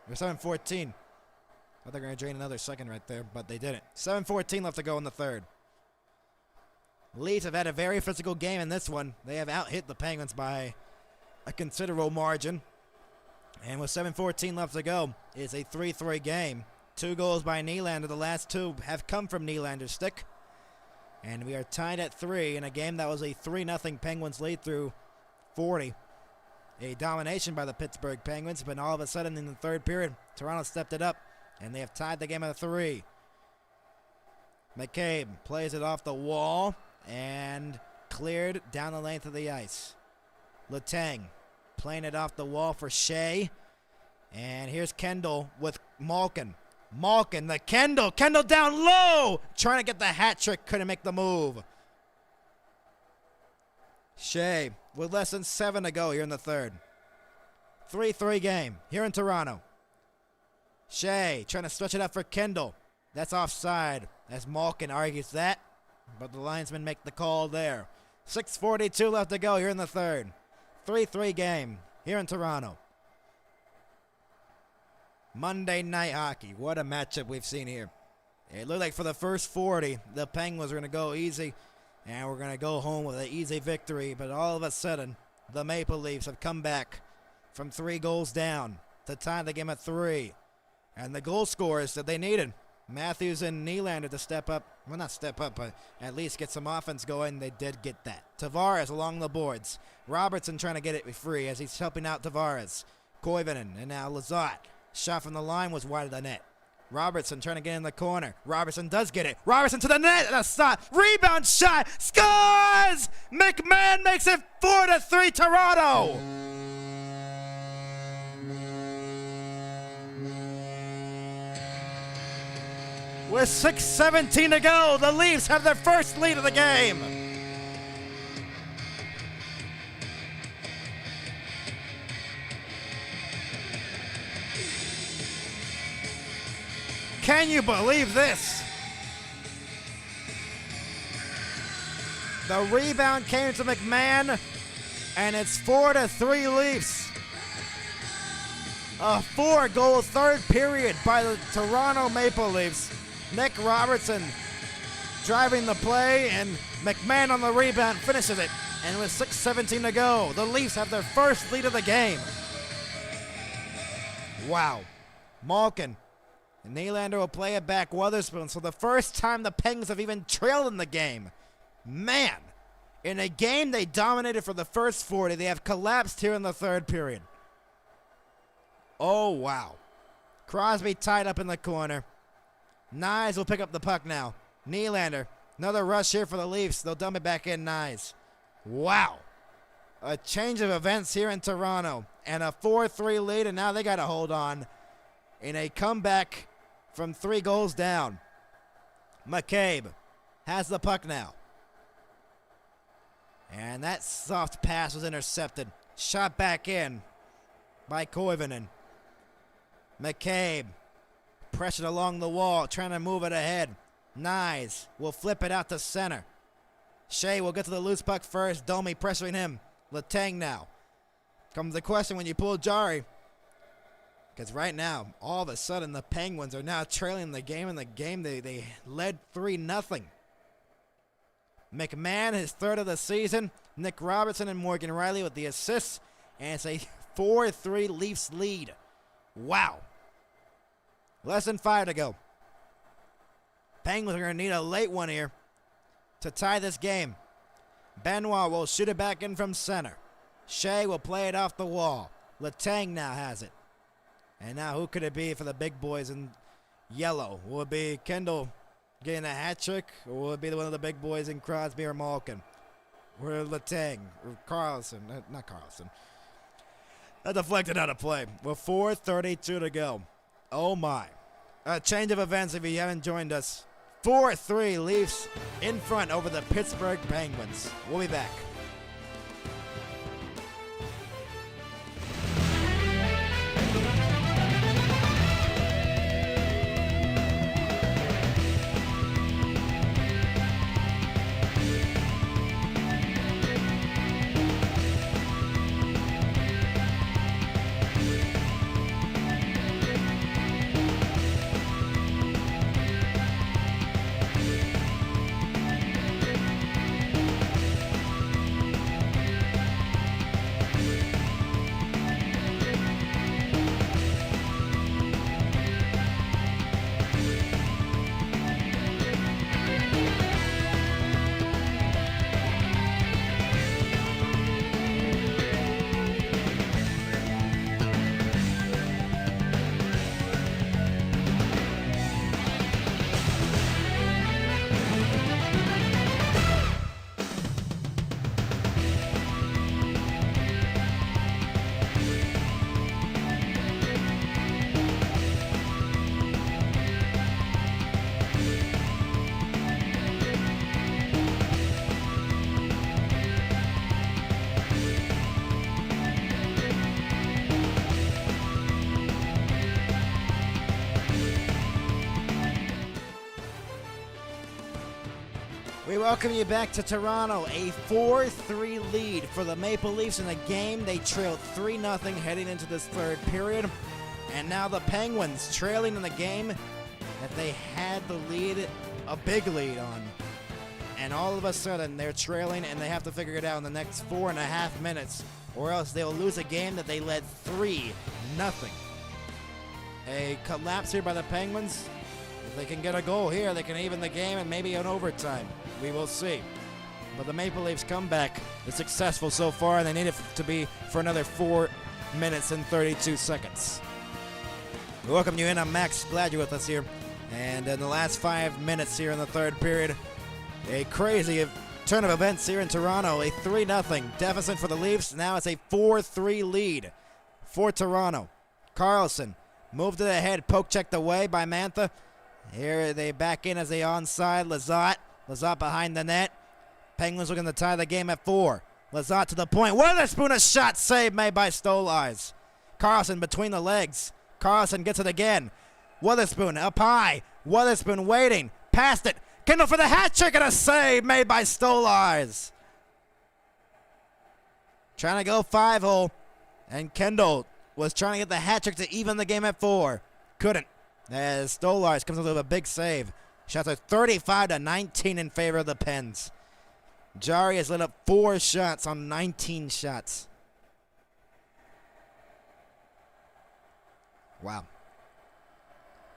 Or 7:14. I thought they were going to drain another second right there, but they didn't. 7:14 left to go in the third. Leafs have had a very physical game in this one. They have out-hit the Penguins by a considerable margin. And with 7:14 left to go, it's a 3-3 game. 2 goals by Nylander. The last 2 have come from Nylander's stick. And we are tied at 3 in a game that was a 3-0 Penguins lead through 40. A domination by the Pittsburgh Penguins, but all of a sudden in the third period, Toronto stepped it up, and they have tied the game at 3. McCabe plays it off the wall and cleared down the length of the ice. Letang playing it off the wall for Shea. And here's Kendall with Malkin. Malkin, the Kendall down low! Trying to get the hat trick, couldn't make the move. Shea with less than 7 to go here in the third. 3-3 game here in Toronto. Shea trying to stretch it up for Kendall. That's offside as Malkin argues that, but the linesmen make the call there. 6:42 left to go here in the third. 3-3 game here in Toronto. Monday Night Hockey. What a matchup we've seen here. It looked like for the first 40, the Penguins were going to go easy, and we're going to go home with an easy victory. But all of a sudden, the Maple Leafs have come back from 3 goals down to tie the game at 3. And the goal scorers that they needed, Matthews and Nylander, to step up. Well, not step up, but at least get some offense going. They did get that. Tavares along the boards. Robertson trying to get it free as he's helping out Tavares. Koivunen and now Lizotte. Shot from the line was wide of the net. Robertson trying to get in the corner. Robertson does get it. Robertson to the net. That's shot. Rebound shot. Scores! McMahon makes it 4-3 Toronto. With 6:17 to go, the Leafs have their first lead of the game. Can you believe this? The rebound came to McMahon, and it's 4-3 Leafs. A 4-goal third period by the Toronto Maple Leafs. Nick Robertson driving the play, and McMahon on the rebound finishes it. And with 6:17 to go, the Leafs have their first lead of the game. Wow. Malkin. And Nylander will play it back. Weatherspoon. So the first time the Penguins have even trailed in the game. Man, In a game they dominated for the first 40, they have collapsed here in the third period. Oh, wow. Crosby tied up in the corner. Nyes will pick up the puck now. Nylander. Another rush here for the Leafs. They'll dump it back in. Nyes. Wow. A change of events here in Toronto. And a 4-3 lead, and now they got to hold on in a comeback from 3 goals down. McCabe has the puck now. And that soft pass was intercepted. Shot back in by Koivunen. McCabe pressured along the wall, trying to move it ahead. Nyes will flip it out to center. Shea will get to the loose puck first. Domi pressuring him. Letang now. Comes the question when you pull Jari. Because right now, all of a sudden, the Penguins are now trailing the game. In the game, they led 3-0. McMahon, his third of the season. Nick Robertson and Morgan Riley with the assists. And it's a 4-3 Leafs lead. Wow. Less than 5 to go. Penguins are going to need a late one here to tie this game. Benoit will shoot it back in from center. Shea will play it off the wall. Letang now has it. And now who could it be for the big boys in yellow? Will it be Kendall getting a hat trick? Or will it be one of the big boys in Crosby or Malkin? Or Letang or Carlson? Not Carlson. That deflected out of play. With 4:32 to go. Oh my. A change of events if you haven't joined us. 4-3 Leafs in front over the Pittsburgh Penguins. We'll be back. We welcome you back to Toronto. A 4-3 lead for the Maple Leafs in a game they trailed 3-0 heading into this third period. And now the Penguins trailing in the game that they had the lead, a big lead on. And all of a sudden they're trailing and they have to figure it out in the next 4.5 minutes, or else they'll lose a game that they led 3-0. A collapse here by the Penguins. If they can get a goal here, they can even the game and maybe an overtime. We will see. But the Maple Leafs comeback is successful so far, and they need it to be for another 4 minutes and 32 seconds. We welcome you in. I'm Max. Glad you're with us here. And in the last 5 minutes here in the third period, a crazy turn of events here in Toronto. A 3-0 deficit for the Leafs. Now it's a 4-3 lead for Toronto. Carlson moved it ahead, poke checked away by Mantha. Here they back in as they onside. Lizotte behind the net. Penguins looking to tie the game at 4. Lizotte to the point. Witherspoon, a shot save made by Stolarz. Carlson between the legs. Carlson gets it again. Witherspoon up high. Witherspoon waiting. Past it. Kendall for the hat trick and a save made by Stolarz. Trying to go 5-hole. And Kendall was trying to get the hat trick to even the game at 4. Couldn't. As Stolarz comes up with a big save. Shots are 35-19 in favor of the Pens. Jari has lit up 4 shots on 19 shots. Wow.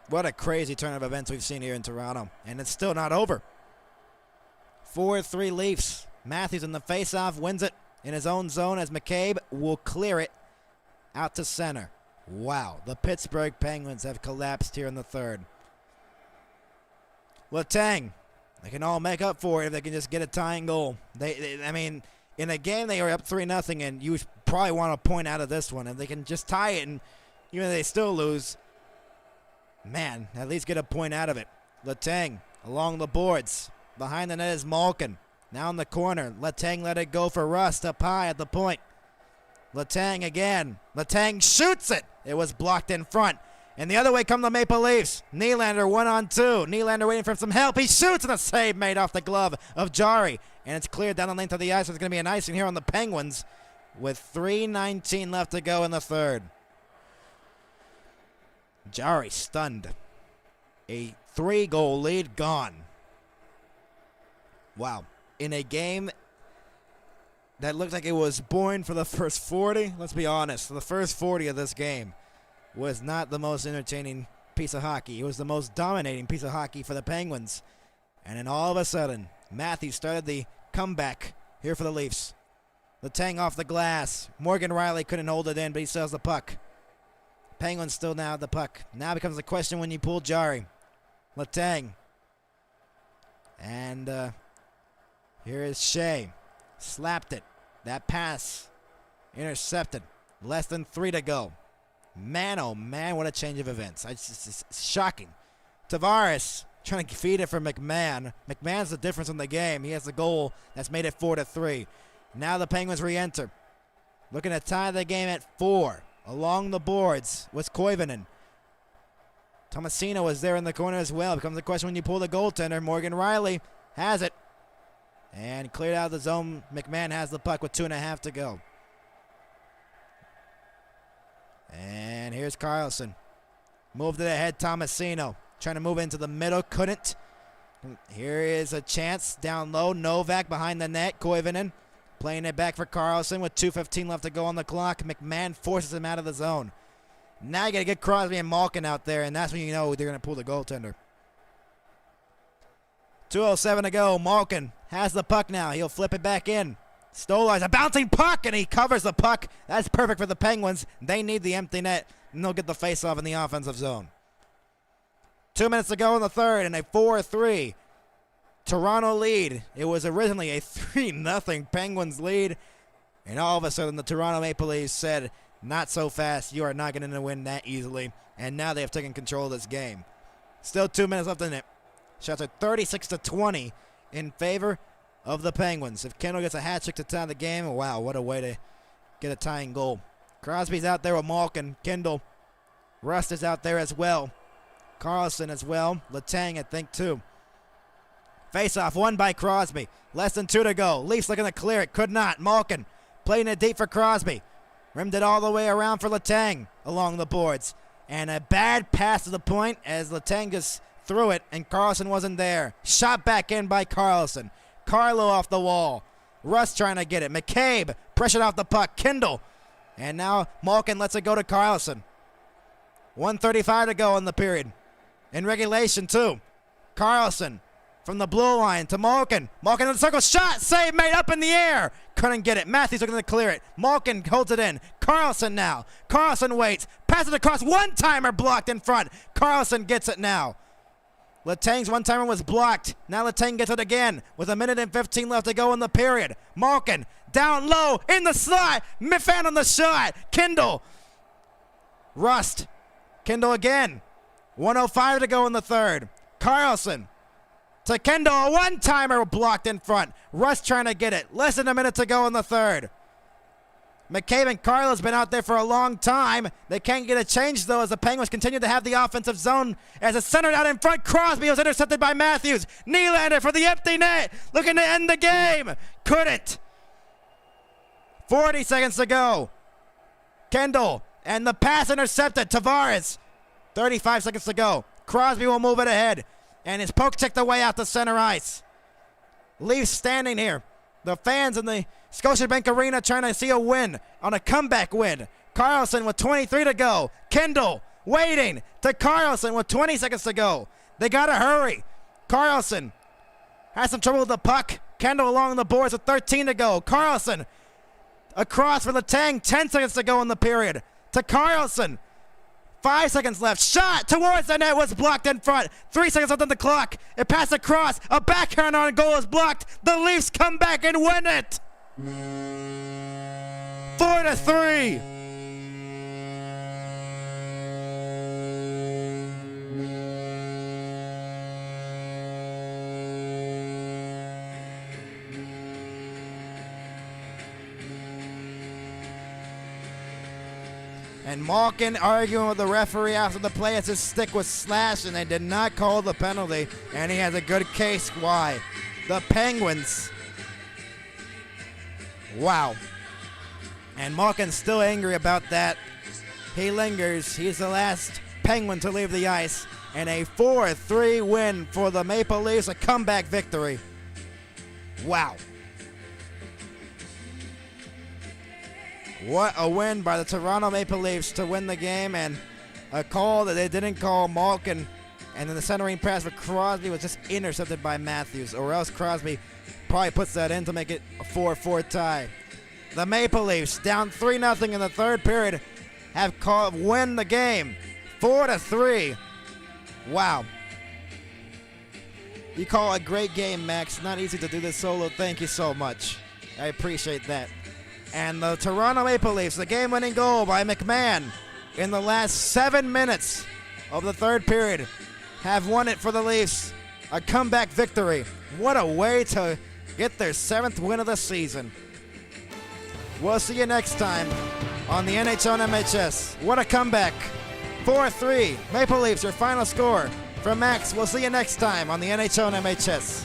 What a crazy turn of events we've seen here in Toronto. And it's still not over. 4-3 Leafs Matthews in the faceoff wins it in his own zone as McCabe will clear it out to center. Wow, the Pittsburgh Penguins have collapsed here in the third. Letang, they can all make up for it if they can just get a tying goal. I mean, in a game they were up 3-0, and you probably want a point out of this one. If they can just tie it, and even if they still lose, man, at least get a point out of it. Letang along the boards. Behind the net is Malkin. Now in the corner. Letang let it go for Rust up high at the point. Letang again. Letang shoots it. It was blocked in front. And the other way come the Maple Leafs. Nylander 1-on-2. Nylander waiting for some help. He shoots, and a save made off the glove of Jari. And it's cleared down the length of the ice. So it's going to be an icing here on the Penguins with 3:19 left to go in the third. Jari stunned. A 3-goal lead gone. Wow. In a game that looked like it was born for the first 40, let's be honest, the first 40 of this game was not the most entertaining piece of hockey. It was the most dominating piece of hockey for the Penguins. And then all of a sudden, Matthews started the comeback here for the Leafs. Letang off the glass. Morgan Riley couldn't hold it in, but he still has the puck. Penguins still now have the puck. Now becomes the question when you pull Jari. Letang. And here is Shea. Slapped it. That pass intercepted. Less than 3 to go. Man, oh man, what a change of events. It's shocking. Tavares trying to feed it for McMahon. McMahon's the difference in the game. He has the goal that's made it 4-3. Now the Penguins re-enter. Looking to tie the game at 4. Along the boards was Koivunen. Tomasino was there in the corner as well. Becomes the question when you pull the goaltender. Morgan Riley has it. And cleared out of the zone. McMahon has the puck with 2.5 to go. And here's Carlson. Moved it ahead, Tomasino. Trying to move into the middle, couldn't. Here is a chance down low. Novak behind the net. Koivunen playing it back for Carlson with 2:15 left to go on the clock. McMahon forces him out of the zone. Now you got to get Crosby and Malkin out there, and that's when you know they're going to pull the goaltender. 2:07 to go. Malkin has the puck now. He'll flip it back in. Stolar's a bouncing puck, and he covers the puck. That's perfect for the Penguins. They need the empty net, and they'll get the faceoff in the offensive zone. 2 minutes to go in the third, and a 4-3 Toronto lead. It was originally a 3-0 Penguins lead, and all of a sudden the Toronto Maple Leafs said, not so fast. You are not going to win that easily, and now they have taken control of this game. Still 2 minutes left in it. Shots are 36-20 in favor of the Penguins. If Kendall gets a hat trick to tie the game, wow, what a way to get a tying goal. Crosby's out there with Malkin. Kendall. Rust is out there as well. Carlson as well. Letang, I think, too. Face-off won by Crosby. Less than 2 to go. Leafs looking to clear it. Could not. Malkin playing it deep for Crosby. Rimmed it all the way around for Letang along the boards. And a bad pass to the point as Letang just threw it, and Carlson wasn't there. Shot back in by Carlson. Carlo off the wall. Russ trying to get it. McCabe pressured off the puck. Kindle. And now Malkin lets it go to Carlson. 1:35 to go in the period. In regulation, too. Carlson from the blue line to Malkin. Malkin in the circle. Shot. Save made up in the air. Couldn't get it. Matthews looking to clear it. Malkin holds it in. Carlson now. Carlson waits. Passes it across. One-timer blocked in front. Carlson gets it now. Letang's one-timer was blocked. Now Letang gets it again with 1:15 left to go in the period. Malkin down low in the slot. Fan on the shot. Kindle. Rust. Kindle again. 1:05 to go in the third. Carlson to Kendall. A one-timer blocked in front. Rust trying to get it. Less than a minute to go in the third. McCabe and Carlo's been out there for a long time. They can't get a change, though, as the Penguins continue to have the offensive zone as it's centered out in front. Crosby was intercepted by Matthews. Nylander for the empty net. Looking to end the game. Couldn't. 40 seconds to go. Kendall and the pass intercepted. Tavares. 35 seconds to go. Crosby will move it ahead. And his poke checked the way out to center ice. Leafs standing here. The fans in the Scotiabank Arena trying to see a win on a comeback win. Carlson with 23 to go. Kendall waiting to Carlson with 20 seconds to go. They got to hurry. Carlson has some trouble with the puck. Kendall along the boards with 13 to go. Carlson across for the Tang. 10 seconds to go in the period. To Carlson. 5 seconds left. Shot towards the net was blocked in front. 3 seconds left on the clock. It passed across. A backhand on goal is blocked. The Leafs come back and win it. 4-3. And Malkin arguing with the referee after the play as his stick was slashed, and they did not call the penalty. And he has a good case why. The Penguins. Wow. And Malkin's still angry about that. He lingers. He's the last Penguin to leave the ice. And a 4-3 win for the Maple Leafs, a comeback victory. Wow. What a win by the Toronto Maple Leafs to win the game, and a call that they didn't call Malkin, and then the centering pass for Crosby was just intercepted by Matthews, or else Crosby probably puts that in to make it a 4-4 tie. The Maple Leafs, down 3-0 in the third period, have win the game 4-3. Wow. You call it a great game, Max. Not easy to do this solo. Thank you so much. I appreciate that. And the Toronto Maple Leafs, the game-winning goal by McMahon in the last 7 minutes of the third period, have won it for the Leafs. A comeback victory. What a way to get their 7th win of the season. We'll see you next time on the NHL and MHS. What a comeback. 4-3. Maple Leafs, your final score. From Max, we'll see you next time on the NHL and MHS.